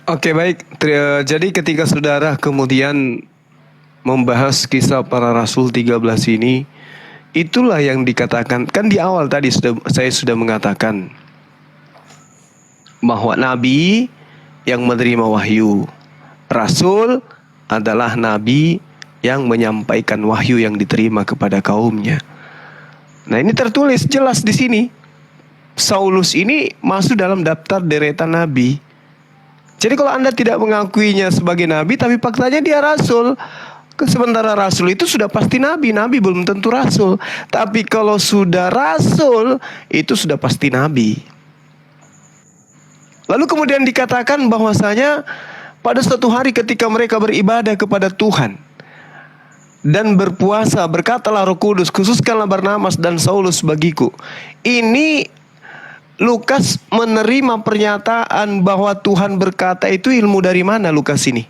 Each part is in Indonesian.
Oke, baik. Jadi ketika saudara kemudian membahas kisah para rasul 13 ini, itulah yang dikatakan, kan di awal tadi saya sudah mengatakan bahwa nabi yang menerima wahyu, rasul adalah nabi yang menyampaikan wahyu yang diterima kepada kaumnya. Nah, ini tertulis jelas di sini. Saulus ini masuk dalam daftar deretan nabi. Jadi kalau Anda tidak mengakuinya sebagai nabi, tapi faktanya dia rasul. Sementara rasul itu sudah pasti nabi. Nabi belum tentu rasul. Tapi kalau sudah rasul, itu sudah pasti nabi. Lalu kemudian dikatakan bahwasanya pada suatu hari ketika mereka beribadah kepada Tuhan dan berpuasa, berkatalah Roh Kudus, khususkanlah Barnabas dan Saulus bagiku. Ini Lukas menerima pernyataan bahwa Tuhan berkata itu ilmu dari mana Lukas ini?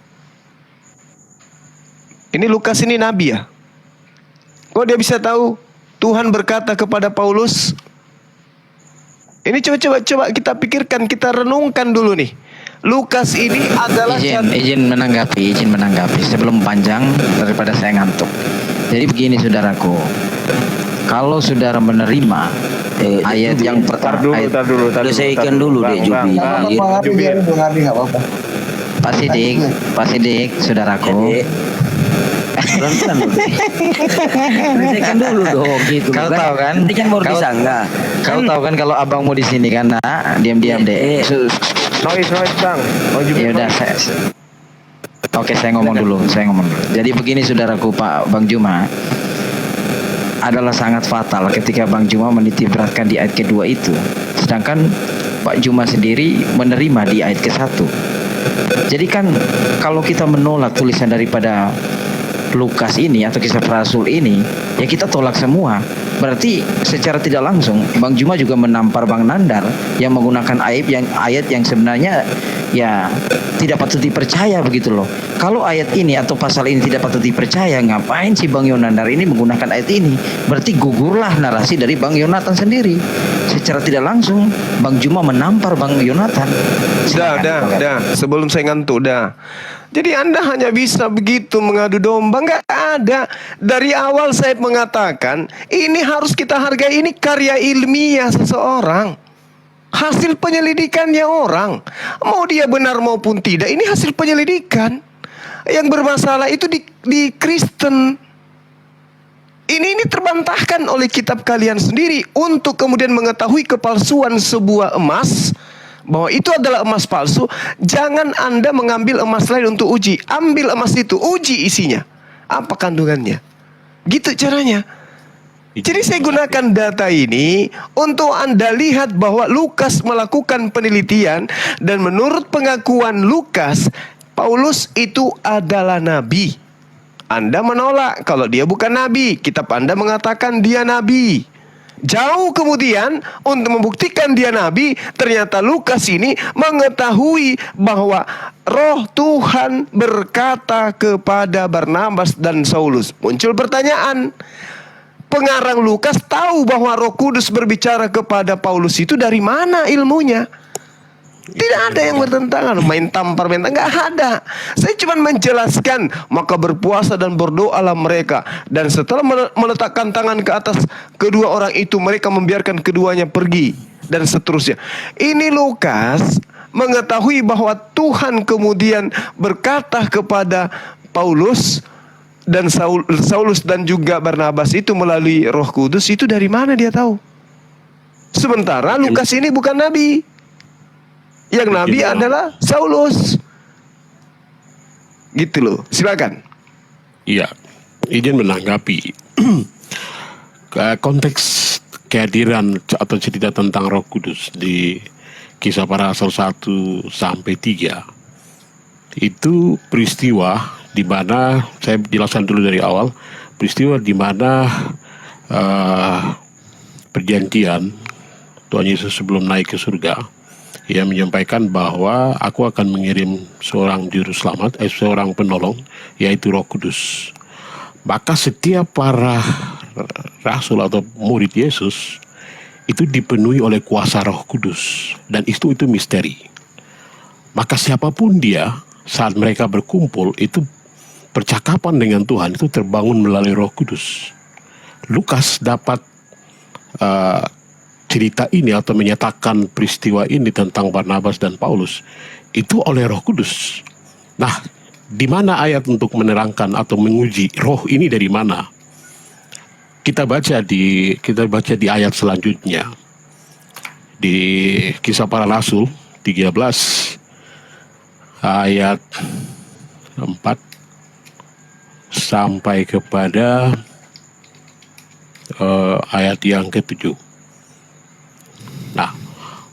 Ini Lukas ini nabi ya? Kok dia bisa tahu Tuhan berkata kepada Paulus? Ini coba kita pikirkan, kita renungkan dulu nih. Lukas ini adalah izin menanggapi sebelum panjang daripada saya ngantuk. Jadi begini saudaraku, kalau saudara menerima ayat yang pertama, saya ikan dulu deh Jubi. Pak Sidik, saudaraku. Pelan-pelan dulu dong gitu. Kau tahu kan? Ini kan baru disangka. Kau tahu kan kalau abang mau di sini kan, diam-diam deh. Noise bang. Ya udah Oke, saya ngomong dulu. Jadi begini saudaraku, Pak Bang Juma, adalah sangat fatal ketika Bang Juma menitik beratkan di ayat kedua itu, sedangkan Pak Juma sendiri menerima di ayat ke-1. Jadi kan kalau kita menolak tulisan daripada Lukas ini atau kisah rasul ini, ya kita tolak semua. Berarti secara tidak langsung Bang Juma juga menampar Bang Nandar yang menggunakan ayat yang sebenarnya ya tidak patut dipercaya begitu loh. Kalau ayat ini atau pasal ini tidak patut dipercaya, ngapain sih Bang Yonandar ini menggunakan ayat ini? Berarti gugurlah narasi dari Bang Yonatan sendiri. Secara tidak langsung Bang Juma menampar Bang Yonatan. Udah. Sebelum saya ngantuk, dah. Jadi Anda hanya bisa begitu mengadu domba, nggak ada. Dari awal saya mengatakan, ini harus kita hargai, ini karya ilmiah seseorang. Hasil penyelidikannya orang. Mau dia benar maupun tidak, ini hasil penyelidikan. Yang bermasalah itu di Kristen. Ini terbantahkan oleh kitab kalian sendiri untuk kemudian mengetahui kepalsuan sebuah emas, bahwa itu adalah emas palsu. Jangan Anda mengambil emas lain untuk uji. Ambil emas itu, uji isinya, apa kandungannya. Gitu caranya. Jadi saya gunakan data ini untuk Anda lihat bahwa Lukas melakukan penelitian, dan menurut pengakuan Lukas, Paulus itu adalah nabi. Anda menolak kalau dia bukan nabi. Kitab Anda mengatakan dia nabi. Jauh kemudian untuk membuktikan dia nabi, ternyata Lukas ini mengetahui bahwa Roh Tuhan berkata kepada Barnabas dan Saulus. Muncul pertanyaan, pengarang Lukas tahu bahwa Roh Kudus berbicara kepada Paulus itu dari mana ilmunya? Tidak ada yang bertentangan, main tampar, nggak ada. Saya cuma menjelaskan, maka berpuasa dan berdoalah mereka. Dan setelah meletakkan tangan ke atas kedua orang itu, mereka membiarkan keduanya pergi. Dan seterusnya. Ini Lukas mengetahui bahwa Tuhan kemudian berkata kepada Paulus dan Saulus dan juga Barnabas itu melalui Roh Kudus. Itu dari mana dia tahu? Sementara Lukas ini bukan nabi. Yang nabi adalah Saulus. Gitu loh. Silakan. Iya, izin menanggapi konteks kehadiran atau cerita tentang Roh Kudus di Kisah Para Rasul 1 sampai 3. Itu peristiwa di mana, saya jelaskan dulu dari awal, peristiwa di mana perjanjian Tuhan Yesus sebelum naik ke surga, ia menyampaikan bahwa aku akan mengirim seorang juru selamat, seorang penolong, yaitu Roh Kudus. Maka setiap para rasul atau murid Yesus itu dipenuhi oleh kuasa Roh Kudus, dan itu misteri. Maka siapapun dia, saat mereka berkumpul, itu percakapan dengan Tuhan itu terbangun melalui Roh Kudus. Lukas dapat cerita ini atau menyatakan peristiwa ini tentang Barnabas dan Paulus itu oleh Roh Kudus. Nah, di mana ayat untuk menerangkan atau menguji roh ini dari mana? Kita baca di ayat selanjutnya. Di Kisah Para Rasul 13 ayat 4 sampai kepada ayat yang ke-7. Nah,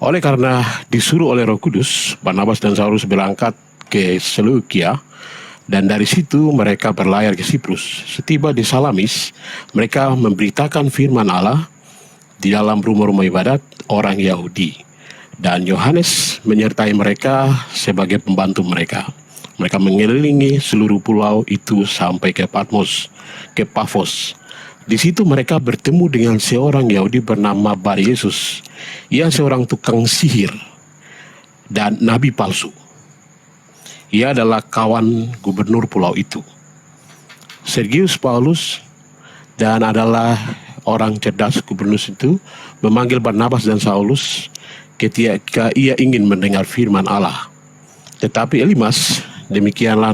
oleh karena disuruh oleh Roh Kudus, Barnabas dan Saulus berangkat ke Seleukia, dan dari situ mereka berlayar ke Siprus. Setiba di Salamis, mereka memberitakan firman Allah di dalam rumah-rumah ibadat orang Yahudi, dan Yohanes menyertai mereka sebagai pembantu mereka. Mereka mengelilingi seluruh pulau itu sampai ke Pafos. Di situ mereka bertemu dengan seorang Yahudi bernama Bar Yesus. Ia seorang tukang sihir dan nabi palsu. Ia adalah kawan gubernur pulau itu, Sergius Paulus, dan adalah orang cerdas gubernur itu memanggil Barnabas dan Saulus ketika ia ingin mendengar firman Allah. Tetapi Elimas, demikianlah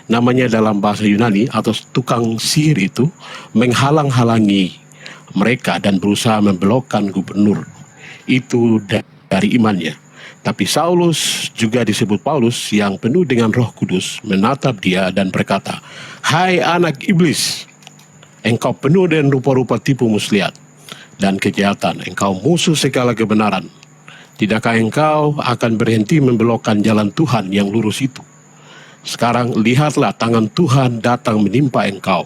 namanya dalam bahasa Yunani, atau tukang sihir itu, menghalang-halangi mereka dan berusaha membelokkan gubernur itu dari imannya. Tapi Saulus, juga disebut Paulus, yang penuh dengan Roh Kudus, menatap dia dan berkata, "Hai anak iblis, engkau penuh dengan rupa-rupa tipu muslihat dan kejahatan, engkau musuh segala kebenaran. Tidakkah engkau akan berhenti membelokkan jalan Tuhan yang lurus itu? Sekarang lihatlah, tangan Tuhan datang menimpa engkau,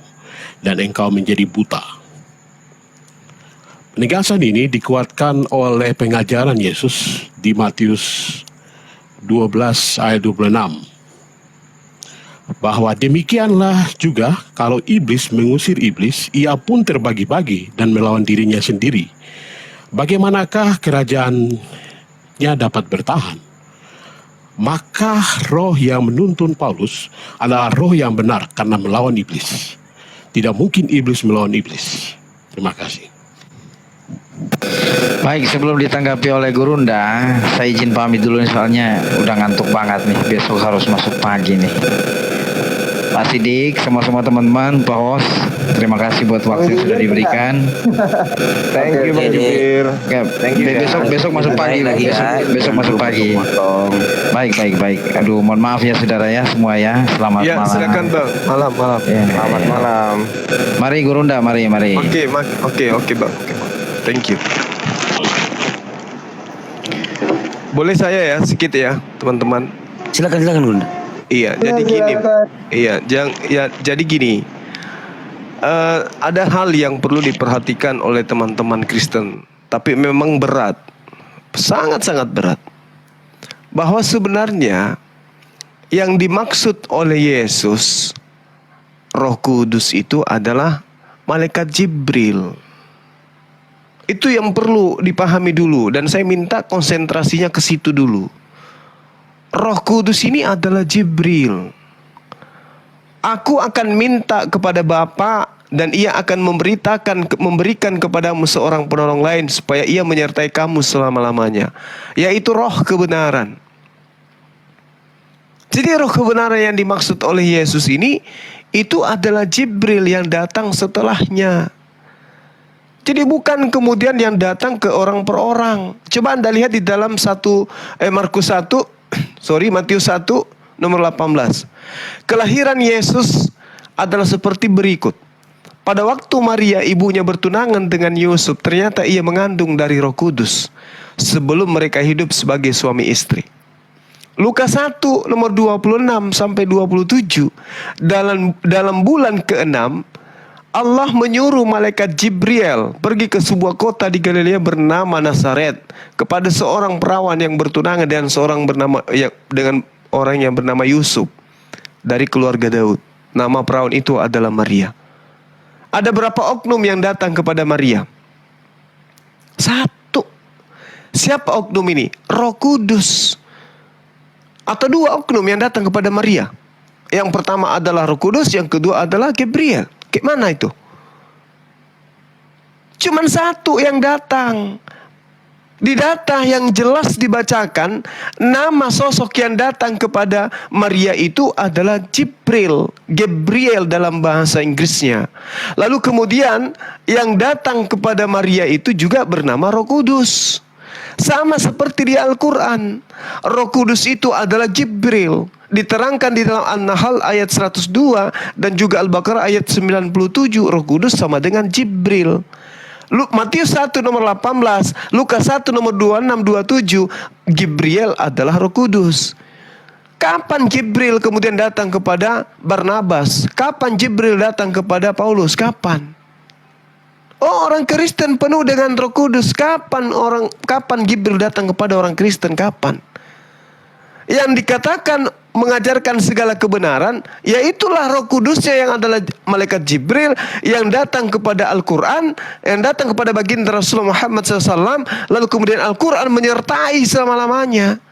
dan engkau menjadi buta." Penegasan ini dikuatkan oleh pengajaran Yesus di Matius 12 ayat 26. Bahwa demikianlah juga kalau iblis mengusir iblis, ia pun terbagi-bagi dan melawan dirinya sendiri. Bagaimanakah kerajaannya dapat bertahan? Maka roh yang menuntun Paulus adalah roh yang benar karena melawan iblis. Tidak mungkin iblis melawan iblis. Terima kasih. Baik, sebelum ditanggapi oleh Gurunda, saya izin pamit dulu nih, soalnya udah ngantuk banget nih, besok harus masuk pagi nih. Pak Sidik, semua teman-teman, Pak Host, terima kasih buat waktu yang sudah diberikan. Thank you Bang Jubir. Oke, besok masuk pagi lagi ya. Besok masuk pagi. Baik. Aduh, mohon maaf ya saudara ya semua ya. Selamat Ya, malam. silakan Bang. Malam. Ya, Selamat ya. malam. Mari Gurunda, mari. Oke Bang. Thank you. Boleh saya ya sedikit ya, teman-teman. Silakan Bunda. Iya, jadi gini. Jadi gini. Ada hal yang perlu diperhatikan oleh teman-teman Kristen, tapi memang berat. Sangat-sangat berat. Bahwa sebenarnya yang dimaksud oleh Yesus, Roh Kudus itu adalah malaikat Jibril. Itu yang perlu dipahami dulu, dan saya minta konsentrasinya ke situ dulu. Roh Kudus ini adalah Jibril. Aku akan minta kepada Bapa, dan ia akan memberikan kepadamu seorang penolong lain supaya ia menyertai kamu selama-lamanya, yaitu roh kebenaran. Jadi roh kebenaran yang dimaksud oleh Yesus ini, itu adalah Jibril yang datang setelahnya. Jadi bukan kemudian yang datang ke orang per orang. Coba Anda lihat di dalam Matius 1 nomor 18. Kelahiran Yesus adalah seperti berikut. Pada waktu Maria ibunya bertunangan dengan Yusuf, ternyata ia mengandung dari Roh Kudus sebelum mereka hidup sebagai suami istri. Lukas 1 nomor 26 sampai 27. Dalam bulan ke-6 Allah menyuruh malaikat Jibril pergi ke sebuah kota di Galilea bernama Nazaret kepada seorang perawan yang bertunangan dengan orang yang bernama Yusuf dari keluarga Daud. Nama perawan itu adalah Maria. Ada berapa oknum yang datang kepada Maria? 1. Siapa oknum ini? Roh Kudus. atau dua oknum yang datang kepada Maria. Yang pertama adalah Roh Kudus, yang kedua adalah Gabriel. Kayak mana itu? Cuman satu yang datang. Di data yang jelas dibacakan, nama sosok yang datang kepada Maria itu adalah Jibril, Gabriel dalam bahasa Inggrisnya. Lalu kemudian yang datang kepada Maria itu juga bernama Roh Kudus. Sama seperti di Al-Quran, Roh Kudus itu adalah Jibril. Diterangkan di dalam An-Nahl ayat 102 dan juga Al-Baqarah ayat 97, Roh Kudus sama dengan Jibril. Matius 1 nomor 18, Lukas 1 nomor 26, 27, Gabriel adalah Roh Kudus. Kapan Jibril kemudian datang kepada Barnabas? Kapan Jibril datang kepada Paulus? Kapan? Oh, orang Kristen penuh dengan Roh Kudus. Kapan Jibril datang kepada orang Kristen? Kapan? Yang dikatakan mengajarkan segala kebenaran, yaitulah Roh Kudusnya yang adalah malaikat Jibril yang datang kepada Al-Quran, yang datang kepada baginda Rasulullah Muhammad SAW, lalu kemudian Al-Quran menyertai selama-lamanya.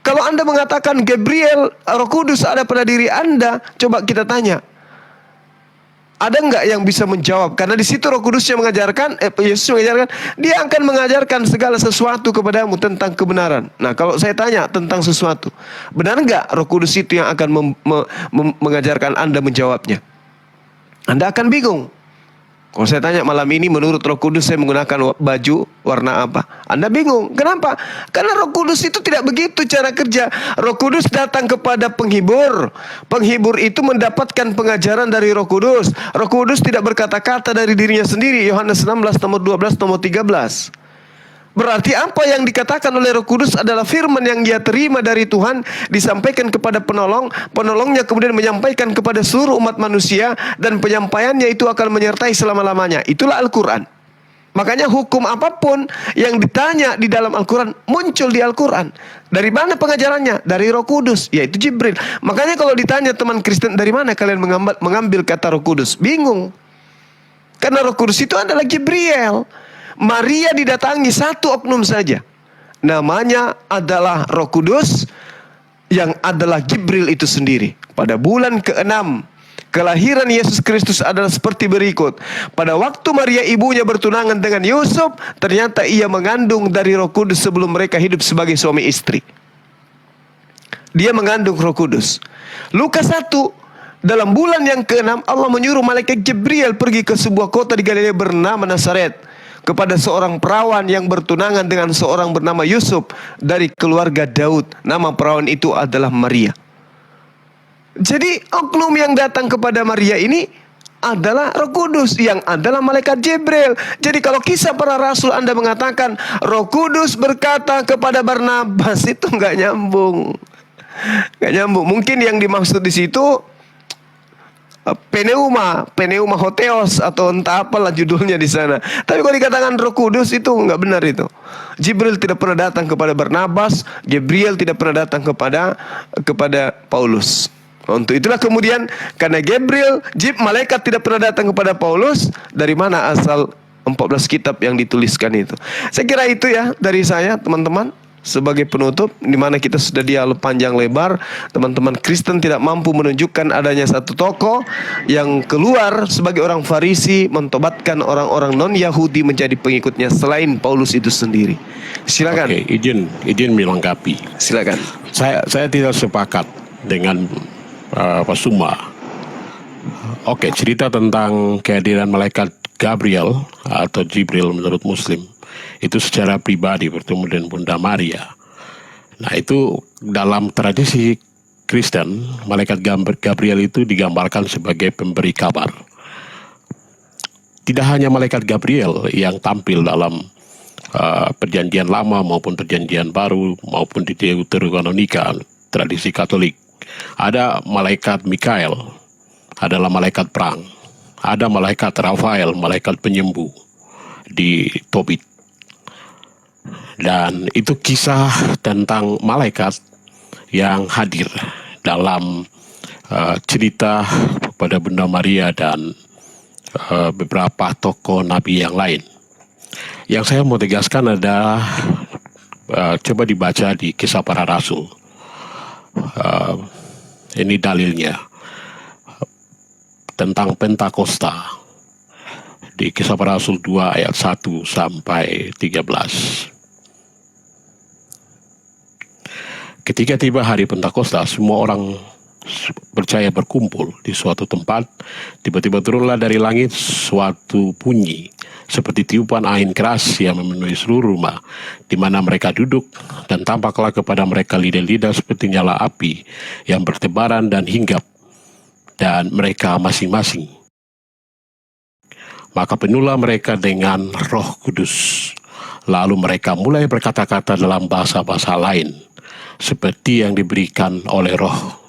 Kalau Anda mengatakan Gabriel, Roh Kudus ada pada diri Anda, coba kita tanya, ada nggak yang bisa menjawab? Karena di situ Roh Kudusnya mengajarkan, Yesus mengajarkan, dia akan mengajarkan segala sesuatu kepadamu tentang kebenaran. Nah, kalau saya tanya tentang sesuatu, benar nggak Roh Kudus itu yang akan mengajarkan Anda menjawabnya? Anda akan bingung. Kalau saya tanya malam ini menurut Roh Kudus saya menggunakan baju warna apa? Anda bingung. Kenapa? Karena Roh Kudus itu tidak begitu cara kerja. Roh Kudus datang kepada penghibur. Penghibur itu mendapatkan pengajaran dari Roh Kudus. Roh Kudus tidak berkata-kata dari dirinya sendiri. Yohanes 16 nomor 12 nomor 13. Berarti apa yang dikatakan oleh Roh Kudus adalah firman yang dia terima dari Tuhan, disampaikan kepada penolong, penolongnya kemudian menyampaikan kepada seluruh umat manusia, dan penyampaiannya itu akan menyertai selama-lamanya. Itulah Al-Quran. Makanya hukum apapun yang ditanya di dalam Al-Quran muncul di Al-Quran. Dari mana pengajarannya? Dari Roh Kudus, yaitu Jibril. Makanya kalau ditanya teman Kristen, dari mana kalian mengambil kata Roh Kudus? Bingung. Karena Roh Kudus itu adalah Gabriel. Maria didatangi satu oknum saja. Namanya adalah Roh Kudus, yang adalah Jibril itu sendiri. Pada bulan ke-6 kelahiran Yesus Kristus adalah seperti berikut. Pada waktu Maria ibunya bertunangan dengan Yusuf, ternyata ia mengandung dari Roh Kudus sebelum mereka hidup sebagai suami istri. Dia mengandung Roh Kudus. Lukas 1, dalam bulan yang ke-6 Allah menyuruh malaikat Jibril pergi ke sebuah kota di Galilea bernama Nazaret, kepada seorang perawan yang bertunangan dengan seorang bernama Yusuf dari keluarga Daud. Nama perawan itu adalah Maria. Jadi oknum yang datang kepada Maria ini adalah Roh Kudus, yang adalah malaikat Jibril. Jadi kalau kisah para rasul Anda mengatakan Roh Kudus berkata kepada Barnabas, itu nggak nyambung. Nggak nyambung. Mungkin yang dimaksud di situ Pneuma Hotheos atau entah apalah judulnya di sana. Tapi kalau dikatakan Roh Kudus itu nggak benar itu. Jibril tidak pernah datang kepada Barnabas, Gabriel tidak pernah datang kepada Paulus. Untuk itulah kemudian karena malaikat tidak pernah datang kepada Paulus, dari mana asal 14 kitab yang dituliskan itu? Saya kira itu ya dari saya, teman-teman. Sebagai penutup, di mana kita sudah dialog panjang lebar, teman-teman Kristen tidak mampu menunjukkan adanya satu tokoh yang keluar sebagai orang Farisi mentobatkan orang-orang non-Yahudi menjadi pengikutnya selain Paulus itu sendiri. Silakan. Oke, izin melengkapi. Silakan. Saya tidak sepakat dengan Pak Suma. Oke, cerita tentang kehadiran malaikat Gabriel atau Jibril menurut Muslim itu secara pribadi bertemu dengan Bunda Maria. Nah, itu dalam tradisi Kristen, malaikat Gabriel itu digambarkan sebagai pemberi kabar. Tidak hanya malaikat Gabriel yang tampil dalam perjanjian lama maupun perjanjian baru maupun di Deuterokanonika, tradisi Katolik. Ada malaikat Mikael, adalah malaikat perang. Ada malaikat Rafael, malaikat penyembuh di Tobit. Dan itu kisah tentang malaikat yang hadir dalam cerita pada Bunda Maria dan beberapa tokoh nabi yang lain. Yang saya mau tegaskan adalah coba dibaca di Kisah Para Rasul Ini dalilnya tentang Pentakosta di Kisah Para Rasul 2 ayat 1 sampai 13. Ketika tiba hari Pentakosta, semua orang percaya berkumpul di suatu tempat. Tiba-tiba turunlah dari langit suatu bunyi seperti tiupan angin keras yang memenuhi seluruh rumah di mana mereka duduk, dan tampaklah kepada mereka lidah-lidah seperti nyala api yang bertebaran dan hinggap dan mereka masing-masing. Maka penuhlah mereka dengan Roh Kudus. Lalu mereka mulai berkata-kata dalam bahasa-bahasa lain, seperti yang diberikan oleh Roh.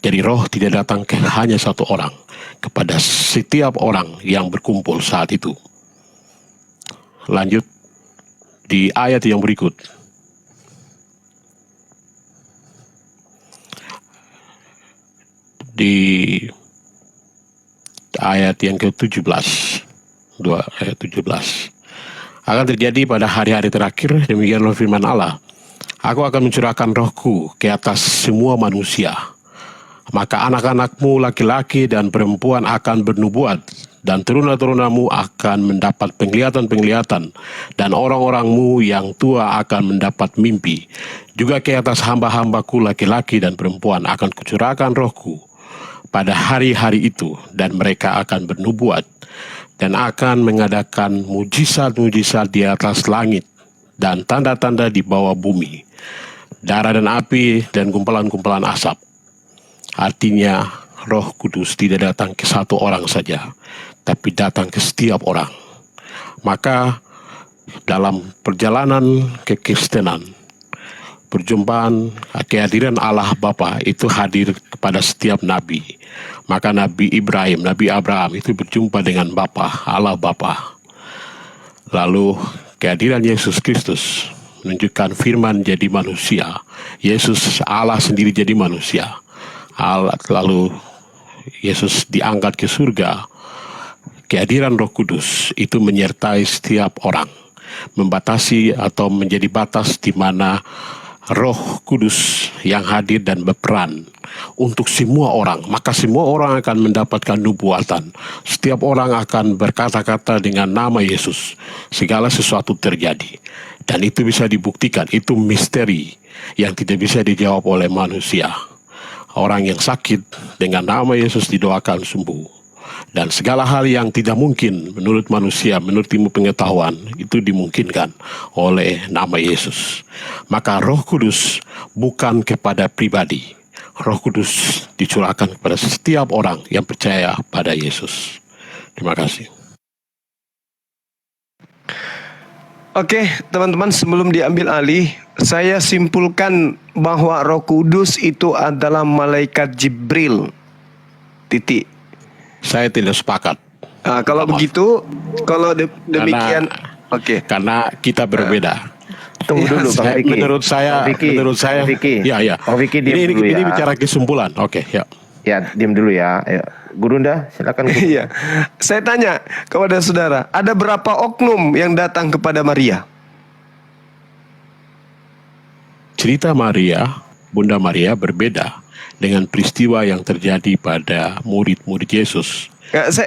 Jadi Roh tidak datang ke hanya satu orang, kepada setiap orang yang berkumpul saat itu. Lanjut di ayat yang berikut. Di ayat yang ke-17. 2 ayat 17. Akan terjadi pada hari-hari terakhir, demikianlah firman Allah, Aku akan mencurahkan Rohku ke atas semua manusia. Maka anak-anakmu laki-laki dan perempuan akan bernubuat, dan teruna-terunamu akan mendapat penglihatan-penglihatan, dan orang-orangmu yang tua akan mendapat mimpi. Juga ke atas hamba-hambaku laki-laki dan perempuan akan kucurahkan Rohku pada hari-hari itu, dan mereka akan bernubuat, dan akan mengadakan mujizat-mujizat di atas langit, dan tanda-tanda di bawah bumi, darah dan api, dan kumpulan-kumpulan asap. Artinya, Roh Kudus tidak datang ke satu orang saja, tapi datang ke setiap orang. Maka, dalam perjalanan kekristenan, perjumpaan kehadiran Allah Bapa itu hadir kepada setiap nabi. Maka Nabi Ibrahim, Nabi Abraham itu berjumpa dengan Bapa, Allah Bapa. Lalu kehadiran Yesus Kristus menunjukkan firman jadi manusia. Yesus Allah sendiri jadi manusia. Lalu Yesus diangkat ke surga. Kehadiran Roh Kudus itu menyertai setiap orang, membatasi atau menjadi batas di mana Roh Kudus yang hadir dan berperan untuk semua orang. Maka semua orang akan mendapatkan nubuatan. Setiap orang akan berkata-kata dengan nama Yesus. Segala sesuatu terjadi. Dan itu bisa dibuktikan. Itu misteri yang tidak bisa dijawab oleh manusia. Orang yang sakit dengan nama Yesus didoakan sembuh. Dan segala hal yang tidak mungkin menurut manusia, menurut ilmu pengetahuan, itu dimungkinkan oleh nama Yesus. Maka Roh Kudus bukan kepada pribadi. Roh Kudus dicurahkan kepada setiap orang yang percaya pada Yesus. Terima kasih. Oke, teman-teman, sebelum diambil alih, saya simpulkan bahwa Roh Kudus itu adalah malaikat Jibril. Titik. Saya tidak sepakat. Kalau begitu, kalau demikian, oke. Karena kita berbeda. Tunggu dulu, Bang Vicky. Menurut saya, Vicky. ya. Bang Vicky, diam dulu Ini ya. bicara kesimpulan. Oke, ya. Ya, diam dulu ya. Ayo. Gurunda, silakan. Iya. Saya tanya kepada saudara, ada berapa oknum yang datang kepada Maria? Cerita Maria, Bunda Maria berbeda dengan peristiwa yang terjadi pada murid-murid Yesus.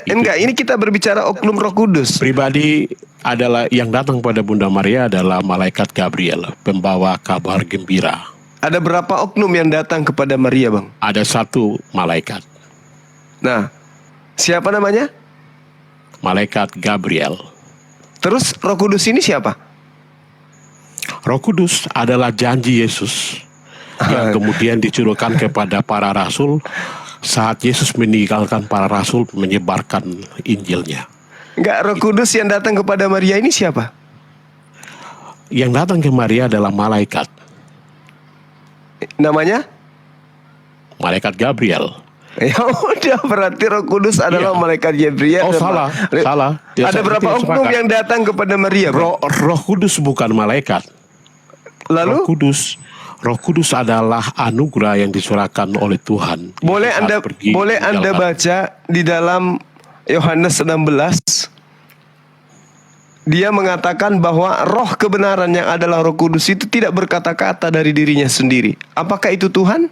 Enggak, ini kita berbicara oknum Roh Kudus. Pribadi adalah yang datang pada Bunda Maria adalah malaikat Gabriel, pembawa kabar gembira. Ada berapa oknum yang datang kepada Maria, Bang? Ada satu malaikat, Nah, siapa namanya? malaikat Gabriel. Terus Roh Kudus ini siapa? Roh Kudus adalah janji Yesus yang kemudian dicurahkan kepada para rasul saat Yesus meninggalkan para rasul menyebarkan Injilnya. Enggak, Roh Kudus yang datang kepada Maria ini siapa? Yang datang ke Maria adalah malaikat, Namanya? malaikat Gabriel. Ya udah, berarti Roh Kudus adalah Iya. malaikat Gabriel. Oh, salah. Ya, Ada saya berapa tidak oknum sepakat. yang datang kepada Maria, Bang? Roh Kudus bukan malaikat. Lalu Roh Kudus adalah anugerah yang disurahkan oleh Tuhan. boleh Saat Anda pergi Anda meninggalkan. baca di dalam Yohanes 16. Dia mengatakan bahwa roh kebenaran yang adalah Roh Kudus itu tidak berkata-kata dari dirinya sendiri. Apakah itu Tuhan?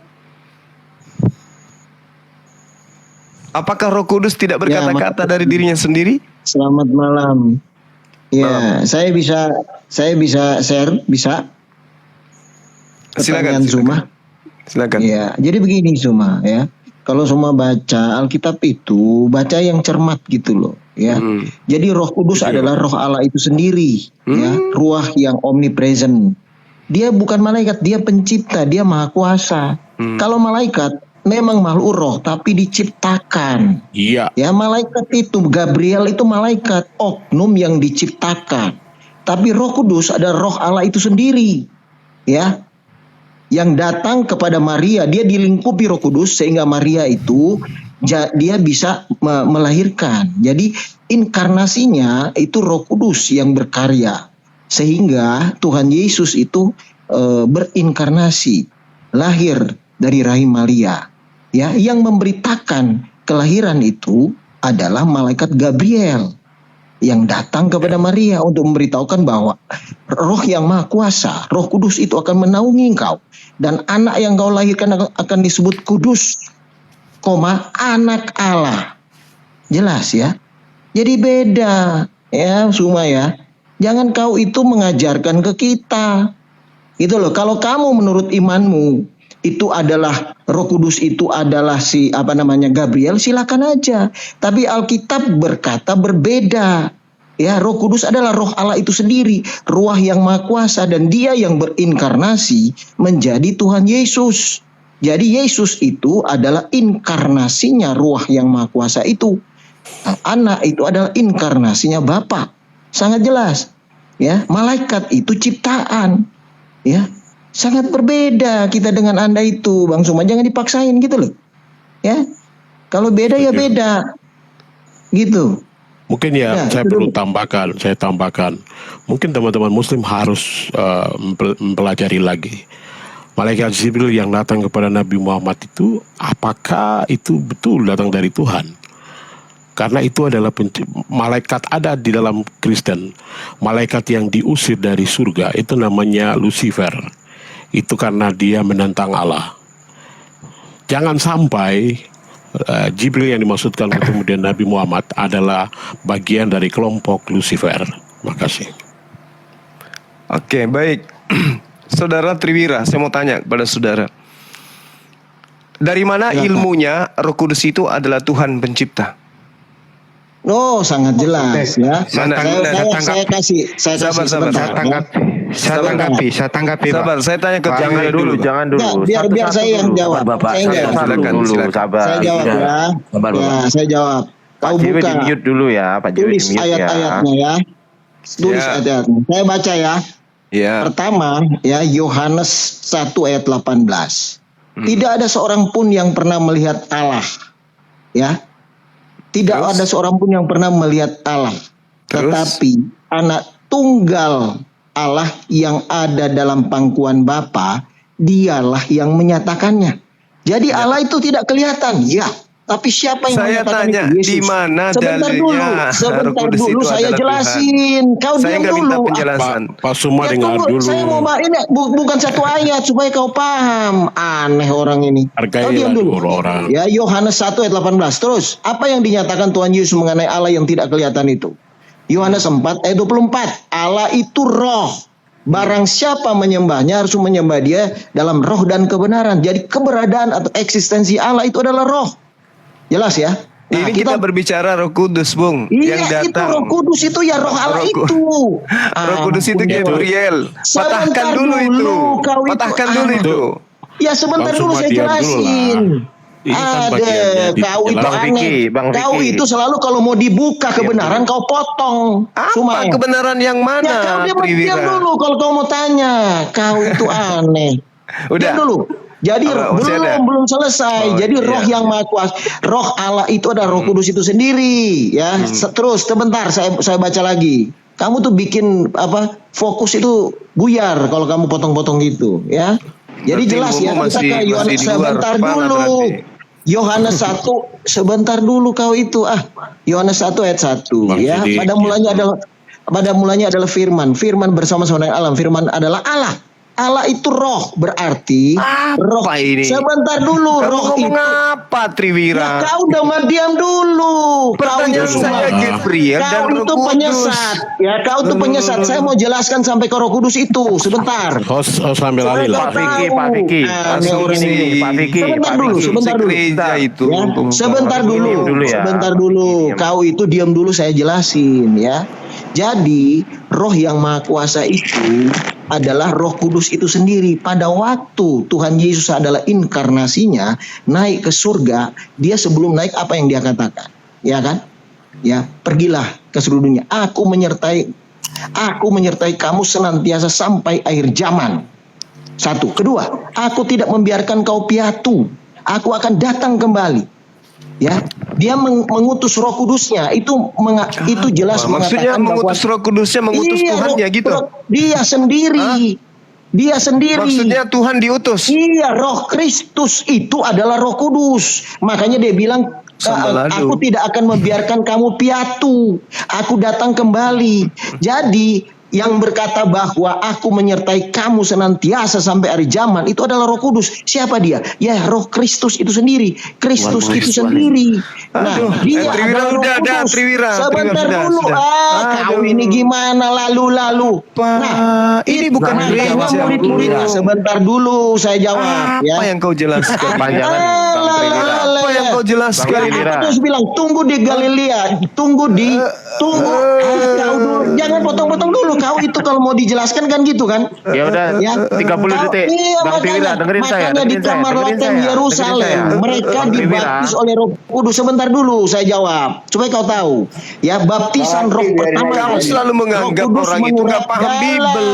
Apakah Roh Kudus tidak berkata-kata dari dirinya sendiri? Selamat malam. Ya, saya bisa share, bisa? Pertanyaan Zuma. Silakan. Ya, jadi begini Zuma ya. Kalau semua baca Alkitab itu baca yang cermat gitu loh, ya. Jadi Roh Kudus adalah Roh Allah itu sendiri, ya, Ruah yang omnipresent. Dia bukan malaikat, dia pencipta, dia maha kuasa. Kalau malaikat memang makhluk roh tapi diciptakan. Iya. Ya, malaikat itu Gabriel itu malaikat oknum yang diciptakan. Tapi Roh Kudus adalah Roh Allah itu sendiri. Ya. Yang datang kepada Maria, dia dilingkupi Roh Kudus sehingga Maria itu dia bisa melahirkan. Jadi inkarnasinya itu Roh Kudus yang berkarya. Sehingga Tuhan Yesus itu berinkarnasi, lahir dari rahim Maria. Ya, yang memberitakan kelahiran itu adalah malaikat Gabriel yang datang kepada Maria untuk memberitahukan bahwa Roh yang Maha Kuasa, Roh Kudus itu akan menaungi engkau dan anak yang kau lahirkan akan disebut kudus, anak Allah. Jelas ya. Jadi beda ya semua ya. Jangan kau itu mengajarkan ke kita. Gitu loh. Kalau kamu menurut imanmu itu adalah Roh Kudus itu adalah Gabriel, silakan aja. Tapi Alkitab berkata berbeda. Ya, Roh Kudus adalah Roh Allah itu sendiri, Ruah yang Maha Kuasa, dan Dia yang berinkarnasi menjadi Tuhan Yesus. Jadi Yesus itu adalah inkarnasinya Ruah yang Maha Kuasa itu. Nah, anak itu adalah inkarnasinya Bapa. Sangat jelas. Ya, malaikat itu ciptaan. Ya. Sangat berbeda kita dengan Anda itu, Bang Suma. Jangan dipaksain gitu loh. Ya. Kalau beda ya beda. Gitu. Mungkin saya perlu tambahkan. Mungkin teman-teman Muslim harus mempelajari lagi. Malaikat Jibril yang datang kepada Nabi Muhammad itu, apakah itu betul datang dari Tuhan? Karena itu adalah malaikat ada di dalam Kristen. Malaikat yang diusir dari surga itu namanya Lucifer. Itu karena dia menentang Allah. Jangan sampai Jibril yang dimaksudkan kemudian Nabi Muhammad adalah bagian dari kelompok Lucifer. Makasih. Oke, baik. Saudara Triwira, saya mau tanya kepada saudara. Dari mana ilmunya Roh Kudus itu adalah Tuhan pencipta? Oh, sangat jelas ya. Saya kasih Saya tanggapi. Sabar, saya tanya ke Jangan dulu. Nah, biar saya yang jawab. Silakan. Saya jawab ya. Saya jawab. Kau Pak Jiwi buka. di-mute dulu ya, Pak Jiwi Tulis di-mute ya. ayat-ayatnya ya. Tulis ayat-ayatnya. Saya baca ya. Ya. Pertama ya, Yohanes 1 ayat 18. Tidak ada seorang pun yang pernah melihat Allah. Ya. Tidak ada seorang pun yang pernah melihat Allah. Tetapi anak tunggal Allah yang ada dalam pangkuan Bapa, dialah yang menyatakannya. Jadi Allah itu tidak kelihatan, ya. Tapi siapa yang Saya menyatakan tanya, itu? Yesus. di mana Sebentar dalilnya dulu, Roh Kudus itu saya adalah jelasin. Tuhan? Kau Saya diam nggak minta dulu. penjelasan. Pak Suma dengar dulu. Saya mau ini bukan satu ayat supaya kau paham. Aneh orang ini. Kau diam dulu. Orang. Ya, Yohanes 1 ayat 18. Terus, apa yang dinyatakan Tuhan Yesus mengenai Allah yang tidak kelihatan itu? Yohanes 4 ayat 24. Allah itu roh. Barang siapa menyembahnya harus menyembah dia dalam roh dan kebenaran. Jadi keberadaan atau eksistensi Allah itu adalah roh. Jelas ya? Nah, ini kita berbicara Roh Kudus, Bung, yang Iya, itu datang. Roh Kudus itu ya roh Allah itu. Roh Kudus itu Gabriel. Patahkan dulu itu. Patahkan dulu itu. Ya sebentar dulu saya jelasin. Ada, kau itu aneh. Kau itu selalu kalau mau dibuka kebenaran kau potong. Apa kebenaran yang mana? Ya kau diam dulu kalau kau mau tanya. Kau itu aneh. Udah. Diam dulu. Jadi belum selesai. Jadi roh yang Maha Kuasa, roh Allah itu ada Roh Kudus itu sendiri, ya. Terus sebentar saya baca lagi. Kamu tuh bikin fokus itu buyar kalau kamu potong-potong gitu, ya. Jadi jelas ya, kita ke Yohanes sebentar dulu. Yohanes 1 sebentar dulu kau itu. Yohanes 1 ayat 1 ya. Pada mulanya adalah firman. Firman bersama-sama dengan alam. Firman adalah Allah. Allah itu roh, berarti roh. Apa ini? Sebentar dulu, Kamu roh ngomong itu. apa, Triwira? Ya, kau udah diam dulu. Pertanyaan Kau itu saya cuma- Gabriel dan Kau Roh itu Kudus. penyesat. Ya, kau itu penyesat. Saya mau jelaskan sampai ke Roh Kudus itu. Sebentar. Host sambil alih lah. Pak Vicky. Aneh orang Asumsi. ini. Pak Vicky. Sebentar Pak dulu, Vicky. sebentar dulu. Gereja itu. Ya, sebentar dulu, Diam dulu ya. sebentar dulu. Diam. Kau itu diam dulu, saya jelasin ya. Jadi roh yang maha kuasa itu adalah Roh Kudus itu sendiri. Pada waktu Tuhan Yesus adalah inkarnasinya naik ke surga, dia sebelum naik apa yang dia katakan? Ya kan? Ya, pergilah ke seluruh dunia. Aku menyertai kamu senantiasa sampai akhir zaman. Satu. Kedua, aku tidak membiarkan kau piatu. Aku akan datang kembali. Ya, dia mengutus Roh Kudusnya. Itu jelas Maksudnya mengatakan mengutus bahwa Roh Kudusnya mengutus Iya, Tuhannya gitu. Dia sendiri. Dia sendiri. Maksudnya Tuhan diutus. Iya, Roh Kristus itu adalah Roh Kudus. Makanya dia bilang, Sambalado. aku tidak akan membiarkan kamu piatu. Aku datang kembali. Jadi yang berkata bahwa aku menyertai kamu senantiasa sampai hari zaman itu adalah Roh Kudus. Siapa dia? Ya, Roh Kristus itu sendiri. Kristus itu sendiri. Aduh, dia Triwira adalah Roh udah, dah, Kudus. Triwira, Sebentar Triwira, dulu. sudah. Kau Aduh. ini gimana lalu-lalu? Ini bukan makanya gereja. murid-muridnya sebentar dulu saya jawab. Apa yang kau jelaskan? Kepanjangan Bang Triwira. Apa yang kau jelaskan Bang ini? Triwira. Aku terus bilang tunggu di Galilea, tunggu. Kau dulu, jangan potong-potong dulu. Kau itu kalau mau dijelaskan kan gitu kan? Ya udah, Ya. 30 detik. Iya, Bang Triwira, dengerin saya. makanya di kamar loteng Yerusalem mereka Bang Triwira. dibaptis oleh Roh Kudus. Sebentar dulu saya jawab, supaya kau tahu. Ya, baptisan Roh pertama. Kamu selalu menganggap Roh Kudus orang itu nggak paham Bible.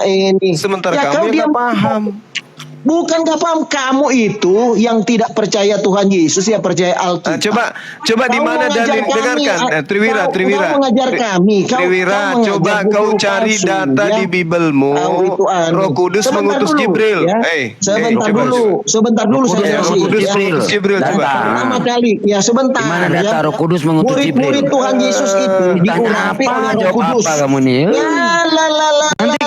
Ini. Sementara Ya, kau kamu yang diam. nggak paham. Bukan gak paham, kamu itu yang tidak percaya Tuhan Yesus, ya percaya Alkitab. Coba di Kau mana mengajar dalil kami, dengarkan. Triwira. Kau mengajar kami. Triwira, mengajar coba guru kau cari palsu, data ya. di Biblemu. Kau itu aneh. Roh Kudus Sebentar mengutus dulu, Jibril. ya. Sebentar coba. Sebentar dulu saya Roh jelasin. Kudus ya. mengutus Jibril coba. Data. Pertama kali, ya sebentar. Di mana data ya. Roh Kudus mengutus Murid-murid Jibril? Tuhan Yesus itu Tanya diurapi apa? oleh Roh Jawab Kudus. apa kamu nih? Nanti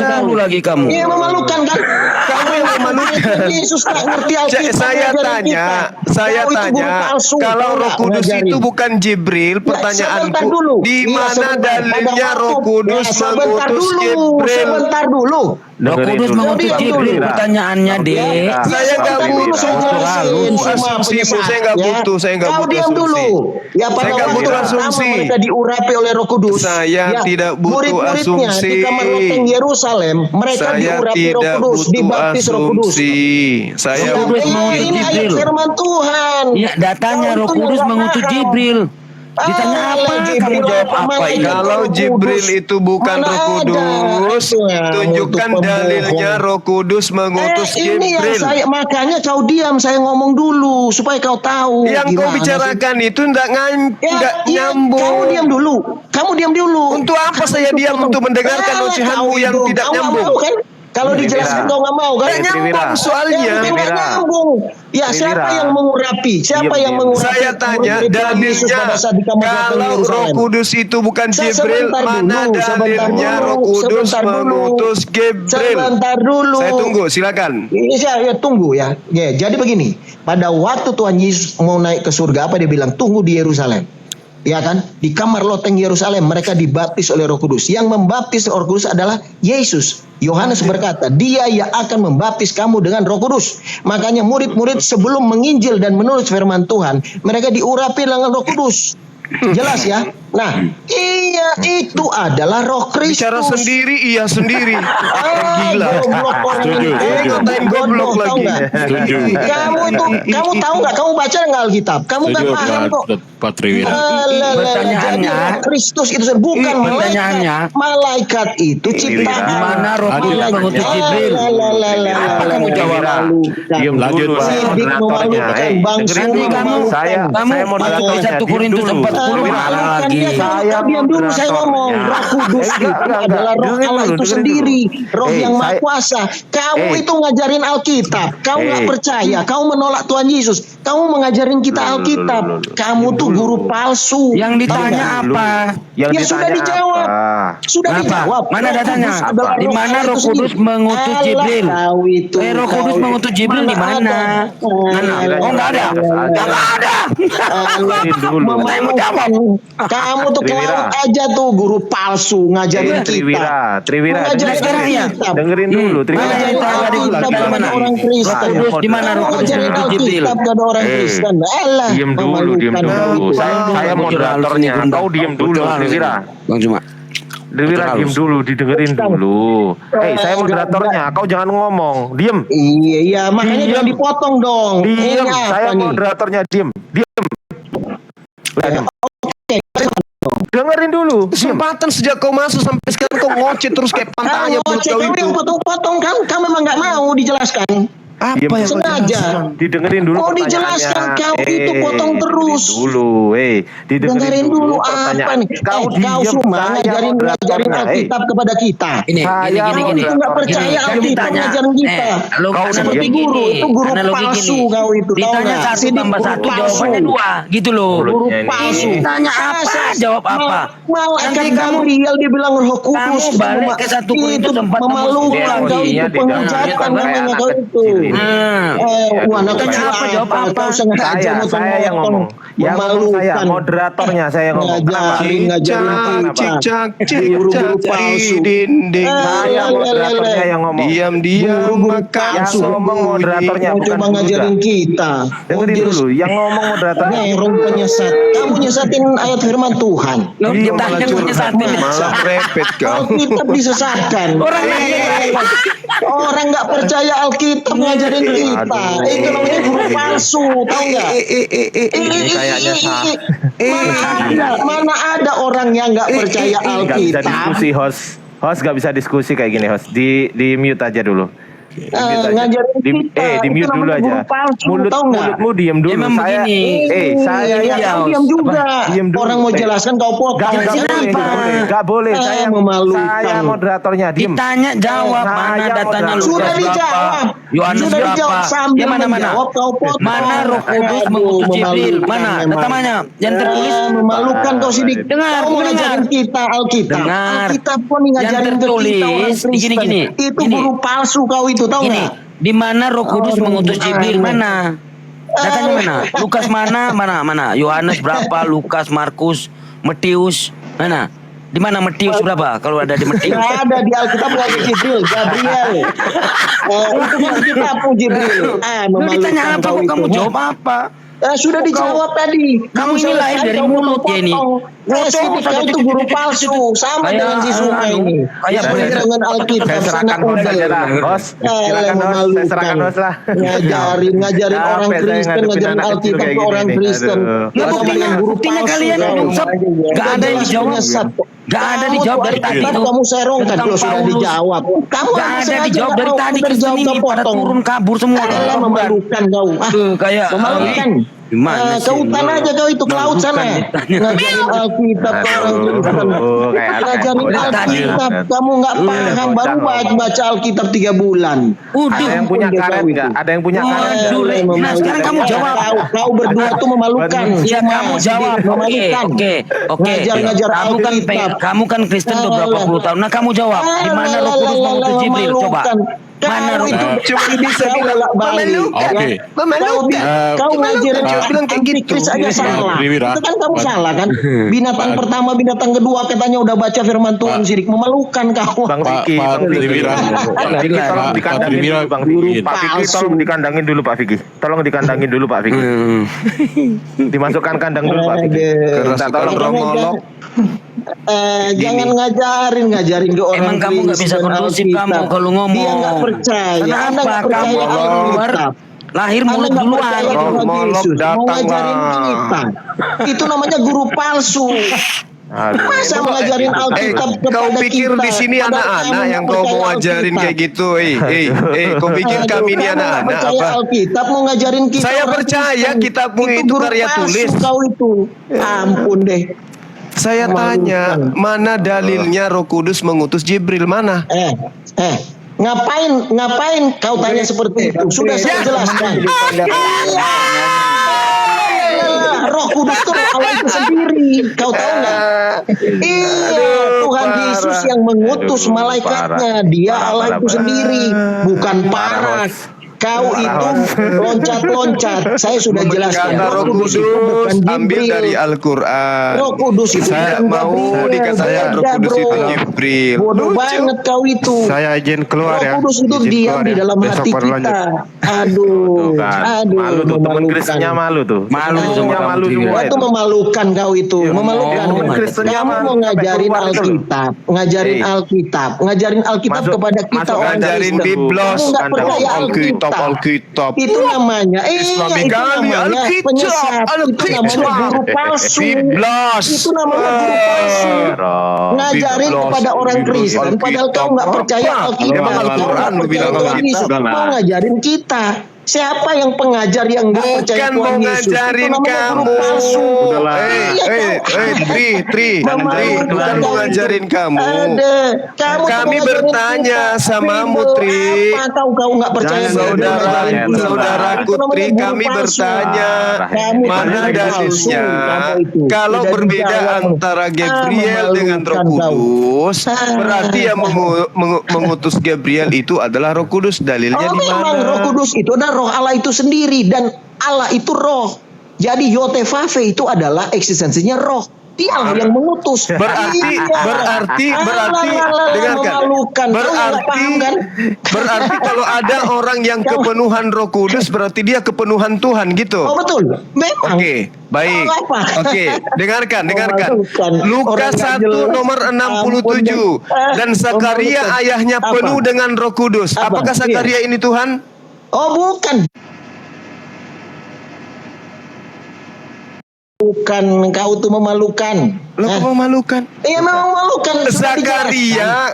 Kamu lagi kamu. Iya, memalukan kan? Kamu yang memalukan. Yesus tak ngerti Alkitab. Saya ngajarin tanya, kita. Kau itu guru palsu, kalau kau Roh nggak Kudus ngajarin. itu bukan Jibril, Ya, sebentar pertanyaanku, dulu. di Iya, mana sebentar. dalilnya Pada Roh waktu- Kudus Ya, sebentar mengutus dulu. Jibril? Sebentar dulu. Roh Dengerin Kudus dulu. mengutus Diam Jibril. dulu. Pertanyaannya, Dek. Ya, Saya nggak sebentar dulu, butuh saya jelasin semua asumsimu, penyesat, saya nggak ya. butuh, saya nggak Kau butuh diam asumsi. dulu. Ya, pada Saya nggak waktu butuh pertama asumsi. mereka diurapi oleh Roh Kudus. Saya tidak butuh murid-muridnya asumsi. di kamar loteng Yerusalem, mereka Saya diurapi Roh tidak Kudus, butuh dibaptis Roh Kudus. asumsi. Saya Roh Kudus Ya, mengutus ini ayat Jibril. firman Tuhan. Iya, datanya Kau Roh itu Kudus yang mengutus paham. Jibril. Ditanya apa? Kamu jawab apa ini? Kalau Jibril itu bukan Roh Kudus, tunjukkan dalilnya Roh Kudus mengutus Ini yang Jibril. makanya kau diam, saya ngomong dulu supaya kau tahu. Yang kau Gimana bicarakan itu enggak sih? nyambung. Kamu diam dulu. Kamu diam dulu. Untuk apa saya diam untuk mendengarkan ocehanmu yang tidak nyambung? Mau, kan? Kalau dijelaskan kau nggak mau kan? Nggak nyambung soalnya. Ya, bukan nggak Triwira. nyambung. Ya, siapa Triwira. yang mengurapi? Siapa Diam, yang diam. mengurapi? Saya tanya murid Tuhan Yesus dalilnya. pada saat di kamar loteng Kalau Roh Yerusalem? Kudus itu bukan Jibril, Sebentar mana dulu, sebentar dalilnya dulu, Roh Kudus sebentar dulu. mengutus Jibril? Sebentar dulu. Saya tunggu, silakan. Ya, tunggu ya. Ya, jadi begini, pada waktu Tuhan Yesus mau naik ke surga, apa dia bilang? Tunggu di Yerusalem. Ya kan? Di kamar loteng Yerusalem mereka dibaptis oleh Roh Kudus. Yang membaptis Roh Kudus adalah Yesus. Yohanes berkata, Dia yang akan membaptis kamu dengan Roh Kudus. Makanya murid-murid sebelum menginjil dan menulis firman Tuhan, mereka diurapi dengan Roh Kudus. Jelas ya? Nah, iya itu adalah Roh Kristus. Bicara sendiri, iya sendiri. Gila. Goblok orang Setuju, ini. setuju. Ngatain goblok Tahu lagi. nggak? Setuju. Kamu tahu nggak? Kamu baca nggak Alkitab? Kamu nggak Setuju, paham kok. Pak Triwira. Pertanyaannya- Jadi Kristus itu bukan pertanyaannya, malaikat. Malaikat itu ciptaan. Di mana Roh Kudus Lanjut. mengutus Jibril? Apa kamu jawab? Diam Lanjut, dulu Pak. nih Sidik moderatornya. memalukan, bangsa Dengerin dulu. memalukan. Saya Kamu moderatornya. pakai 1 Korintus Diam dulu. 40 marah lagi. Saya diam dulu saya ngomong. Roh Kudus itu adalah roh Allah itu sendiri, roh yang maha kuasa. Kamu itu ngajarin Alkitab, kau nggak percaya, kau menolak Tuhan Yesus, kamu mengajarin kita Alkitab, kamu tuh guru palsu. Yang ditanya apa? Yang Ya sudah ditanya dijawab. apa? Sudah Apa? dijawab. Mana Roh datanya? Kudus adalah Di roh mana Allah Roh itu Kudus sendiri. mengutus Alah, Jibril? kau itu, Roh Kudus kau. mengutus Jibril di mana? Mana? Oh, enggak ada. Enggak ada. Memalukan. Kamu tuh kelawat aja tuh guru palsu ngajarin kita. Triwira, Ngajarin sekarang ya. Alkitab. dengerin dulu, Triwira. Ngajarin Alkitab kepada orang Kristen. Kudus di mana Roh Kudus Ngajarin mengutus Jibril? Alkitab kepada orang Kristen. Alah, Diem dulu. memalukan. Saya moderatornya. Kau diem dulu, Triwira. Bang Juma. Triwira diem dulu, didengerin dulu. Saya moderatornya, kau jangan ngomong. Diem. Iya, makanya jangan dipotong dong. Diem. Ini apa Saya nih? moderatornya, diem. Diem. Oke, Dengerin dulu. Diem. Kesempatan sejak kau masuk sampai sekarang kau ngoceh terus kayak pantanya Kalau mulut kau cewek itu. yang potong-potong kan, kamu memang nggak mau dijelaskan. Apa Diem. yang kau Sengaja. jelaskan? Didengerin dulu Mau pertanyaannya. dijelaskan, kau itu potong terus. Dengerin dulu, didengerin dulu apa pertanyaan. nih? Kau Kau diem, semua saya ngajarin moderatornya. Alkitab kepada kita. Ini, Saya Kau gini. itu nggak percaya Gini, kan Alkitab ditanya. ngajarin kita. Lo Kau seperti guru, itu guru palsu kau itu. Tahu Ditanya nggak? 1 Sidik tambah guru 1 palsu. jawabannya 2, gitu loh. Guru Mulutnya ini. palsu. Tanya apa, jawab apa. Malaikat Nanti kamu- Gabriel dibilang Roh Kudus. kamu balik ke 1 Korintus 4 memalukan kau itu, Emosinya pengejatan namanya kau itu. Anak Tanya kecil apa, jawab apa? Kau sengaja Saya yang ngomong. Yang ngomong saya, memalukan. moderatornya saya yang ngomong. Kenapa? Ngajarin Cicak, kita. cicak, Guru-guru cicak palsu. di dinding. Saya moderatornya yang ngomong. Diam-diam Guru-guru maka palsu. Yang ngomong moderatornya Mau bukan coba guru ngajarin dah. kita. Dengerin dulu, yang ngomong moderatornya. Nerong penyesat. Kamu nyesatin ayat firman Tuhan. Lo Iya, ditanya malah curhat. menyesatin. Malah merepet kau. Alkitab disesatkan. Orang nggak percaya Alkitab ngajarin kita. Itu namanya guru palsu, tahu nggak? kayaknya sah. Mana ada orang yang nggak percaya Gak bisa Alkitab? diskusi, host. Host gak bisa diskusi kayak gini, host. Di mute aja dulu. Ngajarin kita. Di mute Itu dulu namanya aja. guru palsu, tahu nggak? Mulutmu diem dulu. Emang Saya, begini. saya Iya, yang kau diam juga. Diem dulu. Orang mau jelaskan kau potong. Gak Jelasin boleh, apa? gak boleh. Saya Memalukan. saya moderatornya, diem. Ditanya jawab Saya mana datanya moderator. Lukas Sudah berapa, dijawab. Yohanes Sudah berapa, dijawab sambil ya mana menjawab, kau potong. mana Roh Kudus Aduh, mengutus Jibril, memalukan mana memang. datamanya yang tertulis. Memalukan kau sidik. Dengar, Kau mau dengar. ngajarin kita Alkitab. Dengar. Alkitab kau nih Yang ngajarin ke kita tertulis, orang Kristen. gini. Itu Gini. guru palsu kau itu, tahu Ini nggak? di mana Roh Kudus Oh, mengutus Jibril, aneh. mana datanya mana? Lukas mana Yohanes berapa, Lukas, Markus, Matius mana? Di mana Matius berapa? Kalau ada di Matius. Nggak ada di Alkitab, nggak ada Jibril, Gabriel. Itu kan kitabmu Jibril. Lu ditanya memalukan apa kau kok kamu itu. jawab apa? Sudah dijawab tadi. Kamu ini lahir dari mulut ya ini. Sidik kau itu guru palsu, sama dengan si Sungai ini. Kayak Sama dengan Alkitab, Saya serahkan anak host aja lah. udel. Host, silakan host. Saya serahkan host lah. Ngajarin Capek orang saya Kristen, ngadepin ngajarin anak kecil Alkitab kayak ke gini orang nih. Kristen. Aduh. Ya buktinya kalian nyungsep. Gak ada yang dijawab. Gak ada dijawab dari tadi tuh. Kamu serongkan Tentang kalau sudah Paulus. dijawab. Kamu Gak ada dijawab dari tadi. Kristen ini pada turun kabur semua. Alah, memalukan kau. Kayak Memalukan. gimana Ke hutan aja kau itu, ke laut sana. Ngajarin Alkitab ke orang Kristen. Ngajarin Alkitab. Kamu nggak paham, baru baca Alkitab 3 bulan. Ada yang punya karet nggak? Ada yang punya karet nggak? Waduh, nah sekarang kamu jawab. Kau berdua tuh memalukan. Iya kamu jawab. Oke. Ngajar Alkitab. Kamu kan Kristen udah berapa puluh tahun. Nah kamu jawab. Di mana Roh Kudus mengutus Jibril? Coba. Mana Roh itu Kudus? cuma bisa bilang Memalukan. Oke. Memalukan. Kau ngajarin bilang kayak gitu. Antikris aja salah. Triwira. Itu kan kamu salah kan. Binatang pertama, binatang kedua katanya udah baca firman Tuhan sirik. Memalukan kau. Bang Pak Vicky, Pak Bang Vicky. Triwira. Bang Vicky tolong Pak dikandangin Triwira. dulu Bang Vicky. Iya. Pak Vicky Palsu. tolong dikandangin dulu Pak Vicky. Tolong dikandangin dulu Pak Vicky. Dimasukkan kandang dulu Pak Vicky. Minta tolong Romolog. Jangan ngajarin ke orang Emang kamu nggak bisa Kristen kondusif Alkitab. kamu kalau ngomong. Dia nggak percaya. Anda Kenapa nggak percaya kamu keluar Alkitab. lahir Anda mulut nggak duluan? percaya Tuhan Romolog Yesus. Mau datang, ngajarin Bang. kita. Itu namanya guru palsu. Aduh. Masa mengajarin Alkitab kepada Kau pikir kita? di sini Padahal anak-anak kamu yang nggak kau mau percaya ajarin Alkitab. kayak gitu? Kau pikir kami ini Kamu nggak anak-anak percaya apa? Alkitab mau ngajarin kita. Saya orang percaya Kristen. kitabmu itu guru karya palsu tulis. Kau itu. Ampun deh. Saya tanya, mana dalilnya Roh Kudus mengutus Jibril, mana? Ngapain kau tanya seperti itu? Sudah saya jelaskan. Roh Kudus itu Roh Allah itu sendiri. Kau tahu nggak? Iya, Tuhan Yesus yang mengutus malaikatnya. Dia Allah itu sendiri, bukan paras. Kau itu loncat-loncat. Saya sudah jelaskan. Roh Kudus ambil dari Al-Quran. Roh Kudus itu saya mau dikatakan Roh Kudus itu Jibril. Bodoh banget kau itu. Saya izin keluar ya. Roh Kudus itu diam di dalam Besok hati baru kita. lanjut. Aduh, Malu tuh, teman Kristennya malu tuh. Malu Temennya sama malu kamu, semua itu memalukan kau itu, memalukan. Kamu mau ngajarin Alkitab, ngajarin Alkitab kepada kita orang Ngajarin Kristen. Biblos, Kamu nggak percaya Alkitab. Itu namanya, Islami itu kami, namanya Alkitab, penyesat. Itu namanya guru palsu. Biblos. Itu namanya guru palsu. Ngajarin Biblos, kepada orang Biblos, Kristen, padahal kau nggak percaya Apa? Alkitab. Emang Al-Quran lu bilang Tuhan Yesus Alkitab. mau ngajarin kita. Siapa yang pengajar yang nggak percaya Bukan mau Tuhan Yesus? ngajarin Itu namanya kamu. guru palsu. Tri, bukan mau ngajarin kamu. Kamu Kami bertanya samamu, Tri. Apa kau nggak percaya? Saudaraku Tri, kami bertanya mana dalilnya kalau berbeda antara Gabriel dengan Roh Kudus, berarti yang mengutus Gabriel itu adalah Roh Kudus. Dalilnya di Memang mana? Roh Kudus itu adalah Roh Allah itu sendiri, dan Allah itu Roh. Jadi Yotevave itu adalah eksistensinya Roh. Dialah yang mengutus. Berarti dengarkan. Berarti kalau ada orang yang kepenuhan Roh Kudus, berarti dia kepenuhan Tuhan gitu. Oh betul. Memang. Oke, baik. Apa? Oke, dengarkan. Bukan. Lukas Orang 1 nggak jelas. nomor 67. Dan Zakaria Bukan. ayahnya Apa? penuh dengan Roh Kudus. Apa? Apakah Zakaria ini Tuhan? Oh bukan. Bukan, kau tuh memalukan. Lo kok memalukan? Iya memang memalukan. Zakaria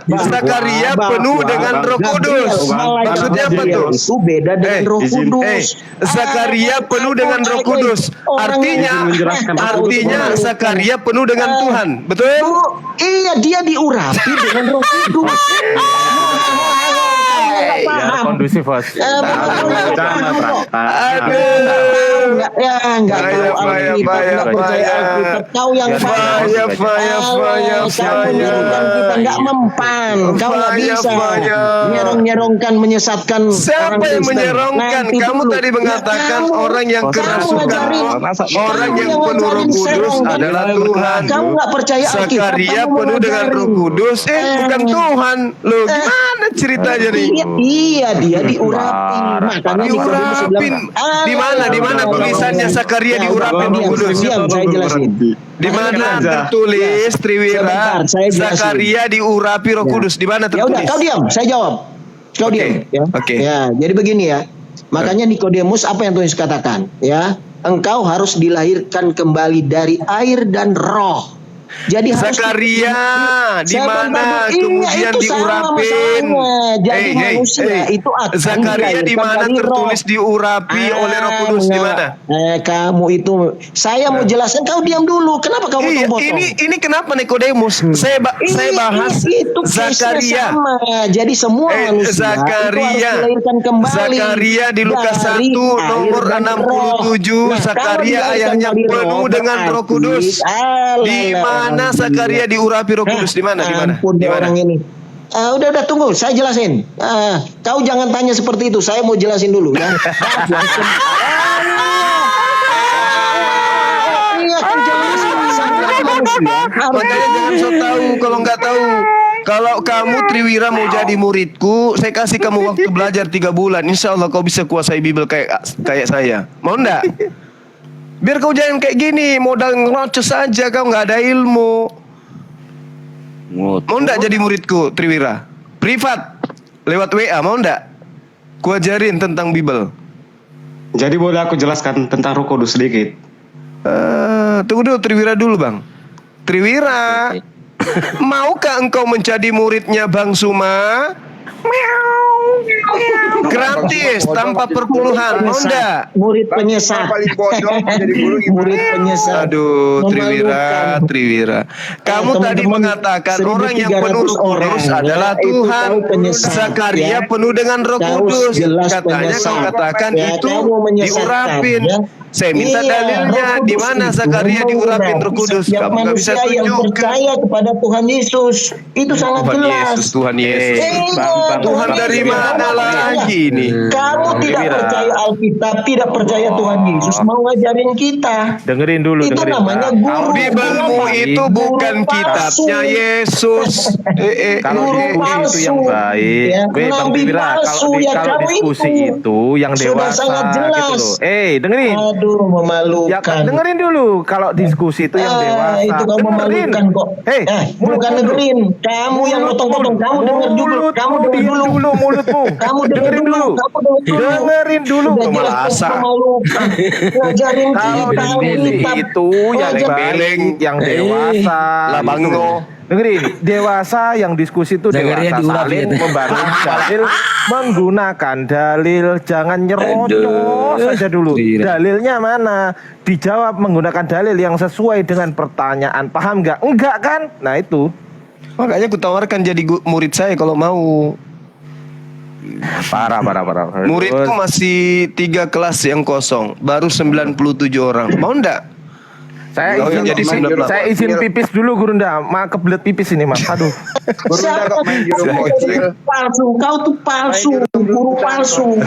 penuh dengan Roh Kudus. Maksudnya apa tuh? Itu beda dengan Roh Kudus. Zakaria penuh dengan Roh Kudus. Artinya Zakaria penuh dengan Tuhan. Betul? Iya, dia diurapi dengan Roh Kudus. Biar kondusif, Bos. Kau yang nggak mempan, kau nggak bisa nyerong-nyerongkan, menyesatkan. Siapa yang menyerongkan? Kamu tadi mengatakan orang yang kerasukan, orang yang penuh Roh Kudus adalah Tuhan. Kamu nggak percaya Alkitab? Zakaria penuh dengan Roh Kudus, bukan Tuhan. Loh, gimana ceritanya nih? Iya, dia diurapi. Makanya Diurapin. Di mana tulisannya Zakaria diurapin Roh Kudus? Diam, saya jelasin. Di mana tertulis Triwira Zakaria diurapi Roh Kudus? Di mana Ya udah, tertulis? kau diam, saya jawab. Kau diam. Ya. Oke. Ya, jadi begini ya. Makanya Nikodemus apa yang Tuhan Yesus katakan? Ya, engkau harus dilahirkan kembali dari air dan Roh. Jadi Zakaria di mana kemudian diurapin? Jadi manusia itu akan Zakaria di mana tertulis diurapi oleh Roh Kudus, di mana? Kamu itu, saya mau jelaskan, kau diam dulu. Kenapa kamu potong-potong? Ini kenapa Nikodemus? Saya bahas itu Zakaria. sama. Jadi semua manusia Zakaria. itu harus dilahirkan kembali. Zakaria di Lukas 1 nomor 67. Zakaria ayahnya penuh dengan Roh Kudus. Di mana Zakaria diurapi Roh Kudus? Di mana? Di mana? Ampun, Di mana? orang ini. Udah tunggu, saya jelasin. Kau jangan tanya seperti itu. Saya mau jelasin dulu ya. Iya kan jelasin. Makanya jangan so tahu kalau nggak tahu. Kalau kamu Triwira mau jadi muridku, saya kasih kamu waktu belajar 3 bulan. Insya Allah kau bisa kuasai Bible kayak saya. Mau ndak? Biar kau jangan kayak gini, modal ngerocos saja, kau nggak ada ilmu. Mau ndak jadi muridku Triwira? Privat, lewat WA, mau ndak? Ku ajarin tentang Bible. Jadi boleh aku jelaskan tentang Roh Kudus sedikit? Tunggu dulu Triwira dulu bang. Triwira, maukah engkau menjadi muridnya Bang Suma? Meow. Gratis tanpa perpuluhan, mau enggak? Murid penyesat. Paling bodoh jadi guru gimana? Murid penyesat. Aduh, Memalukan. Triwira. Kamu tadi teman-teman, mengatakan orang yang penuh 1.300 Roh Kudus orang, adalah ya, itu Tuhan. kau penyesat, Zakaria ya. penuh dengan Roh Kau Kudus. jelas Katanya penyesat. kau katakan Ya, itu kamu menyesatkan, diurapin. ya. Saya minta Iya, dalilnya Roh di Kudus mana itu Zakaria diurapin mengurapi Roh Kudus. setiap Kamu nggak bisa manusia yang tunjukkan. percaya kepada Tuhan Yesus. Itu sangat Tuhan jelas. Yesus, Tuhan Yesus. Bang, Tuhan Yesus. dari mana lagi nih? Kamu tidak Triwira. percaya Alkitab, tidak percaya Tuhan Yesus, mau ngajarin kita. Dengerin dulu, Itu dengerin. namanya Bang. guru. Bibelmu Guru itu apa? bukan Guru kitabnya palsu. Yesus. Kalau Guru diskusi itu yang palsu. baik, Ya, Bang nabi Triwira, palsu, kalau ya kalau kau diskusi itu yang Sudah dewasa sangat jelas. gitu loh. Dengerin. Aduh, Ya, memalukan. dengerin dulu. Kalau diskusi itu yang dewasa. Itu kamu Dengerin. memalukan kok. Bukan dengerin. Kamu yang potong-potong. Kamu denger dulu. Kamu denger dulu. Mulutmu. Kamu denger dengerin dulu. dulu. Kamu denger dulu. Dengerin dulu. Sudah jelas Masa. memalukan. Ngajarin Kalau kita diskusi Alkitab. itu yang Beleng. baik, yang dewasa. Lah, Bang gitu. Ngo. Dengerin, dewasa yang diskusi itu Zakaria dewasa diurapin. saling membangun dalil, menggunakan dalil, jangan nyerocos saja dulu. Dalilnya mana? Dijawab menggunakan dalil yang sesuai dengan pertanyaan. Paham nggak? Enggak kan? Nah itu. Makanya kutawarkan jadi murid saya kalau mau. Parah. Muridku masih 3 kelas yang kosong, baru 97 orang. Mau enggak? Saya Oh, izin, jadi 98. saya izin pipis dulu Gurunda. Kebelet pipis ini mas. Aduh. Gurunda kok main juru bocil. Palsu, kau tuh palsu, guru palsu.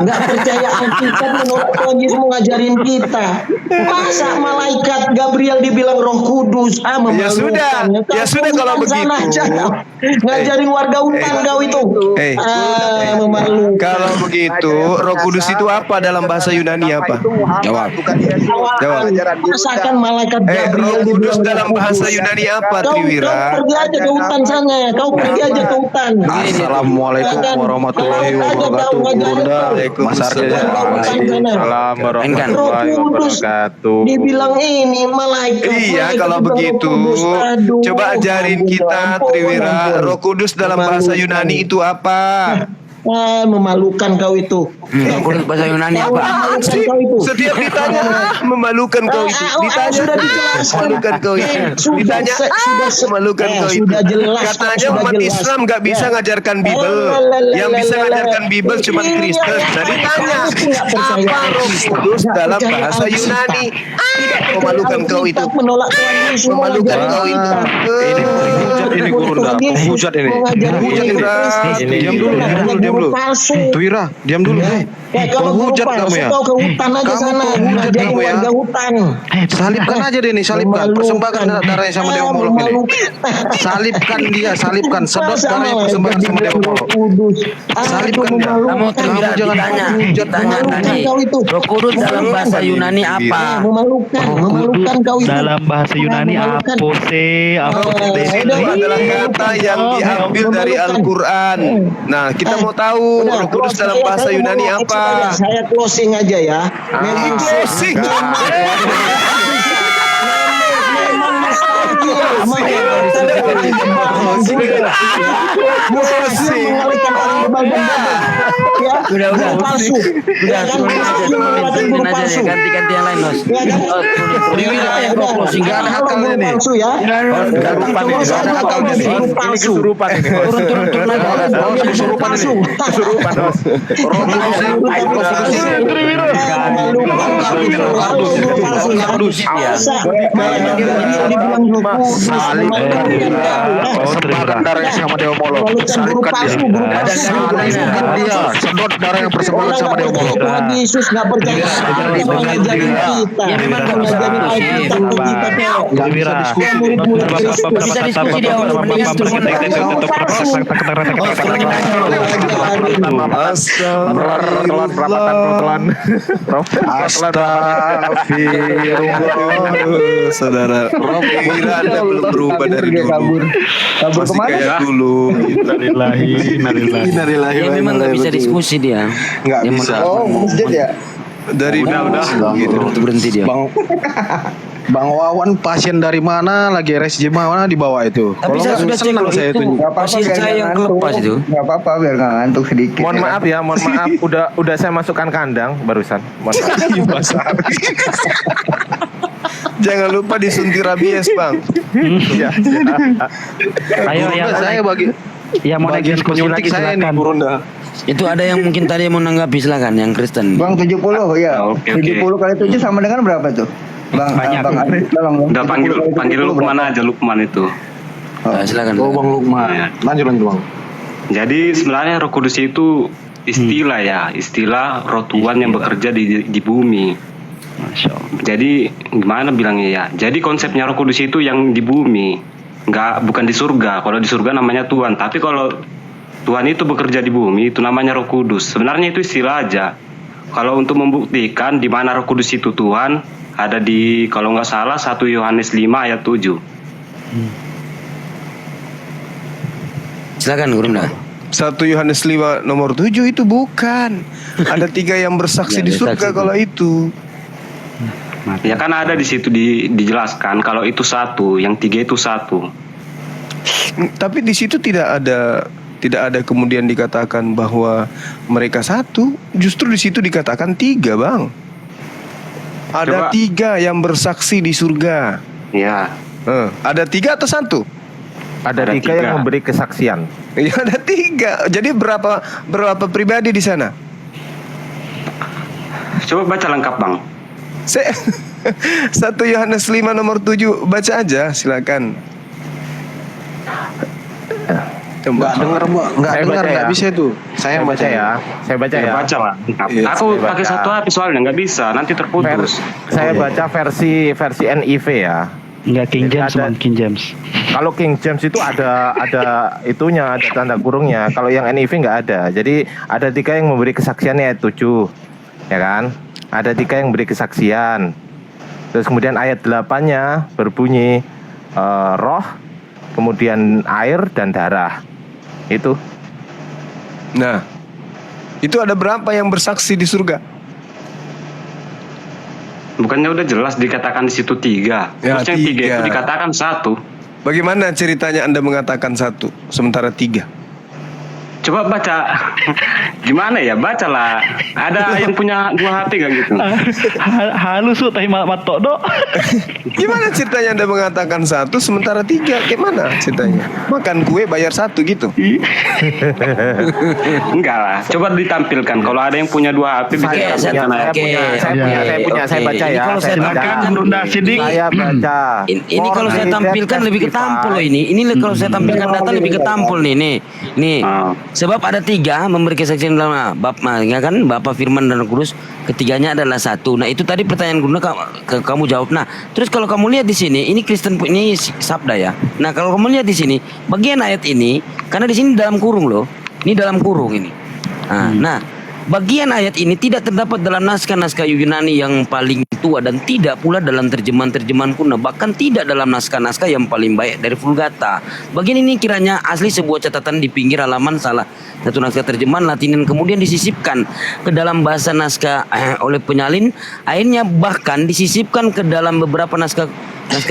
Nggak percaya Alkitab, menolak Tuhan Yesus mau ngajarin kita. Masa malaikat Gabriel dibilang Roh Kudus? Ya sudah, memalukan. ya sudah kalau Sana begitu. aja. Ngajarin warga hutan kau itu. Memalukan. Kalau begitu, Roh Kudus itu apa dalam bahasa Yunani apa? Jawab. Bukan Yesus. Jawab. Ajaran Masakan malaikat Roh Gabriel Kudus dibilang dalam Roh bahasa Kudus. Yunani apa, Kau Triwira? pergi aja ke hutan sana. Kau pergi aja ke hutan. Assalamualaikum warahmatullahi wabarakatuh. Gurunda, Mas Arja. Salam warahmatullahi wabarakatuh. Dibilang ini malaikat. Iya, malaikat kalau dibilang begitu, Roh Kudus. Aduh, coba ajarin kita, ampun, Triwira, ampun. Roh Kudus dalam bahasa Yunani itu apa? Memalukan kau itu. Bahasa Yunani apa? Apaan sih? Setiap ditanya, memalukan kau itu. Ditanya, sudah dijelaskan. memalukan kau itu. Ditanya, memalukan kau itu. Sudah jelas. Katanya sudah umat jelas. Islam nggak bisa ngajarkan Bible. Yang bisa ngajarkan Bible cuma Kristen. Nah, ditanya, apa Roh Kudus dalam bahasa Yunani? Memalukan kau itu. Menolak Tuhan Yesus. Memalukan kau itu. Ini Gurunda, penghujat ini. Penghujat ini. Diam dulu. Palsu. Tuira, diam dulu. Kalau guru Penghujat kamu palsu, ya. kau ke hutan aja Kamu sana. penghujat Ngajarin kamu ya. warga hutan. Salibkan aja deh nih, salibkan. Persembahkan darahnya sama Dewa Molok ini. Salibkan dia, salibkan. Sedot darahnya persembahkan sama Dewa Molok. Salibkan dia. Kamu Triwira ditanya tadi. Roh Kudus dalam bahasa Yunani apa? Memalukan kau itu. Dalam bahasa Yunani Memalukan. apose, Itu adalah kata yang diambil dari Al-Quran. Nah, kita mau tahu Roh Kudus dalam bahasa Yunani apa? Saya closing aja ya. Memang Closing. Udah. Palsu. Udah, turunin aja deh. Ganti yang lain, Nos. Triwira, Closing. nggak ada akalnya nih. Palsu ya. Ini kesurupan ini. Turun aja. Kesurupan ini. Kesurupan, Nos. Persembahkan darahnya sama Dewa Molok. Salibkan dia. Salibkan dia. Sedot darah yang persembahkan sama Dewa Molok. Tuhan Yesus nggak percaya ngajarin kita. Ya, memang nggak bisa Alkitab kita. Triwira. Bisa diskusi di awal mendingan turun. Saudara, Triwira Anda belum berubah dari dulu. Masih kayak dulu. Innalillahi. Ya memang nggak bisa diskusi dia. Nggak Dia bisa. menolak. Oh, masjid ya? Dari udah. gitu. Berhenti dia. Bang Wawan pasien dari mana lagi RSJ mana dibawa itu. Tapi saya sudah cek loh saya itu pasien saya yang kelepas itu. Nggak apa-apa biar nggak ngantuk sedikit. Mohon maaf ya, mohon maaf. Udah saya masukkan kandang barusan. Mohon maaf. Jangan lupa disuntik rabies, Bang. Iya. Ayo yang saya bagi yang mau naik bagian diskusi penyuntik lagi saya nih silakan. Burunda. Itu ada yang mungkin tadi mau menanggapi, silakan yang Kristen. Bang 70 ya. Oke. 70 kali 7 sama dengan berapa tuh? Bang, Banyak. Bang Ari, tolong. Udah 70 panggil kali 70 Lukman berapa? aja, Lukman itu. Silakan. Oh Bang Lukman. Lanjut Bang. Jadi sebenarnya Roh Kudus itu istilah ya, istilah Roh Tuhan yang bekerja di bumi. Masya Allah. Jadi gimana bilangnya ya? Jadi konsepnya Roh Kudus itu yang di bumi, bukan di surga. Kalau di surga namanya Tuhan, tapi kalau Tuhan itu bekerja di bumi itu namanya Roh Kudus. Sebenarnya itu istilah aja. Kalau untuk membuktikan di mana Roh Kudus itu Tuhan, ada di kalau nggak salah 1 Yohanes 5 ayat 7. Silakan Gurunda. 1 Yohanes 5 nomor 7 itu bukan. Ada 3 yang bersaksi di surga kalau itu. Ya kan ada di situ dijelaskan kalau itu satu, yang 3 itu satu. Tapi di situ tidak ada kemudian dikatakan bahwa mereka satu. Justru di situ dikatakan 3, Bang. Ada Coba. 3 yang bersaksi di surga. Ya. Ada 3 atau 1? Ada 3 yang memberi kesaksian. Ya ada 3. Jadi berapa pribadi di sana? Coba baca lengkap, Bang. 1 Yohanes 5 nomor 7 baca aja, silakan. Nggak dengar Saya baca ya. nggak bisa itu. Saya baca ya. Saya baca ya. Baca lah. Iya, Aku saya baca. pakai satu HP soalnya nggak bisa, nanti terputus. Saya baca versi NIV ya. Enggak King Jadi James, ada- Bang, King James. Kalau King James itu ada itunya, ada tanda kurungnya. Kalau yang NIV nggak ada. Jadi ada 3 yang memberi kesaksiannya ayat 7, ya kan? Ada 3 yang memberi kesaksian. Terus kemudian ayat 8-nya berbunyi roh, kemudian air dan darah. Itu. Nah, itu ada berapa yang bersaksi di surga? Bukannya udah jelas dikatakan di situ 3. Ya, Terus yang 3 itu 3. dikatakan 1. Bagaimana ceritanya Anda mengatakan 1 sementara 3? Coba baca. Gimana ya? Bacalah. Ada yang punya 2 HP gak gitu? Halus tuh tapi matok dok. Gimana ceritanya Anda mengatakan 1 sementara 3? Gimana ceritanya? Makan kue bayar 1 gitu? Enggak lah. Coba ditampilkan. Kalau ada yang punya 2 HP bisa Oke, ditampilkan aja. Saya baca ya. Ini kalau saya baca. Silakan Gurunda Sidik. Saya baca. Ini kalau saya tampilkan lebih ketampul loh ini. Ini kalau saya tampilkan data lebih ketampul nih. Nih. Ah. Sebab ada 3 memberi kesaksian dalam ya kan Bapa Firman dan Roh Kudus, ketiganya adalah 1. Nah itu tadi pertanyaan Guna kamu jawab. Nah terus kalau kamu lihat di sini ini Kristen ini sabda ya. Nah kalau kamu lihat di sini bagian ayat ini karena di sini dalam kurung loh. Ini dalam kurung ini. Nah bagian ayat ini tidak terdapat dalam naskah-naskah Yunani yang paling tua dan tidak pula dalam terjemahan-terjemahan kuno, bahkan tidak dalam naskah-naskah yang paling baik dari Vulgata. Bagian ini kiranya asli sebuah catatan di pinggir halaman salah satu naskah terjemahan Latin dan kemudian disisipkan ke dalam bahasa naskah oleh penyalin, akhirnya bahkan disisipkan ke dalam beberapa naskah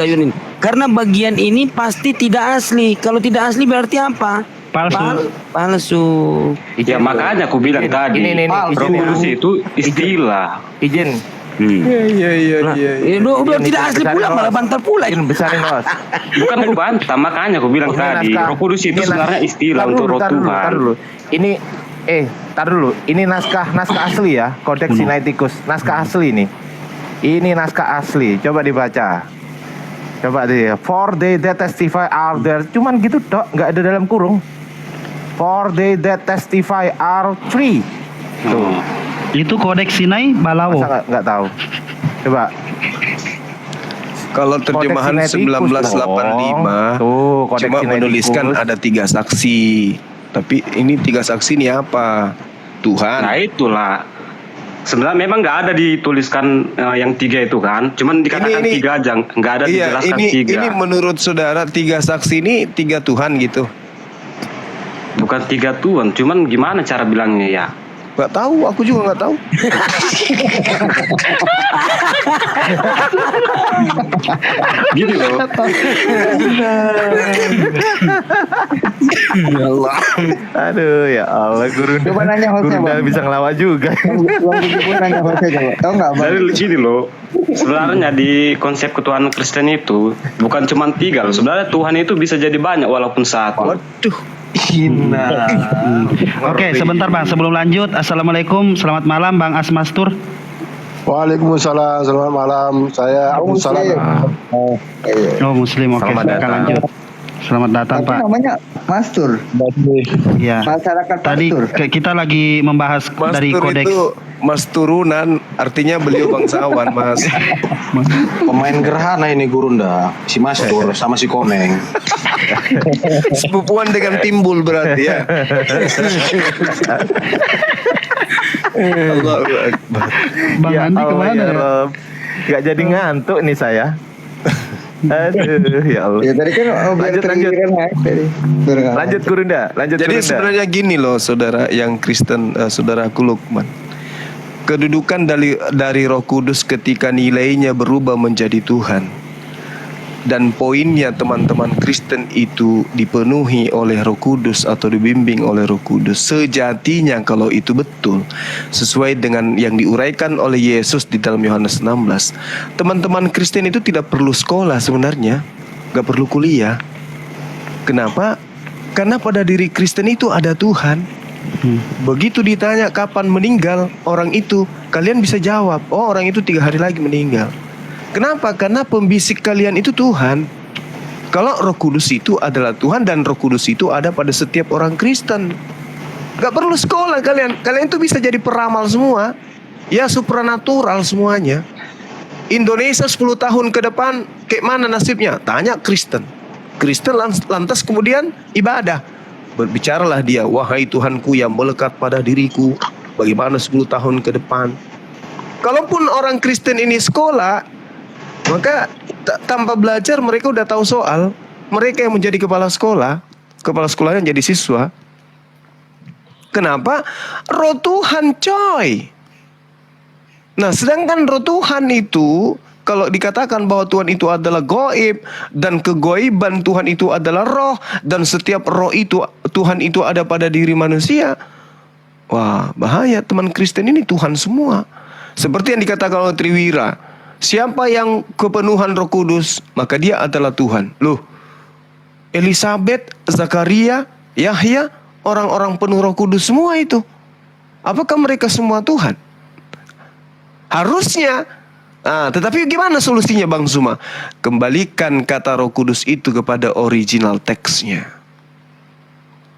Yunani. Karena bagian ini pasti tidak asli. Kalau tidak asli berarti apa? Palsu. Ya makanya aku bilang tadi. Roh Kudus itu istilah. Izin. Udah tidak asli pula, malah bantal pula. Besarin bos. Bukan aku bantah, makanya aku bilang tadi. Roh Kudus itu sebenarnya istilah untuk roh Tuhan. Ini tar dulu. Ini naskah asli ya, Codex Sinaiticus. Naskah asli nih. Ini naskah asli. Coba dibaca. Coba deh. For they that testify are there. Cuman gitu dok, nggak ada dalam kurung. For they that testify are 3. Tuh. Itu Kodeks Sinai Balawo. Masa nggak tahu? Coba. Kalau terjemahan Codex Sinaiticus 1985 Tuh, Codex cuma Sinaiticus. menuliskan ada 3 saksi. Tapi ini 3 saksi ini apa? Tuhan. Nah itulah. Sebenarnya memang nggak ada dituliskan yang 3 itu kan. Cuman dikatakan 3 aja, nggak ada dijelaskan 3. Ini menurut saudara 3 saksi ini 3 Tuhan gitu. Bukan 3 Tuhan, cuman gimana cara bilangnya ya? Gak tahu, aku juga gak tahu. Gini loh. Ya Allah. Aduh ya Allah, Gurunda. Coba nanya Jose, Gurunda Bang. bisa ngelawak juga. Bang Juma nanya Jose coba. Tahu nggak Bang? Dari gini loh. Sebenarnya di konsep ketuhanan Kristen itu bukan cuma 3 loh. Sebenarnya Tuhan itu bisa jadi banyak walaupun satu. Waduh. Oke, sebentar Bang, sebelum lanjut, Assalamualaikum, selamat malam Bang Asmastur. Waalaikumsalam, selamat malam. Saya Abu Salam. Oh Muslim, oke, Selamat silakan datang. lanjut. Selamat datang Tapi Pak. namanya Mastur. Ya. Masyarakat Tadi Mastur. kita lagi membahas dari Mastur kodeks. itu mas turunan, artinya beliau bangsawan, Mas. Pemain gerhana ini Gurunda, si Mastur sama si Komeng. Sepupuan dengan timbul berarti ya. Allahu Akbar. Bang Ya Andi Allah, kemana ya ya? Rob. Gak jadi ngantuk nih saya. Aduh, ya Allah. Ya tadi kan biar Lanjut, lanjut. tergiliran naik tadi. Biar nggak- Lanjut Gurunda, lanjut Jadi Gurunda. sebenarnya gini loh, saudara yang Kristen, saudaraku Lukman. Kedudukan dari Roh Kudus ketika nilainya berubah menjadi Tuhan. Dan poinnya teman-teman Kristen itu dipenuhi oleh Roh Kudus atau dibimbing oleh Roh Kudus. Sejatinya kalau itu betul sesuai dengan yang diuraikan oleh Yesus di dalam Yohanes 16, teman-teman Kristen itu tidak perlu sekolah sebenarnya, gak perlu kuliah. Kenapa? Karena pada diri Kristen itu ada Tuhan. Begitu ditanya kapan meninggal orang itu, kalian bisa jawab, oh orang itu 3 hari lagi meninggal. Kenapa? Karena pembisik kalian itu Tuhan. Kalau Roh Kudus itu adalah Tuhan dan Roh Kudus itu ada pada setiap orang Kristen. Gak perlu sekolah kalian. Kalian itu bisa jadi peramal semua. Ya supranatural semuanya. Indonesia 10 tahun ke depan kayak mana nasibnya? Tanya Kristen. Kristen lantas kemudian ibadah. Berbicaralah dia, wahai Tuhanku yang melekat pada diriku, bagaimana 10 tahun ke depan. Kalaupun orang Kristen ini sekolah, maka tanpa belajar mereka udah tahu soal. Mereka yang menjadi kepala sekolahnya jadi siswa. Kenapa? Roh Tuhan coy. Nah sedangkan roh Tuhan itu, kalau dikatakan bahwa Tuhan itu adalah goib, dan kegoiban Tuhan itu adalah roh, dan setiap roh itu Tuhan itu ada pada diri manusia. Wah bahaya, teman Kristen ini Tuhan semua. Seperti yang dikatakan oleh Triwira, siapa yang kepenuhan Roh Kudus, maka dia adalah Tuhan. Loh, Elizabeth, Zakaria, Yahya, orang-orang penuh Roh Kudus semua itu. Apakah mereka semua Tuhan? Harusnya. Tetapi gimana solusinya Bang Zuma? Kembalikan kata Roh Kudus itu kepada original teksnya.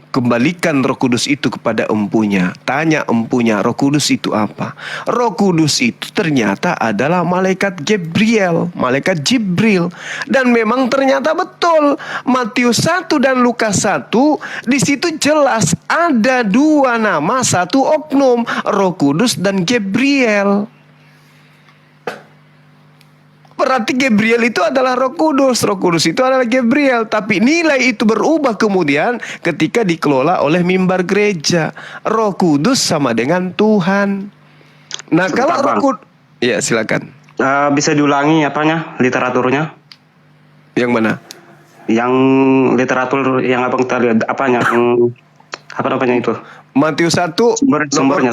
Kembalikan Roh Kudus itu kepada empunya. Tanya empunya, Roh Kudus itu apa? Roh Kudus itu ternyata adalah malaikat Gabriel, malaikat Jibril. Dan memang ternyata betul, Matius 1 dan Lukas 1, di situ jelas ada 2 nama, 1 oknum, Roh Kudus dan Gabriel. Berarti Gabriel itu adalah Roh Kudus, Roh Kudus itu adalah Gabriel. Tapi nilai itu berubah kemudian ketika dikelola oleh mimbar gereja. Roh Kudus sama dengan Tuhan. Nah kalau Roh Kudus, ya silakan. Bisa diulangi literaturnya? Yang mana? Yang literatur yang abang tadi apanya? Apa namanya itu? Matius 1 sumbernya.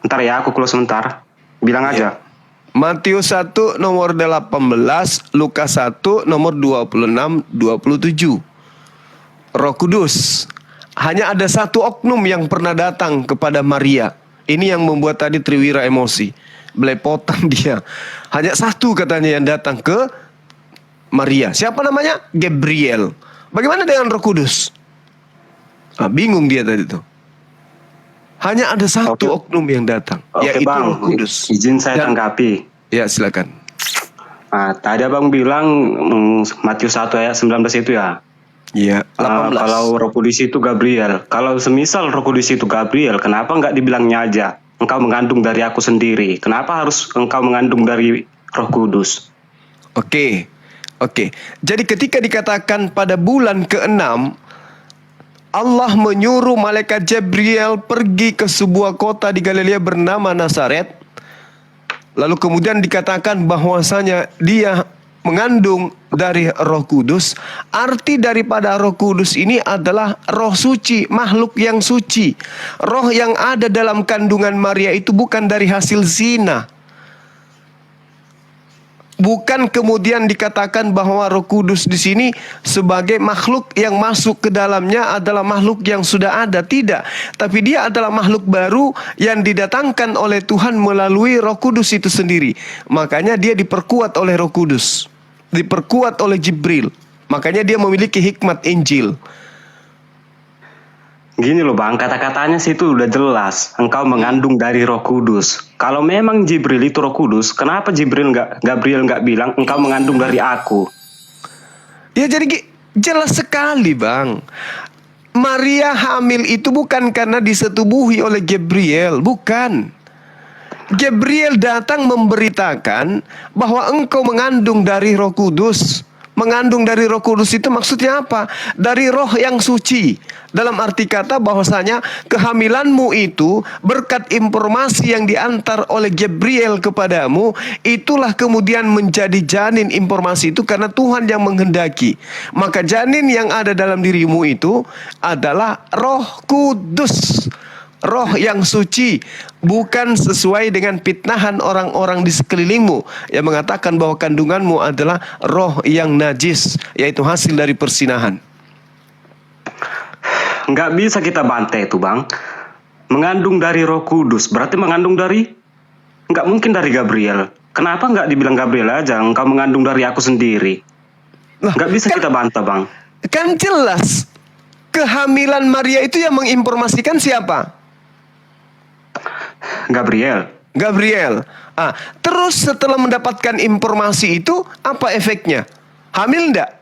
Ntar ya aku close sebentar. Bilang aja. Matius 1 nomor 18, Lukas 1 nomor 26, 27. Roh Kudus. Hanya ada 1 oknum yang pernah datang kepada Maria. Ini yang membuat tadi Triwira emosi. Belepotan dia. Hanya 1 katanya yang datang ke Maria. Siapa namanya? Gabriel. Bagaimana dengan Roh Kudus? Bingung dia tadi tuh. Hanya ada 1 oknum yang datang, yaitu Bang, Roh Kudus. Izin saya tanggapi. Ya silakan. Tadi abang bilang Matius 1 ayat 19 itu ya. Iya. 18. Kalau Roh Kudus itu Gabriel. Kalau semisal Roh Kudus itu Gabriel, kenapa nggak dibilangnya aja? Engkau mengandung dari aku sendiri. Kenapa harus engkau mengandung dari Roh Kudus? Oke. Jadi ketika dikatakan pada bulan ke-6, Allah menyuruh malaikat Jibril pergi ke sebuah kota di Galilea bernama Nazaret. Lalu kemudian dikatakan bahwasanya dia mengandung dari Roh Kudus. Arti daripada Roh Kudus ini adalah roh suci, makhluk yang suci. Roh yang ada dalam kandungan Maria itu bukan dari hasil zina. Bukan kemudian dikatakan bahwa Roh Kudus di sini sebagai makhluk yang masuk ke dalamnya adalah makhluk yang sudah ada. Tidak. Tapi dia adalah makhluk baru yang didatangkan oleh Tuhan melalui Roh Kudus itu sendiri. Makanya dia diperkuat oleh Roh Kudus. Diperkuat oleh Jibril. Makanya dia memiliki hikmat Injil. Gini loh bang, kata-katanya sih itu udah jelas. Engkau mengandung dari Roh Kudus. Kalau memang Jibril itu Roh Kudus, kenapa Gabriel nggak bilang engkau mengandung dari aku? Ya jadi jelas sekali bang. Maria hamil itu bukan karena disetubuhi oleh Gabriel, bukan. Gabriel datang memberitakan bahwa engkau mengandung dari Roh Kudus. Mengandung dari Roh Kudus itu maksudnya apa? Dari roh yang suci. Dalam arti kata bahwasanya kehamilanmu itu berkat informasi yang diantar oleh Gabriel kepadamu, itulah kemudian menjadi janin informasi itu karena Tuhan yang menghendaki. Maka janin yang ada dalam dirimu itu adalah Roh Kudus. Roh yang suci, bukan sesuai dengan fitnahan orang-orang di sekelilingmu yang mengatakan bahwa kandunganmu adalah roh yang najis, yaitu hasil dari persinahan. Nggak bisa kita bantai itu bang. Mengandung dari Roh Kudus berarti mengandung dari, nggak mungkin dari Gabriel. Kenapa nggak dibilang Gabriel aja? Engkau mengandung dari aku sendiri. Nggak bisa kita bantah bang. Kan jelas kehamilan Maria itu yang menginformasikan siapa? Gabriel. Terus setelah mendapatkan informasi itu apa efeknya? Hamil enggak?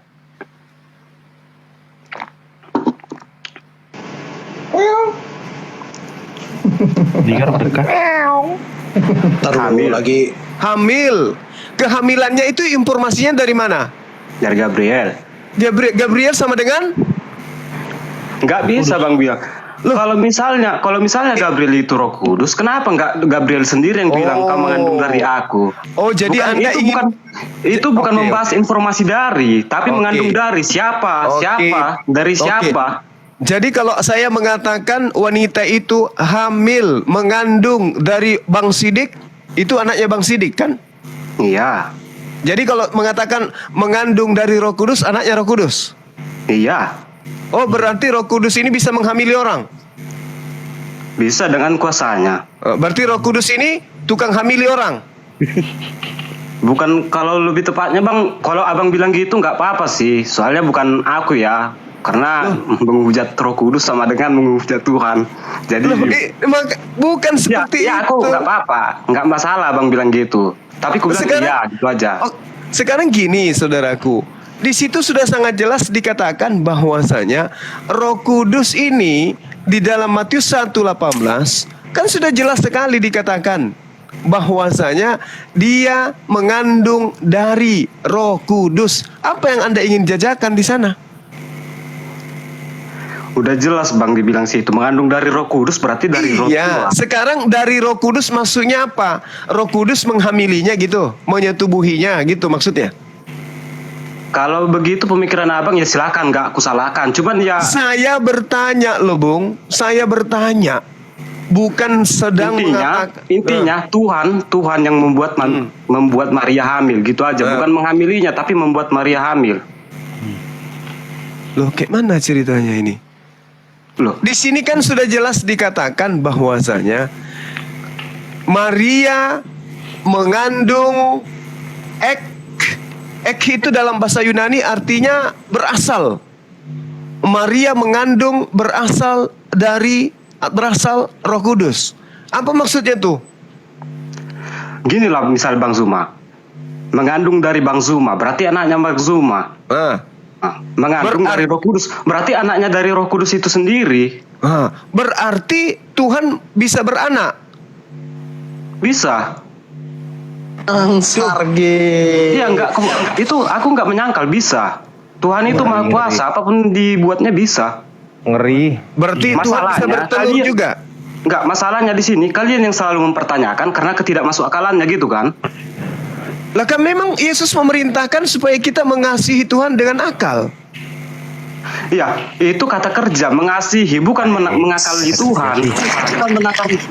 Hamil lagi. Hamil. Kehamilannya itu informasinya dari mana? Dari Gabriel. Gabriel sama dengan? Nggak bisa bang bilang. Kalau misalnya Gabriel itu Roh Kudus, kenapa nggak Gabriel sendiri yang bilang kau mengandung dari aku? Oh, jadi Anda ingin itu bukan membahas informasi dari, tapi mengandung dari siapa? Dari siapa? Jadi kalau saya mengatakan wanita itu hamil mengandung dari Bang Sidik, itu anaknya Bang Sidik kan? Iya. Jadi kalau mengatakan mengandung dari Roh Kudus, anaknya Roh Kudus? Iya. Oh, berarti Roh Kudus ini bisa menghamili orang? Bisa dengan kuasanya. Berarti Roh Kudus ini tukang hamili orang? Bukan, kalau lebih tepatnya bang, kalau abang bilang gitu nggak apa-apa sih. Soalnya bukan aku ya. Karena menghujat Roh Kudus sama dengan menghujat Tuhan. Jadi bukan seperti ya, itu. Aku nggak apa-apa, nggak masalah bang bilang gitu. Tapi aku bilang iya gitu aja. Sekarang gini saudaraku. Di situ sudah sangat jelas dikatakan bahwasanya Roh Kudus ini di dalam Matius 1:18 kan sudah jelas sekali dikatakan bahwasanya dia mengandung dari Roh Kudus. Apa yang Anda ingin jajakan di sana? Udah jelas bang dibilang situ mengandung dari Roh Kudus berarti dari Roh Tuhan. Sekarang dari Roh Kudus maksudnya apa? Roh Kudus menghamilinya gitu, menyetubuhinya gitu maksudnya? Kalau begitu pemikiran abang ya silakan, nggak aku salahkan. Cuman ya saya bertanya loh Bung, saya bertanya, bukan sedang intinya Tuhan yang membuat Maria hamil gitu aja, bukan menghamilinya tapi membuat Maria hamil. Loh, kayak mana ceritanya ini? Loh, di sini kan sudah jelas dikatakan bahwasanya Maria mengandung Ek itu dalam bahasa Yunani artinya berasal. Maria mengandung berasal Roh Kudus. Apa maksudnya tuh? Gini lah misal Bang Zuma. Mengandung dari Bang Zuma berarti anaknya Bang Zuma. Mengandung dari Roh Kudus berarti anaknya dari Roh Kudus itu sendiri. Berarti Tuhan bisa beranak? Bisa. Iya, itu aku nggak menyangkal bisa. Tuhan itu maha kuasa, apapun dibuatnya bisa. Ngeri. Berarti Tuhan bisa Masalahnya, bertelur kalian- juga. Enggak, masalahnya di sini kalian yang selalu mempertanyakan karena ketidakmasuk-akalannya gitu kan? Lah kan memang Yesus memerintahkan supaya kita mengasihi Tuhan dengan akal. Iya, itu kata kerja, mengasihi, bukan mengakali Tuhan.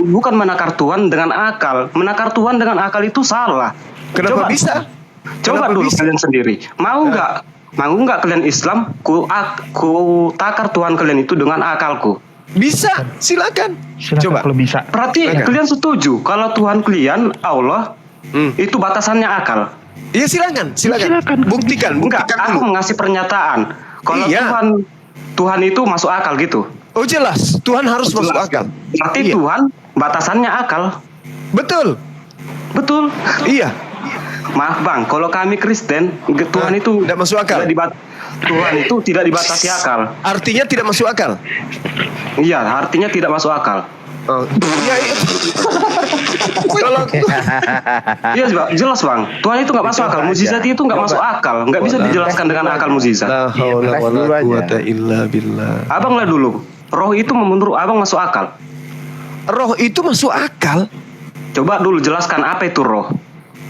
Bukan menakar Tuhan dengan akal. Menakar Tuhan dengan akal itu salah. Kenapa bisa? Coba Kenapa dulu bisa? kalian sendiri. Mau nggak kalian Islam? Ku takar Tuhan kalian itu dengan akalku. Bisa, silakan. Coba. Kalau bisa. Berarti kalian setuju kalau Tuhan kalian Allah itu batasannya akal? Iya silakan. Buktikan Enggak, aku dulu. ngasih pernyataan. Kalau Iya. Tuhan itu masuk akal gitu. Oh jelas, Tuhan harus masuk Jelas. akal. Berarti Iya. Tuhan batasannya akal. Betul. Betul. Iya. Maaf Bang, kalau kami Kristen, Tuhan itu tidak masuk akal. Tuhan itu tidak dibatasi akal. Artinya tidak masuk akal. Iya, artinya tidak masuk akal. Oh, iya, iya. Kalau Iya jelas Bang, Tuhan itu nggak masuk akal. Mukjizat itu nggak masuk akal, nggak bisa dijelaskan dengan akal mukjizat. La haula wala quwata illa billah. Abang lah dulu, roh itu menurut abang masuk akal. Roh itu masuk akal. Coba dulu jelaskan apa itu roh.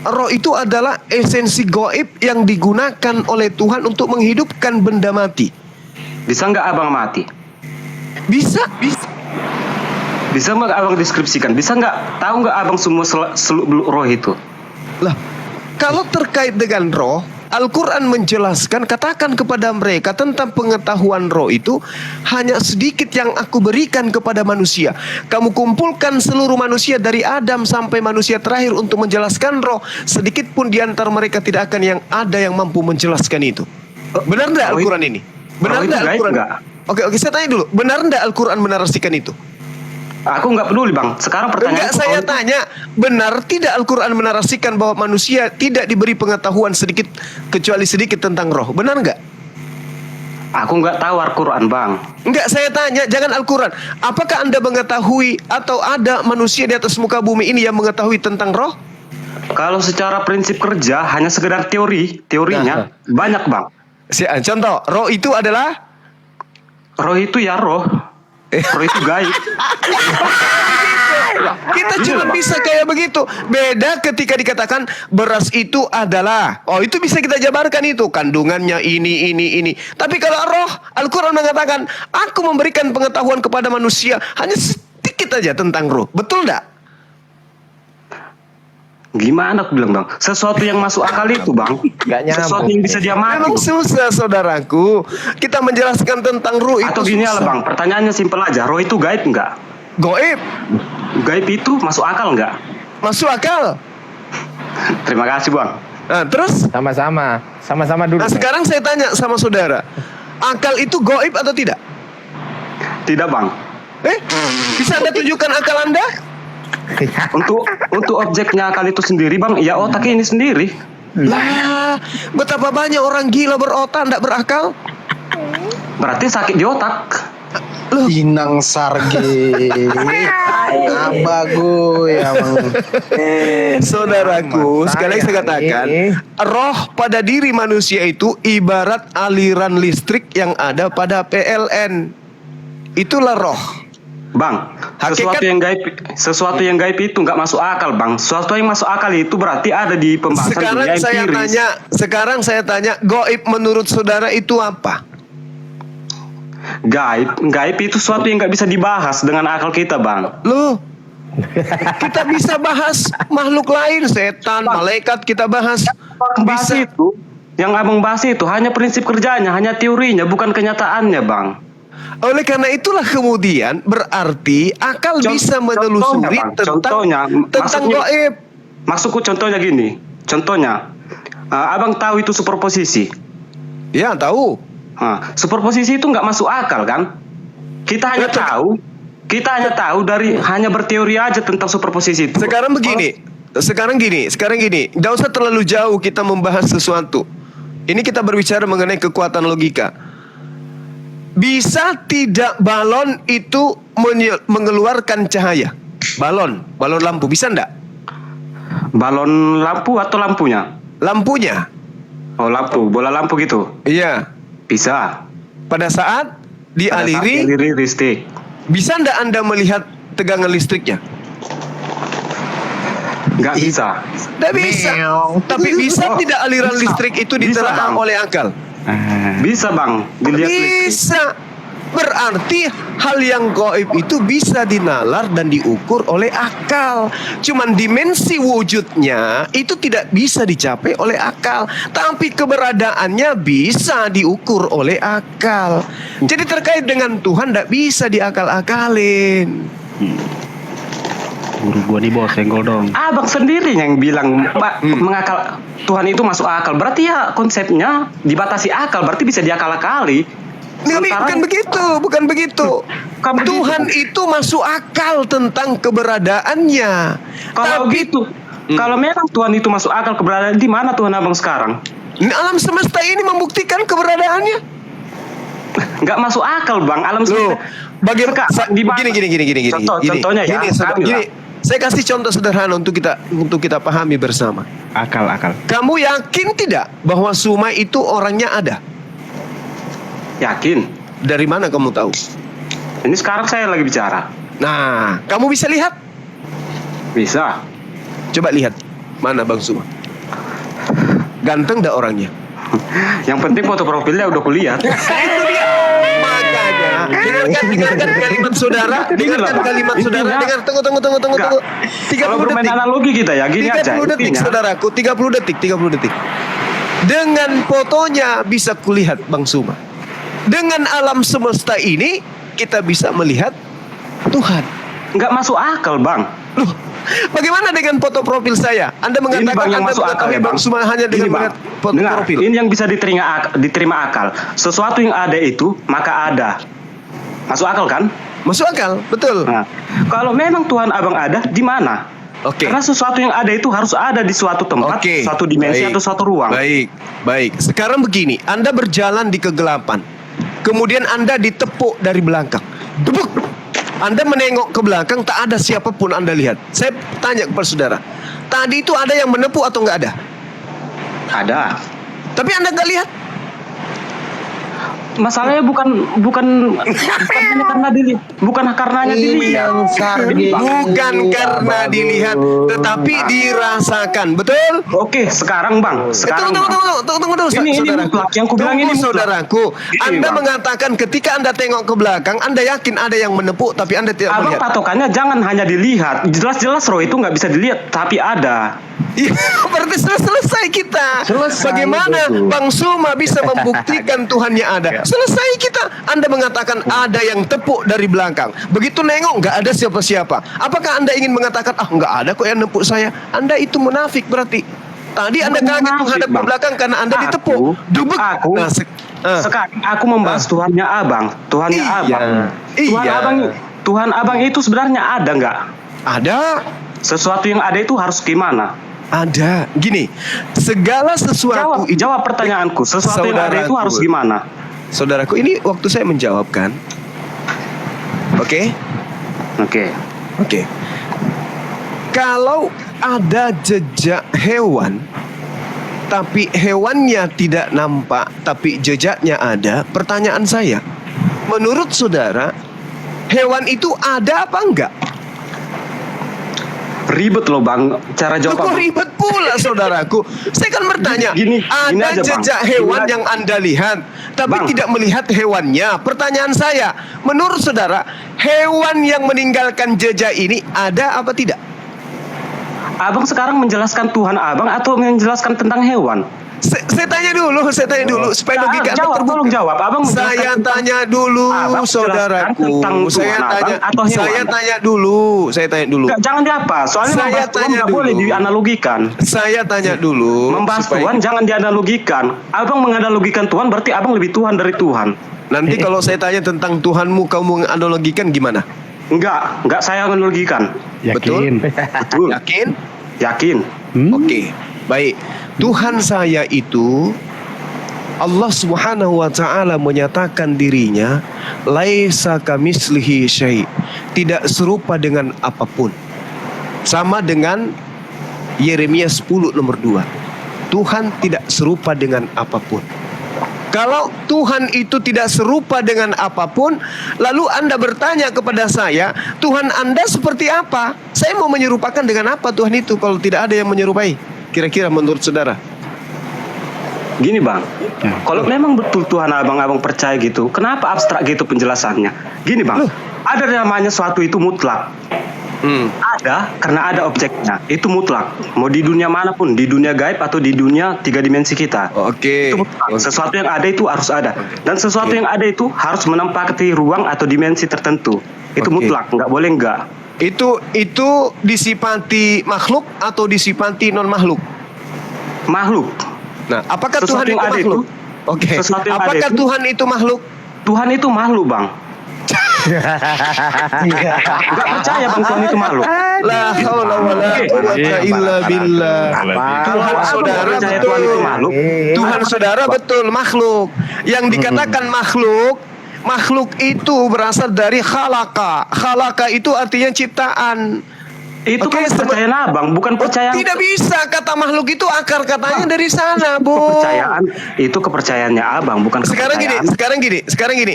Roh itu adalah esensi goib yang digunakan oleh Tuhan untuk menghidupkan benda mati. Bisa nggak abang mati? Bisa. Bisa nggak abang deskripsikan? Bisa nggak tahu nggak abang semua seluk beluk roh itu? Lah, kalau terkait dengan roh, Al-Quran menjelaskan, katakan kepada mereka tentang pengetahuan roh itu hanya sedikit yang aku berikan kepada manusia. Kamu kumpulkan seluruh manusia dari Adam sampai manusia terakhir untuk menjelaskan roh. Sedikit pun di antara mereka tidak akan yang ada yang mampu menjelaskan itu. Benar enggak Al-Quran ini? Benar enggak Al-Quran? Oke, saya tanya dulu. Benar enggak Al-Quran menarasikan itu? Aku nggak peduli Bang. Sekarang pertanyaan enggak, saya tanya, benar tidak Al-Quran menarasikan bahwa manusia tidak diberi pengetahuan sedikit kecuali sedikit tentang roh? Benar enggak? Aku nggak tahu Al-Quran Bang. Enggak, saya tanya, jangan Al-Quran. Apakah Anda mengetahui atau ada manusia di atas muka bumi ini yang mengetahui tentang roh? Kalau secara prinsip kerja hanya sekedar teorinya banyak Bang. Contoh, roh itu adalah? Roh itu ya roh. Roh itu gaib. Kita cuma bisa kayak begitu. Beda ketika dikatakan beras itu adalah, oh itu bisa kita jabarkan itu kandungannya ini. Tapi kalau roh, Al-Quran mengatakan aku memberikan pengetahuan kepada manusia hanya sedikit aja tentang roh. Betul enggak? Gimana aku bilang Bang? Sesuatu yang masuk akal itu Bang. Sesuatu yang bisa dia mati. Memang susah saudaraku. Kita menjelaskan tentang roh itu. Atau gini lah Bang, pertanyaannya simpel aja. Roh itu gaib nggak? Gaib. Gaib itu masuk akal nggak? Masuk akal. Terima kasih Bang. Nah, terus? Sama-sama dulu. Nah, sekarang saya tanya sama saudara. Akal itu gaib atau tidak? Tidak Bang. Bisa Anda tunjukkan akal Anda? Untuk objeknya akal itu sendiri Bang, ya otaknya ini sendiri. Lah, betapa banyak orang gila berotak, tidak berakal. Berarti sakit di otak. Inang sarge. Abago ya Bang. Saudaraku, sekali lagi saya katakan, roh pada diri manusia itu ibarat aliran listrik yang ada pada PLN. Itulah roh. Bang, sesuatu yang gaib itu nggak masuk akal Bang. Sesuatu yang masuk akal itu berarti ada di pembahasan dunia empiris. Sekarang saya tanya, gaib menurut saudara itu apa? Gaib itu sesuatu yang nggak bisa dibahas dengan akal kita Bang. Loh, kita bisa bahas makhluk lain, setan, malaikat kita bahas. Bisa itu, yang abang bahas itu hanya prinsip kerjanya, hanya teorinya, bukan kenyataannya Bang. Oleh karena itulah kemudian berarti akal bisa menelusuri tentang gaib. Maksudku contohnya gini. Contohnya, abang tahu itu superposisi? Ya tahu. Superposisi itu nggak masuk akal kan? Kita hanya tahu dari hanya berteori aja tentang superposisi itu. Sekarang gini. Nggak usah terlalu jauh kita membahas sesuatu. Ini kita berbicara mengenai kekuatan logika. Bisa tidak balon itu mengeluarkan cahaya? Balon lampu bisa enggak? Balon lampu atau lampunya? Lampunya. Oh lampu, bola lampu gitu? Iya. Bisa. Pada saat? Dialiri listrik. Bisa ndak Anda melihat tegangan listriknya? Nggak bisa. Nggak bisa. Tapi bisa tidak aliran listrik itu diterangkan oleh akal? Bisa bang, dilihat listrik. Bisa. Berarti hal yang gaib itu bisa dinalar dan diukur oleh akal. Cuman dimensi wujudnya itu tidak bisa dicapai oleh akal, tapi keberadaannya bisa diukur oleh akal. Jadi terkait dengan Tuhan tidak bisa diakal-akalin. Guru gua nih bos, senggol dong. Abang sendiri yang bilang mengakal Tuhan itu masuk akal. Berarti ya konsepnya dibatasi akal, berarti bisa diakal-akali. Bukan begitu. Tuhan itu masuk akal tentang keberadaannya. Kalau gitu, kalau memang Tuhan itu masuk akal keberadaan, di mana Tuhan abang sekarang? Alam semesta ini membuktikan keberadaannya. Nggak masuk akal bang, alam semesta. Gini. Contohnya ya. Gini, saya kasih contoh sederhana untuk kita pahami bersama. Akal. Kamu yakin tidak bahwa Suma itu orangnya ada? Yakin. Dari mana kamu tahu? Ini sekarang saya lagi bicara. Nah, kamu bisa lihat? Bisa. Coba lihat. Mana Bang Suma? Ganteng dah orangnya? Yang penting foto profilnya udah kulihat. Itu dia. Makanya dengarkan kalimat saudara. Tunggu. 30 Kalau bermain detik. analogi kita ya, gini 30 aja. detik saudaraku, 30 detik. Dengan fotonya bisa kulihat Bang Suma. Dengan alam semesta ini kita bisa melihat Tuhan. Nggak masuk akal bang. Loh, bagaimana dengan foto profil saya? Anda mengatakan Anda mengetahui Bang Suma hanya dengan melihat foto profil. Ini yang bisa diterima akal. Sesuatu yang ada itu maka ada. Masuk akal kan? Masuk akal, betul. Nah, kalau memang Tuhan abang ada, di mana? Karena sesuatu yang ada itu harus ada di suatu tempat, suatu dimensi atau suatu ruang. Baik. Sekarang begini, Anda berjalan di kegelapan. Kemudian Anda ditepuk dari belakang. Debuk. Anda menengok ke belakang, tak ada siapapun Anda lihat. Saya tanya kepada saudara, tadi itu ada yang menepuk atau nggak ada? Ada. Tapi Anda nggak lihat? Masalahnya bukan karena dilihat, bukan karenanya dilihat. Bukan karena dilihat, tetapi dirasakan, betul? Oke, sekarang bang. Tunggu dulu, saudaraku. Yang kubilang ini saudaraku. Anda mengatakan ketika Anda tengok ke belakang, Anda yakin ada yang menepuk, tapi Anda tidak melihat. Abang patokannya jangan hanya dilihat. Jelas-jelas roh itu nggak bisa dilihat, tapi ada. Ya, berarti selesai kita. Bagaimana Bang Suma bisa membuktikan Tuhannya ada? Selesai kita. Anda mengatakan ada yang tepuk dari belakang. Begitu nengok nggak ada siapa-siapa. Apakah Anda ingin mengatakan nggak ada kok yang nepuk saya? Anda itu munafik berarti. Tadi Anda kaget menghadap ke belakang karena Anda ditepuk. Dubek. Sekarang aku membahas Tuhannya abang. Tuhannya abang. Tuhan abang itu sebenarnya ada nggak? Ada. Sesuatu yang ada itu harus gimana? Ada. Gini, segala sesuatu jawab pertanyaanku. Sesuatu yang ada itu harus gimana? Saudaraku, ini waktu saya menjawab kan? Oke. Kalau ada jejak hewan, tapi hewannya tidak nampak, tapi jejaknya ada, pertanyaan saya, menurut saudara, hewan itu ada apa enggak? Ribet loh bang, cara jawab. Kok ribet pula saudaraku? Saya kan bertanya, ada jejak hewan yang Anda lihat, tapi tidak melihat hewannya. Pertanyaan saya, menurut saudara, hewan yang meninggalkan jejak ini ada apa tidak? Abang sekarang menjelaskan Tuhan abang atau menjelaskan tentang hewan? Saya tanya dulu supaya logika Anda terbuka. Tolong jawab. Abang saya tanya dulu, saudaraku. Saya tanya dulu. Jangan diapa. Soalnya membahas Tuhan nggak boleh dianalogikan. Saya tanya dulu. Membahas Tuhan jangan dianalogikan. Abang menganalogikan Tuhan berarti abang lebih Tuhan dari Tuhan. Nanti kalau saya tanya tentang Tuhanmu, kamu menganalogikan gimana? Enggak saya analogikan. Yakin. Betul. Yakin. Oke. Baik, Tuhan saya itu Allah Subhanahu wa taala menyatakan dirinya laisa kamitslihi syai', tidak serupa dengan apapun. Sama dengan Yeremia 10 nomor 2. Tuhan tidak serupa dengan apapun. Kalau Tuhan itu tidak serupa dengan apapun, lalu Anda bertanya kepada saya, Tuhan Anda seperti apa? Saya mau menyerupakan dengan apa Tuhan itu kalau tidak ada yang menyerupai? Kira-kira menurut saudara? Gini bang, kalau memang betul Tuhan abang percaya gitu, kenapa abstrak gitu penjelasannya? Gini bang, ada namanya suatu itu mutlak. Ada karena ada objeknya, itu mutlak. Mau di dunia manapun, di dunia gaib atau di dunia 3 dimensi kita. Oke. Itu mutlak. Sesuatu yang ada itu harus ada, dan sesuatu yang ada itu harus menempati ruang atau dimensi tertentu. Itu mutlak, nggak boleh nggak. Itu disifati makhluk atau disifati non makhluk? Makhluk. Nah, apakah Sesuatu Tuhan yang itu ada makhluk? itu, Oke. sesuatu yang ada Apakah itu- Tuhan itu makhluk? Tuhan itu makhluk bang. Nggak percaya bang Tuhan itu makhluk. La haula wala quwwata illa billah. Tuhan saudara percaya Tuhan itu makhluk. Tuhan saudara betul makhluk. Yang dikatakan makhluk itu berasal dari khalaka. Khalaka itu artinya ciptaan. Itu kan kepercayaan abang, bukan percayaan. Tidak bisa kata makhluk itu akar katanya dari sana, Bu. Kepercayaan itu kepercayaannya abang, bukan Sekarang kepercayaan. gini.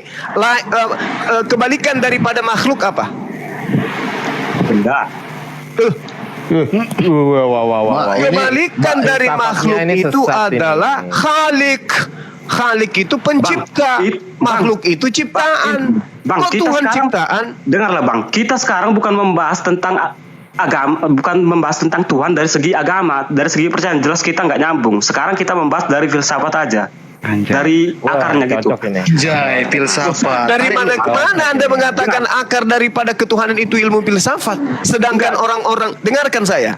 Kebalikan daripada makhluk apa? Benda. Kebalikan dari makhluk itu adalah khalik. Khalik itu pencipta, makhluk itu ciptaan. Bang, Kok kita Tuhan sekarang, ciptaan? dengarlah bang, kita sekarang bukan membahas tentang agama, bukan membahas tentang Tuhan dari segi agama, dari segi percayaan. Jelas kita nggak nyambung. Sekarang kita membahas dari filsafat aja. Dari akarnya gitu. Jai, filsafat. Dari mana ke mana Anda mengatakan akar daripada ketuhanan itu ilmu filsafat? Sedangkan orang-orang, dengarkan saya.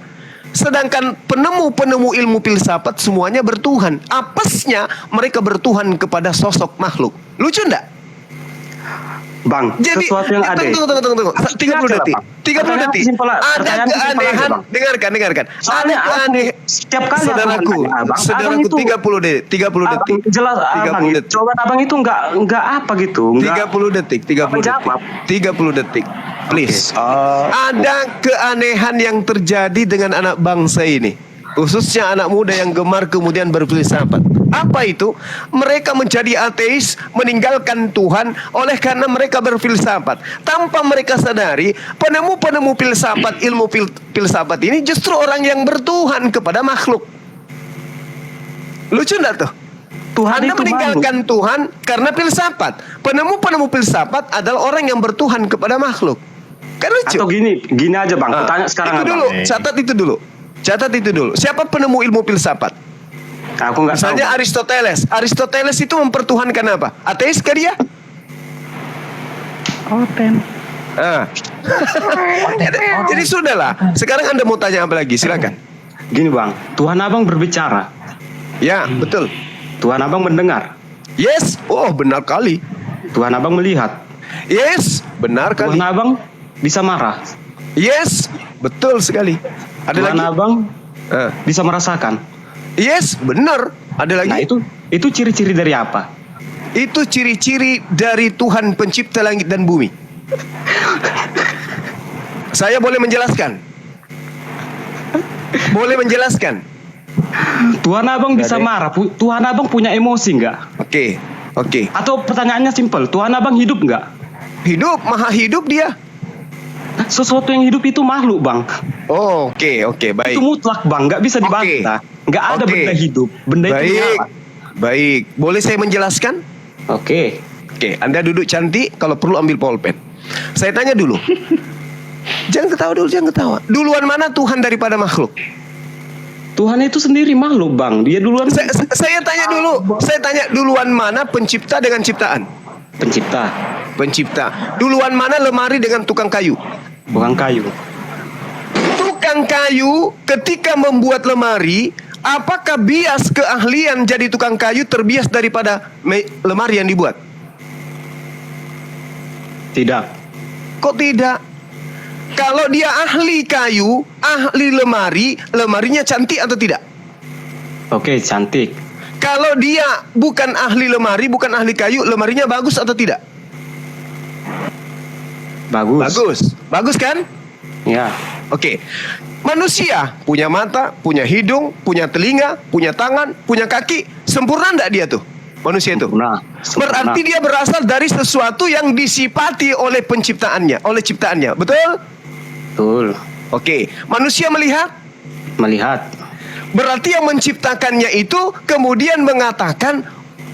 Sedangkan penemu-penemu ilmu filsafat semuanya bertuhan. Apesnya mereka bertuhan kepada sosok makhluk. Lucu enggak? Bang, Jadi, sesuatu yang ada. tunggu. 30 detik. 30 detik. Ada keanehan. Dengarkan. Soalnya Ada keanehan. setiap kali Saudaraku, abang itu 30 detik. 30 detik. jelas 30 abang, detik. jawaban abang itu nggak apa gitu. 30 detik. 30 detik. Please. Ada keanehan yang terjadi dengan anak bangsa ini, khususnya anak muda yang gemar kemudian berfilsafat. Apa itu? Mereka menjadi ateis, meninggalkan Tuhan oleh karena mereka berfilsafat. Tanpa mereka sadari, penemu-penemu filsafat, ilmu filsafat ini justru orang yang bertuhan kepada makhluk. Lucu enggak tuh? Tuhan Anda itu meninggalkan Tuhan karena filsafat. Penemu-penemu filsafat adalah orang yang bertuhan kepada makhluk. Kan lucu. Atau gini aja bang, aku tanya sekarang Itu dulu, catat itu dulu. Siapa penemu ilmu filsafat? Aku nggak tahu. Misalnya Aristoteles. Aristoteles itu mempertuhankan apa? Ateis kah dia? Jadi sudahlah. Sekarang Anda mau tanya apa lagi? Silakan. Gini bang, Tuhan abang berbicara. Ya, betul. Tuhan abang mendengar. Yes. Oh, benar kali. Tuhan abang melihat. Yes, benar kali. Tuhan abang bisa marah. Yes, betul sekali. Ada Tuhan lagi? abang bisa merasakan. Yes, benar. Ada lagi? Nah itu ciri-ciri dari apa? Itu ciri-ciri dari Tuhan pencipta langit dan bumi. Saya boleh menjelaskan? Boleh menjelaskan? Tuhan abang bisa marah. Tuhan abang punya emosi nggak? Oke. Atau pertanyaannya simpel, Tuhan abang hidup nggak? Hidup, maha hidup dia. Sesuatu yang hidup itu makhluk bang. Oh, oke, baik. Itu mutlak bang, nggak bisa dibantah. Nggak ada benda hidup, benda itu menyala. Baik. Boleh saya menjelaskan? Oke. Anda duduk cantik, kalau perlu ambil pulpen. Saya tanya dulu. Jangan ketawa. Duluan mana Tuhan daripada makhluk? Tuhan itu sendiri makhluk bang, dia duluan. Saya tanya duluan mana pencipta dengan ciptaan? Pencipta. Duluan mana lemari dengan tukang kayu? Bukan kayu. Tukang kayu ketika membuat lemari, apakah bias keahlian jadi tukang kayu terbias daripada lemari yang dibuat? Tidak. Kok tidak? Kalau dia ahli kayu, ahli lemari, lemarinya cantik atau tidak? Oke, cantik. Kalau dia bukan ahli lemari, bukan ahli kayu, lemarinya bagus atau tidak? Bagus kan? Ya. Oke. Manusia punya mata, punya hidung, punya telinga, punya tangan, punya kaki. Sempurna enggak dia tuh? Manusia itu. Sempurna. Berarti dia berasal dari sesuatu yang disifati oleh penciptaannya, oleh ciptaannya. Betul? Betul. Oke. Manusia melihat? Melihat. Berarti yang menciptakannya itu kemudian mengatakan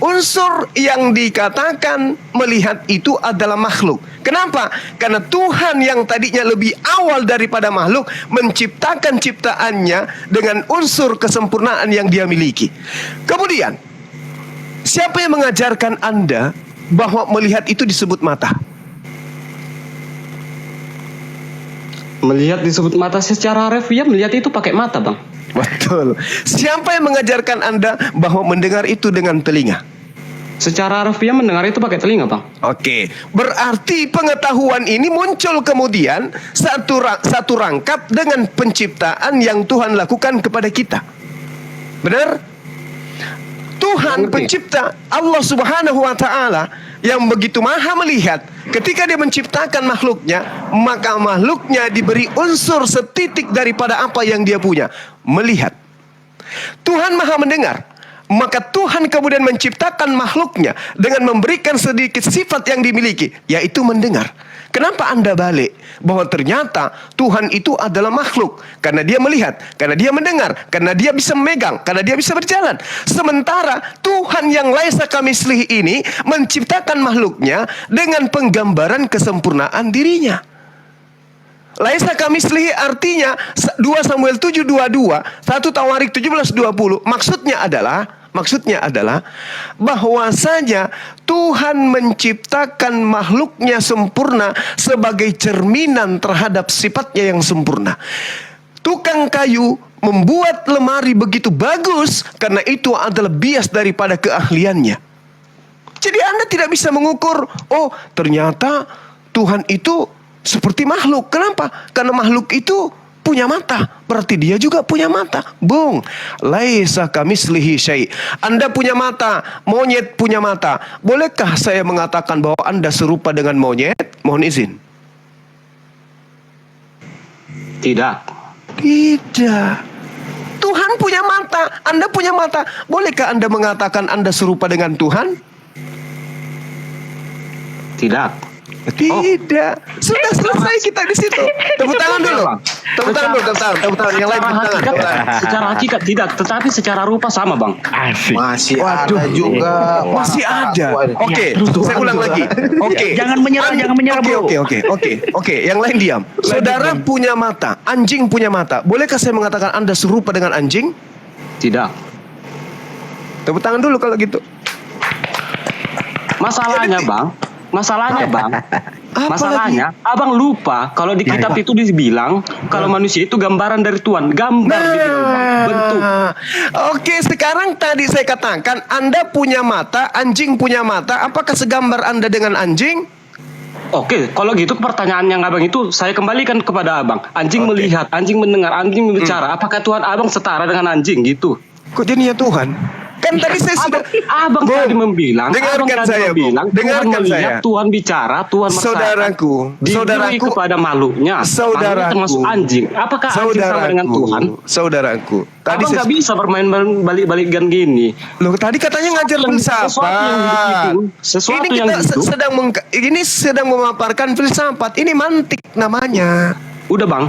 unsur yang dikatakan melihat itu adalah makhluk. Kenapa? Karena Tuhan yang tadinya lebih awal daripada makhluk menciptakan ciptaannya dengan unsur kesempurnaan yang dia miliki. Kemudian, siapa yang mengajarkan Anda bahwa melihat itu disebut mata? Melihat disebut mata secara harfiah, melihat itu pakai mata, Bang. Betul. Siapa yang mengajarkan Anda bahwa mendengar itu dengan telinga? Secara harfiah mendengar itu pakai telinga, Bang. Oke, berarti pengetahuan ini muncul kemudian satu rangkap dengan penciptaan yang Tuhan lakukan kepada kita. Benar? Tuhan pencipta, Allah Subhanahu wa Ta'ala, yang begitu maha melihat, ketika dia menciptakan makhluknya, maka makhluknya diberi unsur setitik daripada apa yang dia punya, melihat. Tuhan maha mendengar, maka Tuhan kemudian menciptakan makhluknya dengan memberikan sedikit sifat yang dimiliki, yaitu mendengar. Kenapa Anda balik? Bahwa ternyata Tuhan itu adalah makhluk. Karena dia melihat, karena dia mendengar, karena dia bisa memegang, karena dia bisa berjalan. Sementara Tuhan yang laisa kamitslihi ini menciptakan makhluknya dengan penggambaran kesempurnaan dirinya. Laisa kamitslihi artinya 2 Samuel 7:22, 1 Tawarik 17:20. Maksudnya adalah bahwasanya Tuhan menciptakan makhluknya sempurna sebagai cerminan terhadap sifatnya yang sempurna. Tukang kayu membuat lemari begitu bagus karena itu adalah bias daripada keahliannya. Jadi Anda tidak bisa mengukur, oh ternyata Tuhan itu seperti makhluk. Kenapa? Karena makhluk itu punya mata, berarti dia juga punya mata. Bung, laisa kamitslihi syai'. Anda punya mata, monyet punya mata. Bolehkah saya mengatakan bahwa Anda serupa dengan monyet? Mohon izin. Tidak. Tidak. Tuhan punya mata, Anda punya mata. Bolehkah Anda mengatakan Anda serupa dengan Tuhan? Tidak. Tidak. Sudah selesai kita di situ. Tepuk tangan dulu. Tepuk tangan dulu, tepuk tangan. Yang lain tepuk tangan. Secara hakikat tidak, tetapi secara rupa sama, Bang. Masih ada juga. Masih ada. Oke, saya ulang lagi. Oke. Jangan menyerah, bro. Oke. Yang lain diam. Saudara punya mata, anjing punya mata. Bolehkah saya mengatakan Anda serupa dengan anjing? Tidak. Tepuk tangan dulu kalau gitu. Masalahnya, Bang, abang lupa kalau di kitab itu dibilang kalau manusia itu gambaran dari Tuhan, gambar dibilang, bentuk. Oke, sekarang tadi saya katakan Anda punya mata, anjing punya mata. Apakah segambar Anda dengan anjing? Oke, kalau gitu pertanyaan yang abang itu saya kembalikan kepada abang. Anjing melihat, anjing mendengar, anjing berbicara. Apakah Tuhan abang setara dengan anjing gitu? Kok jadinya Tuhan? Kan tadi saya sudah abang tadi membilang, dengarkan saya, dengarkan saya. Tuhan bicara, Tuhan saudaraku kepada makhluknya, saudaraku termasuk anjing. Apakah anjing sama dengan Tuhan? Saudaraku, tadi abang nggak bisa bermain balik-balikan gini. Loh, tadi katanya ngajar filsafat. Sesuatu yang ini sedang memaparkan filsafat. Ini mantik namanya. Udah, Bang.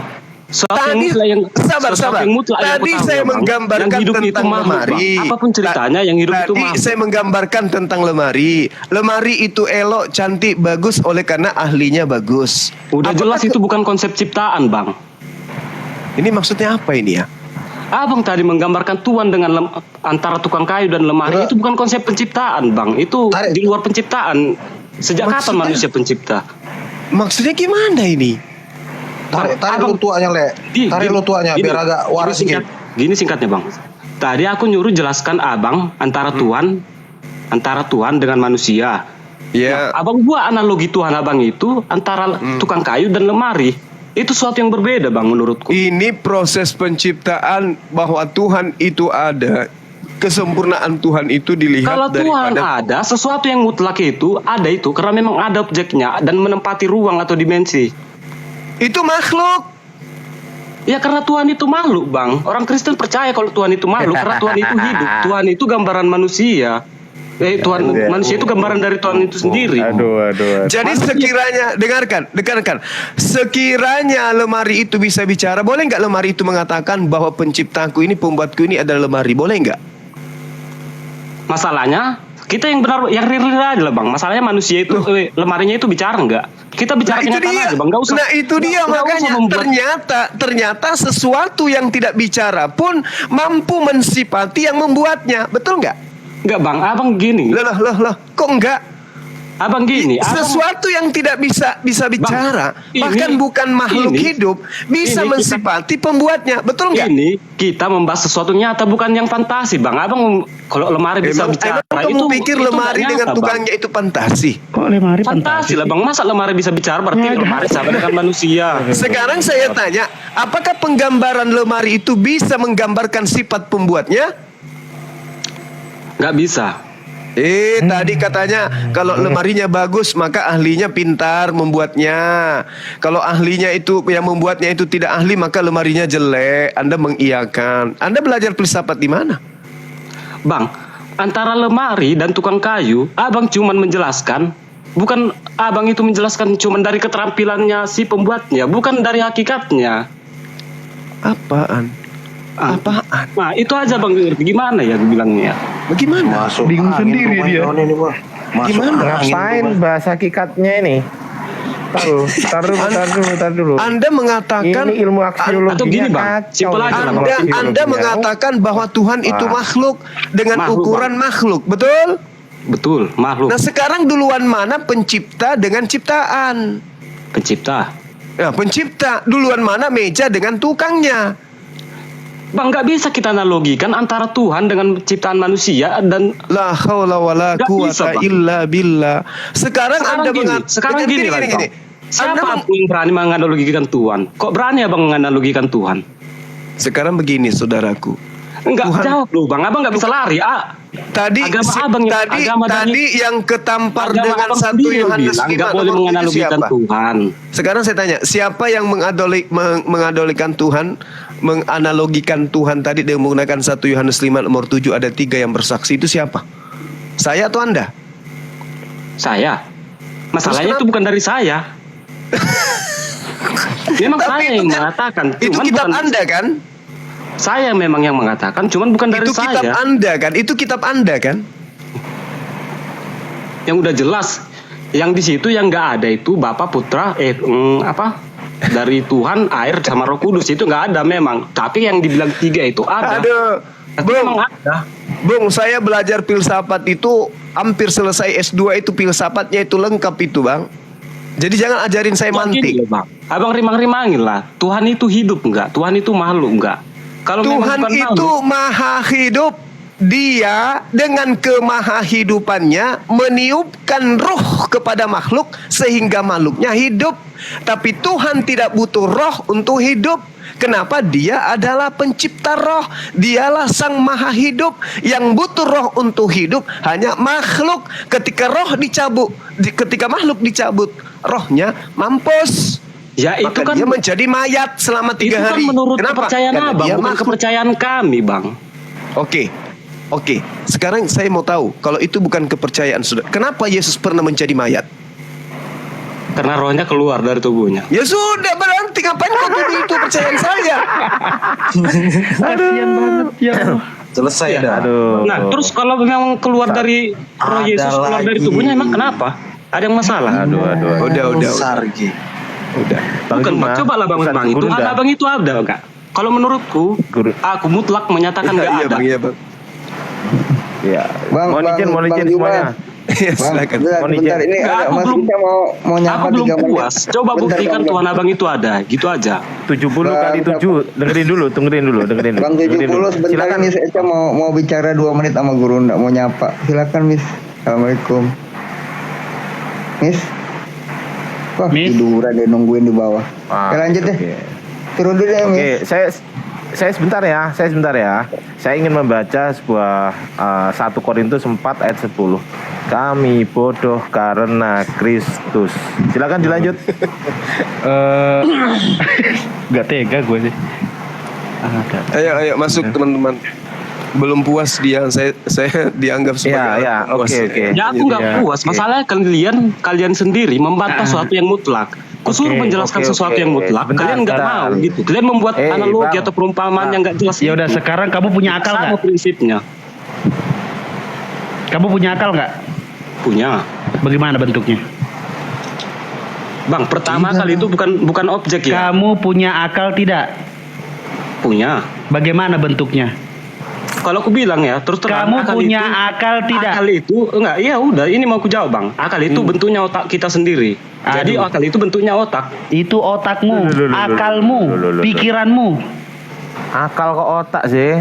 Tadi sabar. Tadi saya menggambarkan tentang lemari. Apapun ceritanya yang hidup itu makhluk. Tadi saya menggambarkan tentang lemari. Lemari itu elok, cantik, bagus oleh karena ahlinya bagus. Udah jelas itu bukan konsep ciptaan, Bang. Ini maksudnya apa ini ya? Abang tadi menggambarkan Tuhan dengan antara tukang kayu dan lemari. Itu bukan konsep penciptaan, Bang. Itu di luar penciptaan. Sejak kapan manusia pencipta? Maksudnya gimana ini? Tarik lu tuanya, Le. Tarik lu tuanya biar agak waras sedikit. Gini singkatnya, Bang. Tadi aku nyuruh jelaskan abang antara Tuhan dengan manusia. Ya. Nah, abang buat analogi Tuhan abang itu antara tukang kayu dan lemari. Itu sesuatu yang berbeda, Bang, menurutku. Ini proses penciptaan bahwa Tuhan itu ada. Kesempurnaan Tuhan itu dilihat kalau Tuhan ada, sesuatu yang mutlak itu ada itu karena memang ada objeknya dan menempati ruang atau dimensi. Itu makhluk. Ya karena Tuhan itu makhluk, Bang. Orang Kristen percaya kalau Tuhan itu makhluk karena Tuhan itu hidup. Tuhan itu gambaran manusia. Tuhan manusia itu gambaran dari Tuhan itu sendiri. Aduh. Jadi sekiranya dengarkan. Sekiranya lemari itu bisa bicara, boleh nggak lemari itu mengatakan bahwa penciptaku ini, pembuatku ini adalah lemari, boleh nggak? Masalahnya kita yang benar, yang real aja lah bang. Masalahnya manusia itu lemarinya itu bicara nggak? Kita bicara kenyataan aja bang, nggak usah. Nah itu dia makanya ternyata sesuatu yang tidak bicara pun mampu mensifati yang membuatnya, betul nggak? Enggak bang, abang gini. Lah, kok enggak? Abang gini. Sesuatu yang tidak bisa bicara, bang, bahkan bukan makhluk hidup, bisa mensifati pembuatnya, betul nggak? Ini kita membahas sesuatu nyata, bukan yang fantasi, bang. Abang kalau lemari bisa bicara, kamu pikir lemari dengan tukangnya itu fantasi? Kok lemari fantasi lah bang. Masa lemari bisa bicara, berarti lemari sama dengan manusia. Sekarang saya tanya, apakah penggambaran lemari itu bisa menggambarkan sifat pembuatnya? Nggak bisa. Tadi katanya kalau lemarinya bagus maka ahlinya pintar membuatnya. Kalau ahlinya itu yang membuatnya itu tidak ahli maka lemarinya jelek. Anda mengiyakan. Anda belajar filsafat di mana? Bang, antara lemari dan tukang kayu, abang cuman menjelaskan, bukan abang itu menjelaskan cuman dari keterampilannya si pembuatnya, bukan dari hakikatnya. Apaan? Nah itu aja bang, gimana ya bilangnya? Bagaimana? Bingung sendiri dia. Gimana? Ngapain bahasa hakikatnya ini? Tar dulu. Anda mengatakan ini ilmu aksiologinya atau gini bang, simpel aja lah bang. Anda mengatakan bahwa Tuhan itu makhluk dengan ukuran makhluk, betul? Betul, makhluk. Nah sekarang duluan mana pencipta dengan ciptaan? Pencipta. Ya, pencipta duluan mana meja dengan tukangnya? Bang, nggak bisa kita analogikan antara Tuhan dengan ciptaan manusia dan la haula wala quwata illa billah. Sekarang Anda sekarang gini. Siapa yang berani menganalogikan Tuhan? Kok berani abang menganalogikan Tuhan? Sekarang begini saudaraku. Enggak jawab loh bang, abang nggak bisa lari. Tadi yang ketampar dengan 1 Yohanes 5 nggak boleh menganalogikan Tuhan. Sekarang saya tanya, siapa yang mengadolikan Tuhan, menganalogikan Tuhan tadi dengan menggunakan 1 Yohanes 5 nomor 7 ada 3 yang bersaksi, itu siapa? Saya atau Anda? Saya. Masalahnya itu bukan dari saya. Memang saya yang mengatakan. Itu kitab Anda kan? Saya memang yang mengatakan, cuman bukan dari saya. Itu kitab Anda kan? Itu kitab Anda kan? Yang udah jelas, yang di situ yang nggak ada itu Bapa Putra, dari Tuhan, air sama Roh Kudus itu nggak ada memang. Tapi yang dibilang 3 itu ada. Bung, saya belajar filsafat itu hampir selesai S2 itu filsafatnya itu lengkap itu bang. Jadi jangan ajarin saya mantik. Bang. Abang rimang-rimangin lah. Tuhan itu hidup nggak? Tuhan itu makhluk nggak? Kalau Tuhan itu maha hidup, dia dengan kemahahidupannya meniupkan roh kepada makhluk sehingga makhluknya hidup. Tapi Tuhan tidak butuh roh untuk hidup. Kenapa? Dia adalah pencipta roh. Dialah sang maha hidup. Yang butuh roh untuk hidup hanya makhluk. Ketika makhluk dicabut, rohnya mampus. Ya itu maka kan dia menjadi mayat selama 3 hari. Itu kan menurut kepercayaan abang, bukan kepercayaan kami bang. Oke. Sekarang saya mau tahu, kalau itu bukan kepercayaan saudara, kenapa Yesus pernah menjadi mayat? Karena rohnya keluar dari tubuhnya. Ya sudah, berarti ngapain kau tuduh itu percayaan saya? Kasian banget ya. Selesai dah. Nah, terus kalau memang keluar dari roh Yesus keluar dari tubuhnya, emang kenapa? Ada yang masalah? Udah. Bukan, coba lah bang itu abang itu ada enggak? Kalau menurutku, aku mutlak menyatakan enggak ada. Bang. Ya, mohon izin semuanya. Ya, silakan. Bentar, ini aku mau nyapa belum 3 menit. puas. Coba buktikan Tuhan abang itu ada, gitu aja. 70 kali 7, dengerin dulu. Bang 70 sebentar nih, saya mau bicara 2 menit sama guru, enggak mau nyapa. Silakan, Miss. Assalamualaikum. Miss. Wah, tiduran dia nungguin di bawah. Oke, lanjut deh. Turun dulu deh, Miss. Saya sebentar ya. Saya ingin membaca sebuah 1 Korintus 4 ayat 10. Kami bodoh karena Kristus. Silakan dilanjut. Gak tega gue sih. Ayo masuk teman-teman. Belum puas dia, saya dianggap sebagai Ya, orang puas. oke. Ya aku nggak puas. Masalahnya kalian sendiri membantah sesuatu yang mutlak. Kusuruh menjelaskan sesuatu yang mutlak, kalian nggak mau gitu. Kalian membuat analogi atau perumpamaan yang nggak jelas. Ya udah, sekarang kamu punya akal Sama nggak? prinsipnya. Kamu punya akal nggak? Punya. Bagaimana bentuknya? Bang, pertama kali itu bukan objek ya. Kamu punya akal tidak? Punya. Bagaimana bentuknya? Kalau aku bilang ya, terus terang Kamu punya akal tidak? Akal itu enggak, iya udah, ini mau aku jawab bang. Akal itu bentuknya otak kita sendiri. Jadi akal itu bentuknya otak. Itu otakmu, akalmu, pikiranmu. Akal ke otak sih.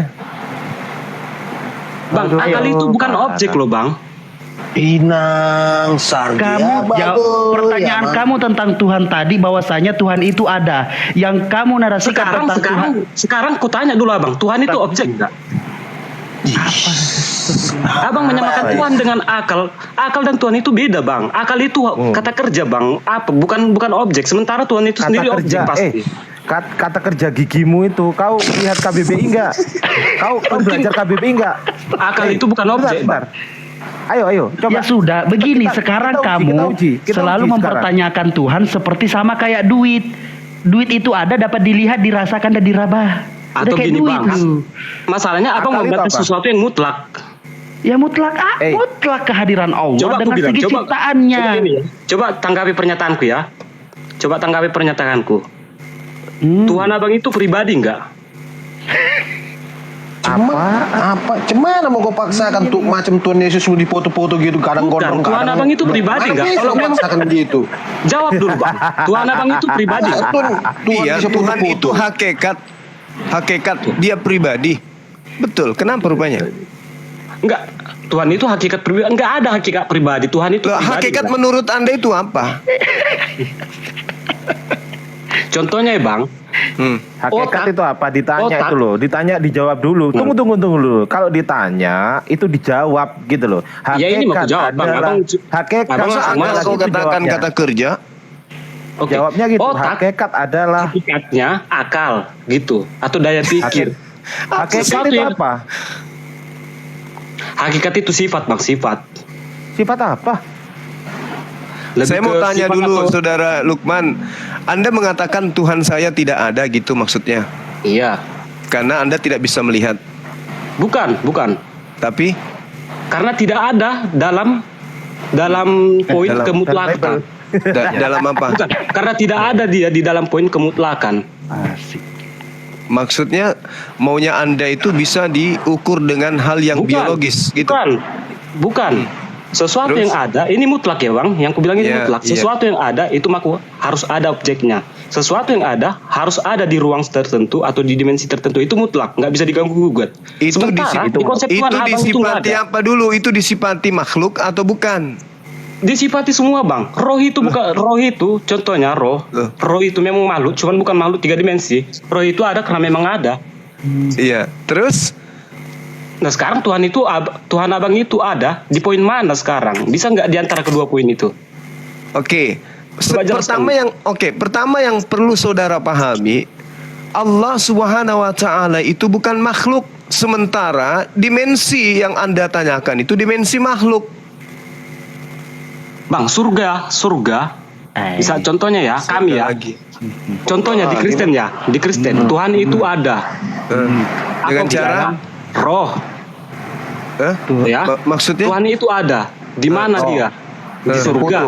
Bang, akal itu bukan objek loh bang. Inang sargia Kamu jawab pertanyaan kamu tentang Tuhan tadi, bahwasanya Tuhan itu ada. Yang kamu narasikan tentang Tuhan. Sekarang ku tanya dulu abang, Tuhan itu objek enggak? Abang menyamakan Tuhan dengan akal. Akal dan Tuhan itu beda bang. Akal itu kata kerja bang. Apa? Bukan objek. Sementara Tuhan itu sendiri objek pasti. Kata kerja gigimu itu, kau lihat KBBI enggak? Kau belajar KBBI enggak? Akal itu bukan objek. Bentar. Ayo, coba. Ya sudah, begini sekarang kamu selalu mempertanyakan Tuhan seperti sama kayak duit. Duit itu ada, dapat dilihat, dirasakan, dan diraba. Atau kayak gini duit bang, masalahnya abang membantah sesuatu yang mutlak. Ya mutlak, mutlak kehadiran Allah Coba dengan segi ciptaannya. Coba tanggapi pernyataanku ya. Coba tanggapi pernyataanku. Tuhan abang itu pribadi enggak? Cemana mau kau paksakan tuh macam Tuhan Yesus mau dipoto-foto gitu kadang gondrong Tuhan abang itu pribadi enggak? Kalau paksakan gitu. Jawab dulu bang. Tuhan abang itu pribadi. Iya, Tuhan itu hakikat dia pribadi. Betul. Kenapa rupanya? Enggak. Tuhan itu hakikat pribadi. Enggak ada hakikat pribadi. Tuhan itu pribadi. Hakikat enggak? Menurut Anda itu apa? Contohnya ya bang. Hakikat itu apa? Ditanya itu loh. Ditanya dijawab dulu. Tunggu dulu. Kalau ditanya itu dijawab gitu loh. Hakikat ya ini mau jawab bang. Hakikat. Masa kau katakan kata kerja? Okay. Jawabnya gitu. Hakikat adalah hakikatnya akal gitu atau daya pikir. Hakikat itu apa? Hakikat itu sifat bang, sifat. Sifat apa? Saya mau tanya dulu saudara Lukman, Anda mengatakan Tuhan saya tidak ada gitu maksudnya? Iya. Karena Anda tidak bisa melihat. Bukan. Tapi? Karena tidak ada dalam poin kemutlakan. Dalam apa? Bukan, karena tidak ada dia di dalam poin kemutlakan. Maksudnya maunya Anda itu bisa diukur dengan hal yang biologis gitu. Bukan. Sesuatu yang ada ini mutlak ya bang. Yang kubilang ini mutlak. Sesuatu yang ada itu harus ada objeknya. Sesuatu yang ada harus ada di ruang tertentu atau di dimensi tertentu, itu mutlak, nggak bisa diganggu gugat. Itu disifati apa dulu? Itu disifati makhluk atau bukan? Disifati semua bang. Roh itu bukan roh itu. Contohnya roh itu memang makhluk, cuman bukan makhluk 3 dimensi. Roh itu ada karena memang ada. Iya. Terus? Nah sekarang Tuhan abang itu ada di poin mana sekarang? Bisa nggak di antara kedua poin itu? Oke. Pertama yang perlu saudara pahami, Allah Subhanahu wa taala itu bukan makhluk, sementara dimensi yang Anda tanyakan itu dimensi makhluk. Bang, surga. Bisa contohnya ya, kami ya. Contohnya di Kristen ya, di Kristen Tuhan itu ada. Dengan cara roh. Ya. Maksudnya Tuhan itu ada. Di mana dia? Di surga.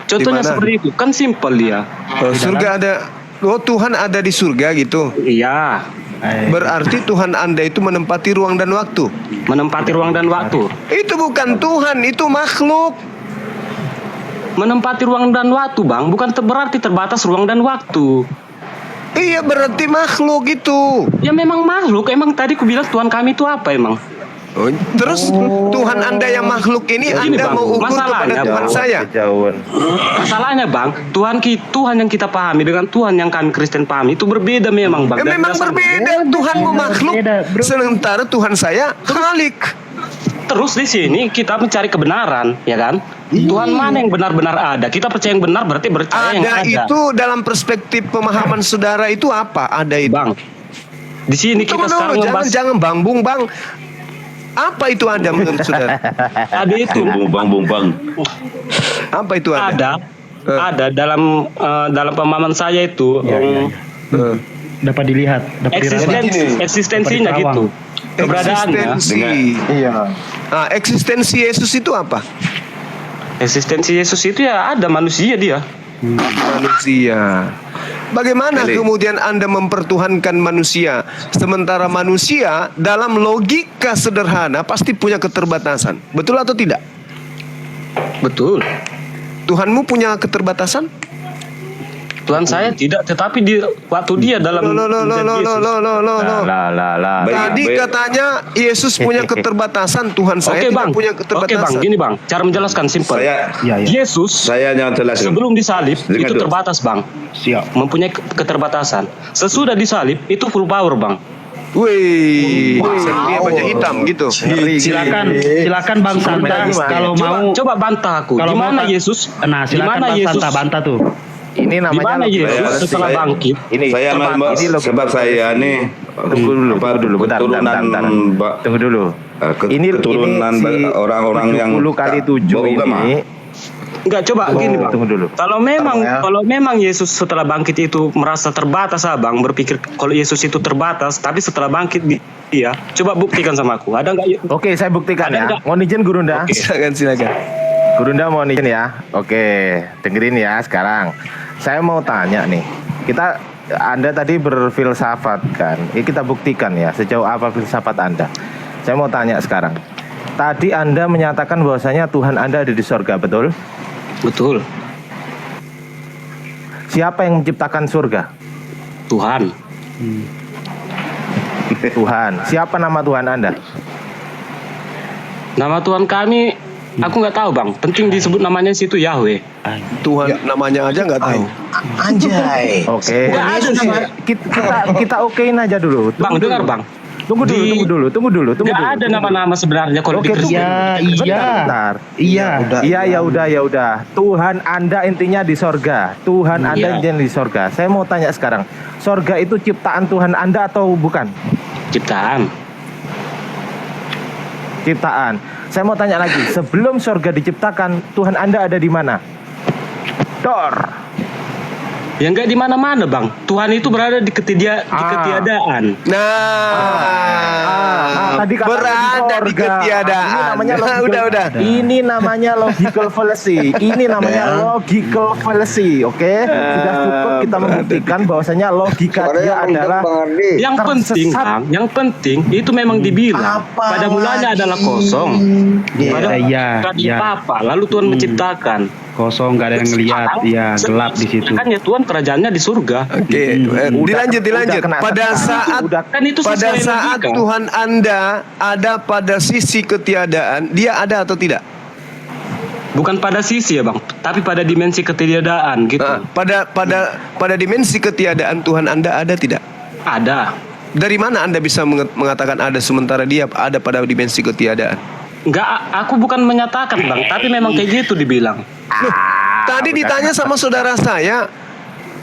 Contohnya seperti itu, kan simpel dia. Surga ada. Oh, Tuhan ada di surga gitu. Iya. Berarti Tuhan Anda itu menempati ruang dan waktu. Menempati ruang dan waktu. Itu bukan Tuhan, itu makhluk. Menempati ruang dan waktu, Bang, bukan berarti terbatas ruang dan waktu. Iya, berarti makhluk itu. Ya memang makhluk. Emang tadi ku bilang Tuhan kami itu apa emang? Terus Tuhan Anda yang makhluk ini Anda mau ukur kepada Tuhan saya? Masalahnya Bang, Tuhan yang kita pahami dengan Tuhan yang kami Kristen pahami itu berbeda memang Bang. Memang berbeda. Tuhanmu makhluk, sementara Tuhan saya Khalik. Terus di sini kita mencari kebenaran, ya kan? Tuhan mana yang benar-benar ada? Kita percaya yang benar berarti percaya yang ada. Itu dalam perspektif pemahaman saudara itu apa? Ada itu. Bang, di sini kita sekarang jangan Bang Bung Bang. Apa itu Anda menurut saudara? Ada itu. Bumbang. Apa itu Anda? Ada dalam pemahaman saya itu Dapat dilihat, dapat dirasakan. eksistensinya Dapat gitu. diterawang. Keberadaannya. Eksistensi Yesus itu apa? Eksistensi Yesus itu ya ada manusia dia. Manusia. Bagaimana kemudian Anda mempertuhankan manusia, sementara manusia dalam logika sederhana pasti punya keterbatasan. Betul atau tidak? Betul. Tuhanmu punya keterbatasan? Tuhan saya tidak, tetapi di waktu dia dalam Tadi katanya Yesus punya keterbatasan, Tuhan saya tidak punya keterbatasan. Oke bang, gini bang, cara menjelaskan simpel. Yesus sebelum disalib itu terbatas bang. Mempunyai keterbatasan. Sesudah disalib itu full power bang. Wih, dia banyak hitam gitu. Silakan Bang Santa kalau mau. Coba bantah aku. Kalau Gimana mau, Yesus? Nah, silakan Bang Santa bantah tuh. Ini namanya Yesus setelah bangkit. Saya sebab saya nih tunggu dulu, bentar. Tunggu dulu. Keturunan orang-orang yang 70 kali 7 ini. Enggak, coba gini bang. Tunggu dulu. Kalau memang Yesus setelah bangkit itu merasa terbatas, abang berpikir kalau Yesus itu terbatas, tapi setelah bangkit dia, coba buktikan sama aku. Ada nggak? Oke, saya buktikan ya. Mohon izin Gurunda. Silakan. Gurunda mohon izin ya. Oke, dengerin ya sekarang. Saya mau tanya nih. Anda tadi berfilsafat kan? Ini kita buktikan ya sejauh apa filsafat Anda. Saya mau tanya sekarang. Tadi Anda menyatakan bahwasanya Tuhan Anda ada di surga, betul? Betul. Siapa yang menciptakan surga? Tuhan. Tuhan. Siapa nama Tuhan Anda? Nama Tuhan kami, aku nggak tahu bang. Penting disebut namanya situ Yahweh. Tuhan namanya aja nggak tahu. Anjay. Oke. Kita okein aja dulu. Bang, dengar bang. Tunggu dulu. Nggak ada nama-nama sebenarnya kalau Ya udah. Tuhan Anda intinya di sorga. Tuhan Anda intinya di sorga. Saya mau tanya sekarang, sorga itu ciptaan Tuhan Anda atau bukan? Ciptaan. Saya mau tanya lagi, sebelum sorga diciptakan, Tuhan Anda ada di mana? Ya enggak di mana-mana bang. Tuhan itu berada di ketiadaan. Tadi berada di ketiadaan. Ini namanya logical fallacy. Oke? Sudah cukup kita membuktikan bahwasanya logika dia adalah yang penting itu memang dibilang pada mulanya adalah kosong. Apa? Lalu Tuhan menciptakan. Kosong, nggak ada yang ngelihat, gelap di situ. Makanya Tuhan kerajaannya di surga. Oke, dilanjut. Pada saat Tuhan Anda ada pada sisi ketiadaan, dia ada atau tidak? Bukan pada sisi ya bang, tapi pada dimensi ketiadaan gitu. Pada dimensi ketiadaan Tuhan Anda ada tidak? Ada. Dari mana Anda bisa mengatakan ada sementara dia ada pada dimensi ketiadaan? Enggak, aku bukan menyatakan bang, tapi memang kayak gitu dibilang. Tadi ditanya sama saudara saya,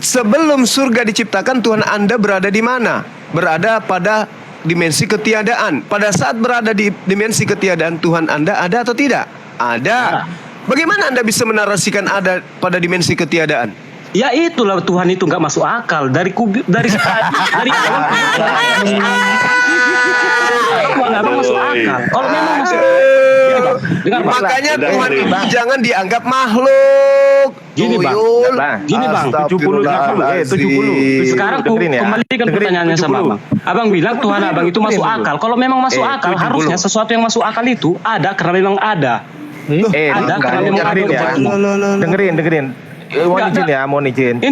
sebelum surga diciptakan Tuhan Anda berada di mana? Berada pada dimensi ketiadaan. Pada saat berada di dimensi ketiadaan Tuhan Anda ada atau tidak? Ada. Bagaimana Anda bisa menarasikan ada pada dimensi ketiadaan? Ya itulah Tuhan itu nggak masuk akal dari nggak masuk akal. Kalau memang masuk makanya Tuhan itu jangan dianggap makhluk. Gini bang, 70. Sekarang kembalikan pertanyaannya sama abang. Abang bilang Tuhan abang itu masuk akal. Kalau memang masuk akal, harusnya sesuatu yang masuk akal itu ada karena memang ada. Ada karena memang ada. Dengerin. Mohon izin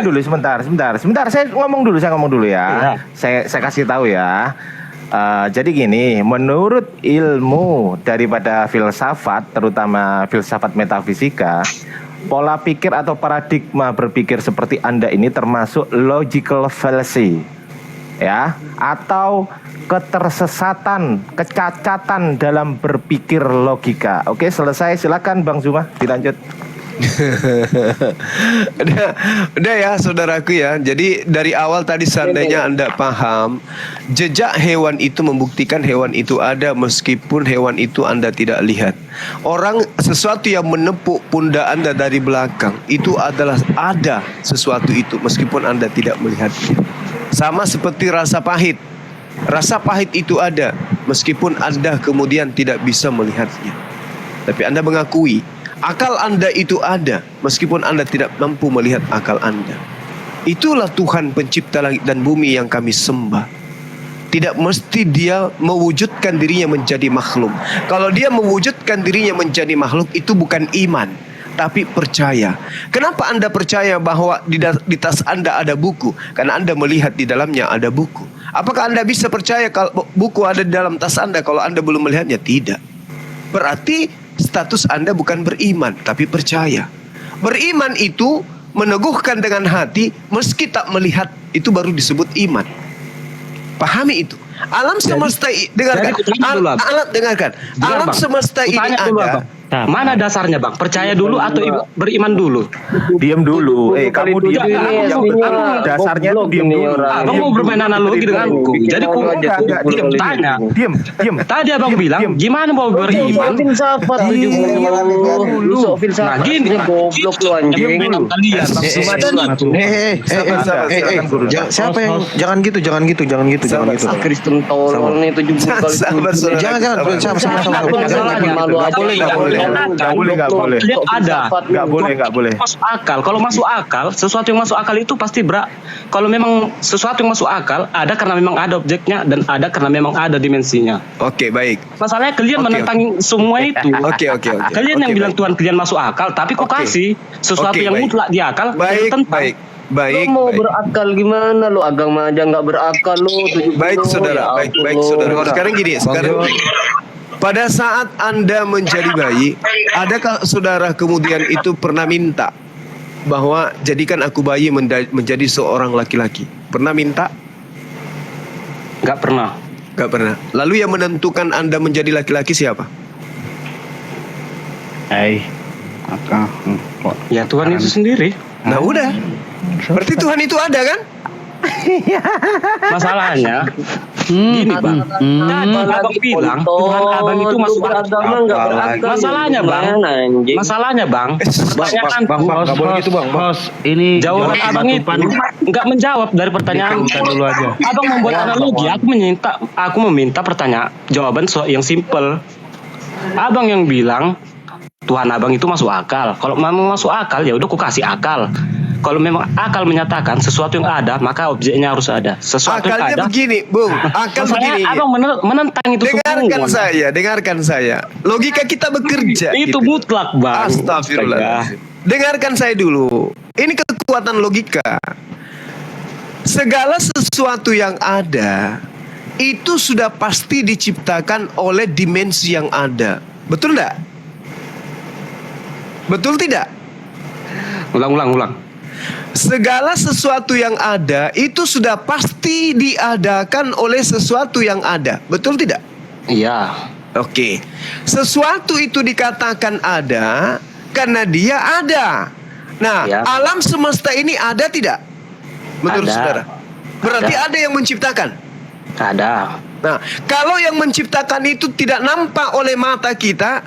dulu sebentar. Saya ngomong dulu ya. Saya kasih tahu ya. Jadi gini, menurut ilmu daripada filsafat, terutama filsafat metafisika, pola pikir atau paradigma berpikir seperti Anda ini termasuk logical fallacy, ya, atau ketersesatan, kecacatan dalam berpikir logika. Oke, selesai. Silakan Bang Zuma, dilanjut. Udah ya saudaraku ya. Jadi dari awal tadi seandainya Anda paham, jejak hewan itu membuktikan hewan itu ada meskipun hewan itu Anda tidak lihat. Sesuatu yang menepuk pundak Anda dari belakang itu adalah ada sesuatu itu meskipun Anda tidak melihatnya. Sama seperti rasa pahit. Rasa pahit itu ada meskipun Anda kemudian tidak bisa melihatnya. Tapi Anda mengakui akal Anda itu ada meskipun Anda tidak mampu melihat akal Anda. Itulah Tuhan pencipta langit dan bumi yang kami sembah. Tidak mesti dia mewujudkan dirinya menjadi makhluk. Kalau dia mewujudkan dirinya menjadi makhluk, itu bukan iman, tapi percaya. Kenapa Anda percaya bahwa di tas Anda ada buku? Karena Anda melihat di dalamnya ada buku. Apakah Anda bisa percaya kalau buku ada di dalam tas Anda kalau Anda belum melihatnya? Tidak. Berarti status Anda bukan beriman, tapi percaya. Beriman itu meneguhkan dengan hati meski tak melihat, itu baru disebut iman. Pahami itu. Alam semesta dengarkan. Dengarkan. Alam semesta ini ada. Mana dasarnya bang? Percaya dulu atau beriman dulu? Diam dulu. Kamu diam dulu. Dasarnya tuh diam dulu. Abang mau bermain analogi denganku. Jadi aku tanya. Diam. Tadi abang bilang gimana mau beriman? Nah gini. Goblok lu anjing. Siapa yang jangan gitu. Kristen tolol nih 70 kali. Jangan. Nggak boleh. Masuk akal. Kalau masuk akal, sesuatu yang masuk akal itu pasti kalau memang sesuatu yang masuk akal ada karena memang ada objeknya dan ada karena memang ada dimensinya. Oke, baik. Masalahnya kalian menentang semua itu. Oke. Kalian yang bilang Tuhan kalian masuk akal, tapi kok kasih sesuatu yang mutlak di akal. Baik. Lu mau berakal gimana lu? Agama aja nggak berakal lu. Baik saudara. Sekarang gini. Pada saat Anda menjadi bayi, adakah saudara kemudian itu pernah minta bahwa jadikan aku bayi menjadi seorang laki-laki? Pernah minta? Nggak pernah. Lalu yang menentukan Anda menjadi laki-laki siapa? Ya Tuhan itu sendiri. Nah udah. Berarti Tuhan itu ada kan? Masalahnya gini bang, abang bilang Tuhan abang itu masuk akal. Masalahnya bang, nggak boleh gitu bang. Ini jawaban abang itu nggak menjawab dari pertanyaan. Dulu aja. Abang membuat analogi, aku meminta jawaban yang simple. Abang yang bilang Tuhan abang itu masuk akal. Kalau memang masuk akal ya udah aku kasih akal. Kalau memang akal menyatakan sesuatu yang ada, maka objeknya harus ada. Sesuatu akalnya yang ada. Begini, Bung. Akal begini. Abang menentang itu semua. Dengarkan saya. Logika kita bekerja. Itu mutlak, Bang. Astagfirullah. Dengarkan saya dulu. Ini kekuatan logika. Segala sesuatu yang ada itu sudah pasti diciptakan oleh dimensi yang ada. Betul enggak? Betul tidak? Ulang. Segala sesuatu yang ada itu sudah pasti diadakan oleh sesuatu yang ada. Betul tidak? Iya. Oke. Sesuatu itu dikatakan ada karena dia ada. Nah, ya. Alam semesta ini ada tidak? Menurut ada. saudara? Berarti ada yang menciptakan? Ada. Nah, kalau yang menciptakan itu tidak nampak oleh mata kita,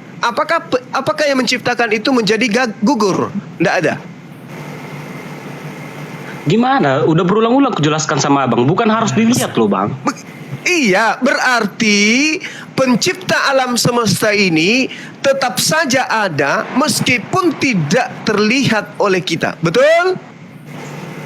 apakah yang menciptakan itu menjadi gugur? Tidak ada. Gimana? Udah berulang-ulang kujelaskan sama abang. Bukan harus dilihat loh bang. Iya, berarti pencipta alam semesta ini tetap saja ada meskipun tidak terlihat oleh kita. Betul?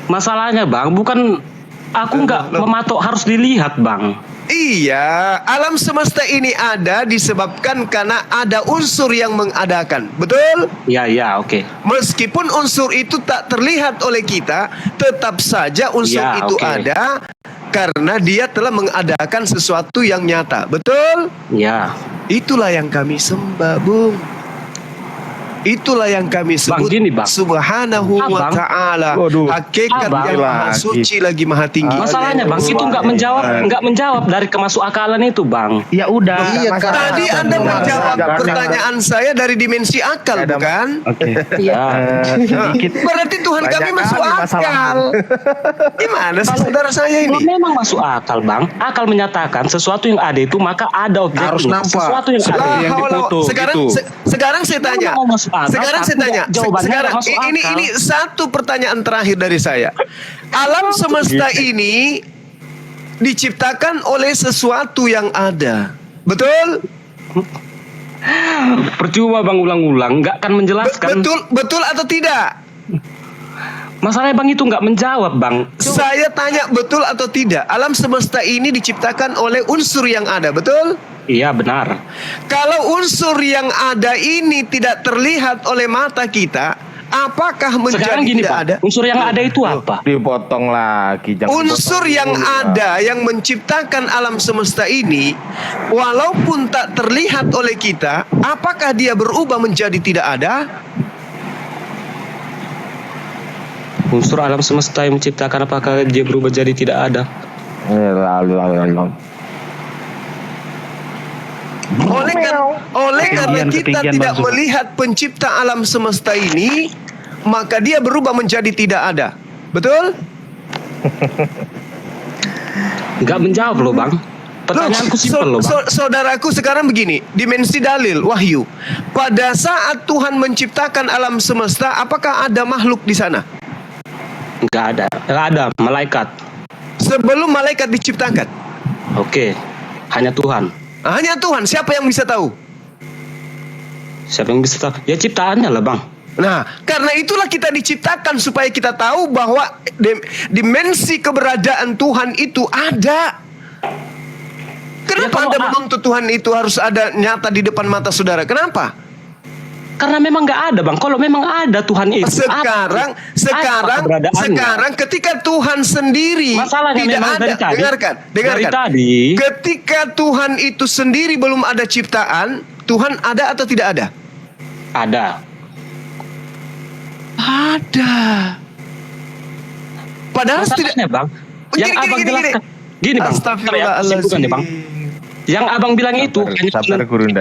Masalahnya bang, bukan aku nggak mematok harus dilihat bang. Iya, alam semesta ini ada disebabkan karena ada unsur yang mengadakan. Betul? Iya, oke. Meskipun unsur itu tak terlihat oleh kita, tetap saja unsur itu ada karena dia telah mengadakan sesuatu yang nyata. Betul? Iya. Itulah yang kami sembah, Bung. Itulah yang kami sebut Subhanahu wa ta'ala. Hakikat yang maha suci lagi maha tinggi. Masalahnya Bang, itu nggak menjawab dari kemasuk akalan itu Bang. Ya udah. Tadi Anda menjawab pertanyaan saya dari dimensi akal, bukan? Iya. Berarti Tuhan kami masuk akal. Gimana sih saudara saya ini? Kalau memang masuk akal Bang, akal menyatakan sesuatu yang ada itu maka ada objek. Harus nampak. Sesuatu yang ada yang dipoto. Sekarang saya tanya. Ini satu pertanyaan terakhir dari saya. Alam semesta ini diciptakan oleh sesuatu yang ada, betul? Percuma Bang ulang-ulang, nggak akan menjelaskan. Betul atau tidak? Masalahnya Bang itu nggak menjawab Bang. Saya tanya betul atau tidak? Alam semesta ini diciptakan oleh unsur yang ada, betul? Iya benar. Kalau unsur yang ada ini tidak terlihat oleh mata kita, apakah menjadi tidak ada? Unsur yang ada itu apa? Dipotong lagi. Unsur yang ada yang menciptakan alam semesta ini, walaupun tak terlihat oleh kita, apakah dia berubah menjadi tidak ada? Unsur alam semesta yang menciptakan apakah dia berubah jadi tidak ada? Oleh karena kita tidak melihat pencipta alam semesta ini, maka dia berubah menjadi tidak ada. Betul? Nggak menjawab loh Bang. Pertanyaanku simpel loh Bang. Saudaraku sekarang begini, dimensi dalil, wahyu. Pada saat Tuhan menciptakan alam semesta, apakah ada makhluk di sana? Nggak ada, malaikat. Sebelum malaikat diciptakan? Oke, hanya Tuhan. Hanya Tuhan, siapa yang bisa tahu? Siapa yang bisa tahu? Ya ciptaannya lah Bang. Nah, karena itulah kita diciptakan supaya kita tahu bahwa dimensi keberadaan Tuhan itu ada. Kenapa Anda menuntut Tuhan itu harus ada nyata di depan mata saudara? Kenapa? Karena memang nggak ada Bang. Kalau memang ada Tuhan itu. Sekarang ketika Tuhan sendiri masalahnya tidak ada. Dengarkan. Ketika Tuhan itu sendiri belum ada ciptaan, Tuhan ada atau tidak ada? Ada. Padahal tidak Bang. Yang Abang jelaskan. Gini Bang. Astagfirullahaladzim. Bang. Yang Abang bilang itu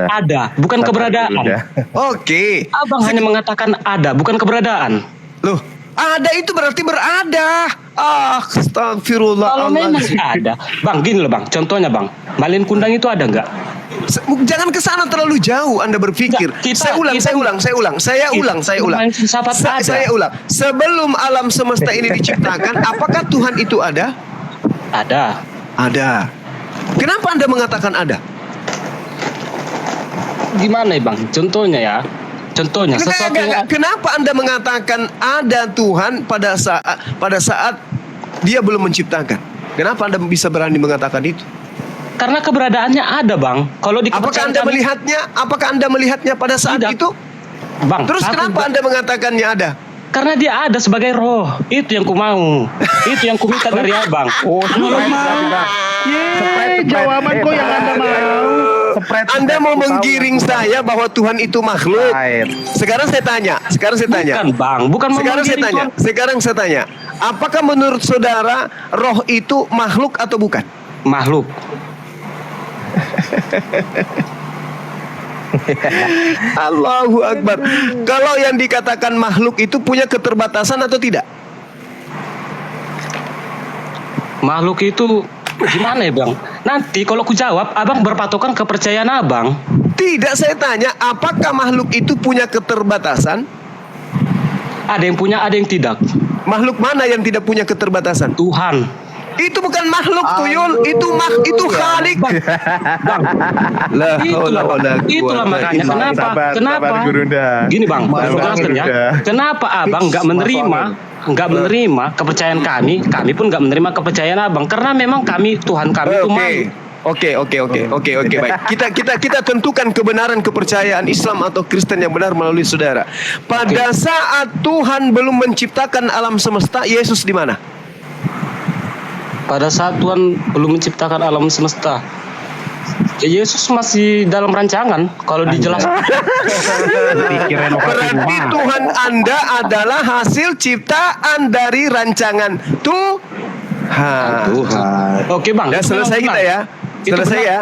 ada, bukan keberadaan. Oke. Abang hanya mengatakan ada, bukan keberadaan. Loh, ada itu berarti berada. Astagfirullah. Kalau memang ada, Bang, gini loh Bang. Contohnya Bang, Malin Kundang itu ada nggak? Jangan ke sana terlalu jauh Anda berpikir. Saya ulang. Sebelum alam semesta ini diciptakan, apakah Tuhan itu ada? Ada. Kenapa Anda mengatakan ada? Gimana ya Bang? Contohnya sesuatu yang... Kenapa Anda mengatakan ada Tuhan pada saat dia belum menciptakan? Kenapa Anda bisa berani mengatakan itu? Karena keberadaannya ada Bang. Kalau apakah Anda melihatnya pada saat itu? Bang, terus kenapa Anda mengatakannya ada? Karena dia ada sebagai roh. Itu yang ku mau. Itu yang ku minta dari Abang. Jawaban kok yang Anda mau. Anda mau menggiring saya bahwa Tuhan itu makhluk. Sekarang saya tanya. Bukan Bang, bukan Sekarang saya tanya. Apakah menurut saudara roh itu makhluk atau bukan? Makhluk. Allahu Akbar. Kalau yang dikatakan makhluk itu punya keterbatasan atau tidak? Makhluk itu gimana ya Bang? Nanti kalau ku jawab, Abang berpatokan kepercayaan Abang. Tidak, saya tanya, apakah makhluk itu punya keterbatasan? Ada yang punya, ada yang tidak. Makhluk mana yang tidak punya keterbatasan? Tuhan. Itu bukan makhluk tuyul, itu Khalik. Itulah makanya kenapa? Gini Bang, jelaskan ya. Kenapa Abang nggak menerima kepercayaan kami pun nggak menerima kepercayaan Abang, karena memang Tuhan kami itu Oke, baik. Kita tentukan kebenaran kepercayaan Islam atau Kristen yang benar melalui saudara. Pada saat Tuhan belum menciptakan alam semesta, Yesus di mana? Pada saat Tuhan belum menciptakan alam semesta, Yesus masih dalam rancangan kalau dijelaskan. Berarti Tuhan Anda adalah hasil ciptaan dari rancangan Tuhan. Oke bang. Ya, selesai kita ya. Selesai ya.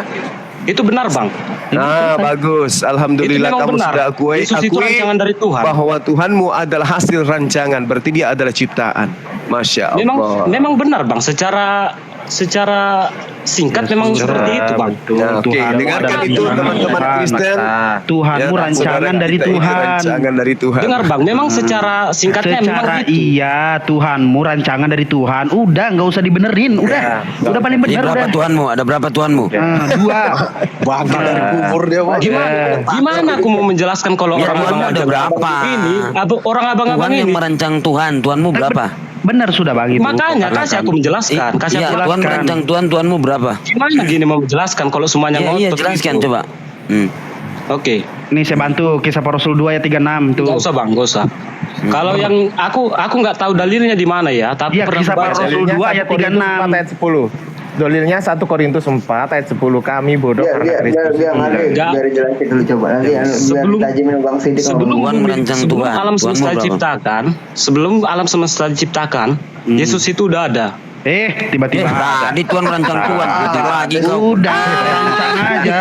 Itu benar bang. Nah, bagus. Alhamdulillah kamu benar. sudah akui Yesus itu rancangan dari Tuhan. bahwa Tuhanmu adalah hasil rancangan. Berarti dia adalah ciptaan. Masya Allah. Memang benar bang. Secara singkat memang seperti itu bang. Ya, oke, dengarkan itu teman-teman Kristen. Tuhanmu Ya, rancangan saudara dari kita ini Tuhan. rancangan dari Tuhan. Dengar bang, memang secara singkatnya memang Secara gitu. iya, Tuhanmu rancangan dari Tuhan. Udah, nggak usah dibenerin. Udah paling benar. Berapa Tuhanmu? Ada berapa Tuhanmu? 2. Bagi dari kubur dia. Gimana aku mau menjelaskan kalau Ya, orang Tuhanmu ada berapa? ini, orang abang-abang Tuhan yang ini. merancang Tuhan. Tuhanmu berapa? Benar sudah bang itu. Makanya kasih aku menjelaskan. Kasih Iya, aku Tuhan merancang Tuhanmu berapa? Gimana gini mau menjelaskan kalau semuanya Iya, ngotot jelaskan gitu? coba. Oke. Nih saya bantu Kisah Para Rasul 2 ayat 36 tuh. Gak usah bang, gak usah. Kalau yang aku nggak tahu dalilnya di mana ya, tapi Iya, pernah Kisah Para baca. Rasul 2 ayat 36. ayat 10. Dalilnya 1 Korintus 4 ayat 10, kami bodoh karena Kristus. Biar jelasin dulu coba nanti biar tajimin Bang Sidik. Sebelum Tuhan. alam semesta Tuhanmu diciptakan, sebelum alam semesta diciptakan, Yesus itu udah ada. Tiba-tiba tadi Tuhan merancang Tuhan. Lagi kau. Udah, rancang aja.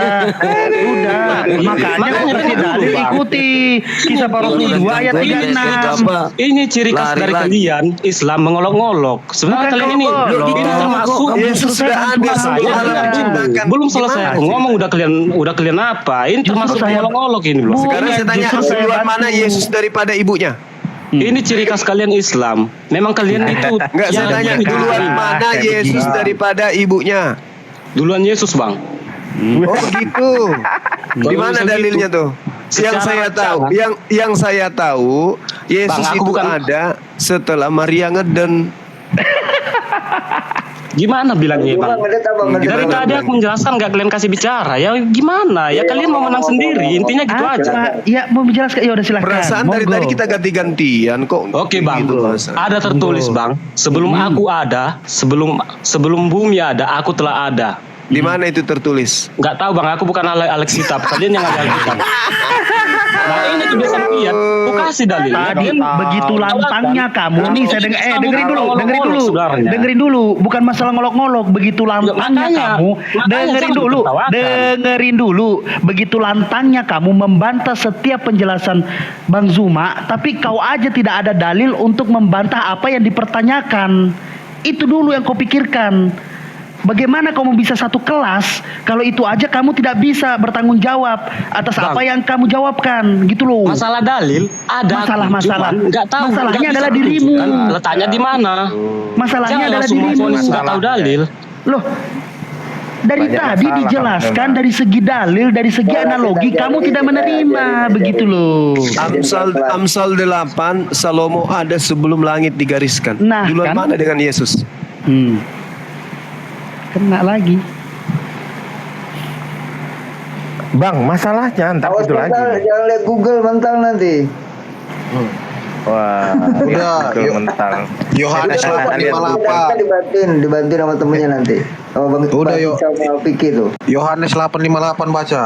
Udah. Makanya kasih dalil ikuti Kisah Para Rasul 2 ayat 36. Ini ciri khas dari kalian Islam mengolok-ngolok. Sebenarnya kalian ini termasuk Yesus sudah ada sebelum alam diciptakan. Belum selesai aku ngomong udah kalian apa? Ini termasuk mengolok-ngolok ini loh. Sekarang saya tanya, duluan mana Yesus daripada ibunya? Ini ciri khas kalian Islam. Memang kalian itu. Enggak, saya tanya duluan mana Yesus daripada ibunya? Duluan Yesus bang. Oh gitu. Di mana dalilnya tuh? Yang saya tahu, yang saya tahu Yesus Bang, aku itu bukan- ada setelah Maria ngeden. Gimana bilangnya bang? Dari tadi aku menjelaskan nggak kalian kasih bicara. Ya gimana? Ya kalian mau menang sendiri. Intinya gitu aja. Ya mau menjelaskan ya udah silakan. Perasaan dari Monggo. tadi kita ganti-gantian kok. Oke bang, gitu, Mas. ada tertulis bang. Sebelum aku ada, sebelum bumi ada, aku telah ada. Di mana itu tertulis? Nggak tahu bang, aku bukan Alex kitab. Kalian yang ada Alkitab. Nah ini kebiasaan kalian. Aku kasih dalil. Tadi begitu lantangnya kamu nih saya dengerin Sebenarnya. dengerin dulu, bukan masalah ngolok-ngolok, begitu lantangnya kamu, dengerin dulu, begitu lantangnya kamu membantah setiap penjelasan Bang Zuma, tapi kau aja tidak ada dalil untuk membantah apa yang dipertanyakan. Itu dulu yang kau pikirkan. Bagaimana kamu bisa satu kelas kalau itu aja kamu tidak bisa bertanggung jawab atas apa yang kamu jawabkan gitu loh. Masalah dalil ada. Masalah. Nggak tahu. Masalahnya nggak adalah bisa dirimu. tunjukkan letaknya di mana. Masalahnya Jangan adalah langsung dirimu. vonis nggak tahu dalil. Loh, dari Banyak tadi masalah, dijelaskan dari segi dalil, dari segi analogi kamu tidak menerima begitu loh. Amsal 8 Salomo ada sebelum langit digariskan. Nah, Duluan kan? mana dengan Yesus? Kena lagi. Bang, masalahnya entar Awas itu lagi. jangan lihat Google mental nanti. Wah, Udah, Google mental. Yohanes Udah, 8:58. dibantuin sama temennya nanti. Sama Bang Udah, yuk. sama Piki tuh. Yohanes 8:58 baca.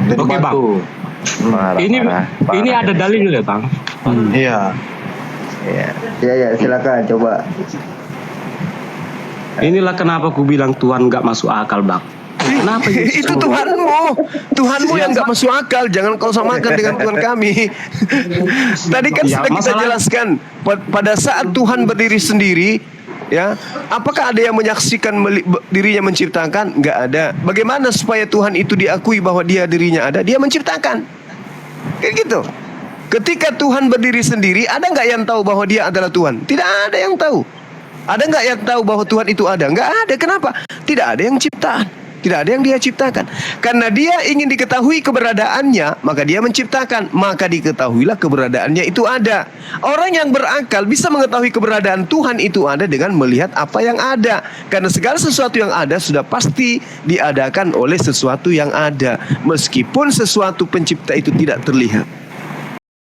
Jadi Oke bang. bantu. Ini ada dalil ya bang. Iya. Ya, silakan coba. Inilah kenapa aku bilang Tuhan nggak masuk akal bang. Kenapa itu Tuhanmu yang nggak masuk akal. Jangan kau samakan dengan Tuhan kami. Tadi kan Ya, sudah kita jelaskan pada saat Tuhan berdiri sendiri, ya, apakah ada yang menyaksikan dirinya menciptakan? Nggak ada. Bagaimana supaya Tuhan itu diakui bahwa dia dirinya ada? Dia menciptakan. Kayak gitu. Ketika Tuhan berdiri sendiri, ada nggak yang tahu bahwa dia adalah Tuhan? Tidak ada yang tahu. Ada nggak yang tahu bahwa Tuhan itu ada? Nggak ada. Kenapa? Tidak ada yang ciptaan. Tidak ada yang dia ciptakan. Karena dia ingin diketahui keberadaannya, maka dia menciptakan. Maka diketahuilah keberadaannya itu ada. Orang yang berakal bisa mengetahui keberadaan Tuhan itu ada dengan melihat apa yang ada. Karena segala sesuatu yang ada sudah pasti diadakan oleh sesuatu yang ada. Meskipun sesuatu pencipta itu tidak terlihat.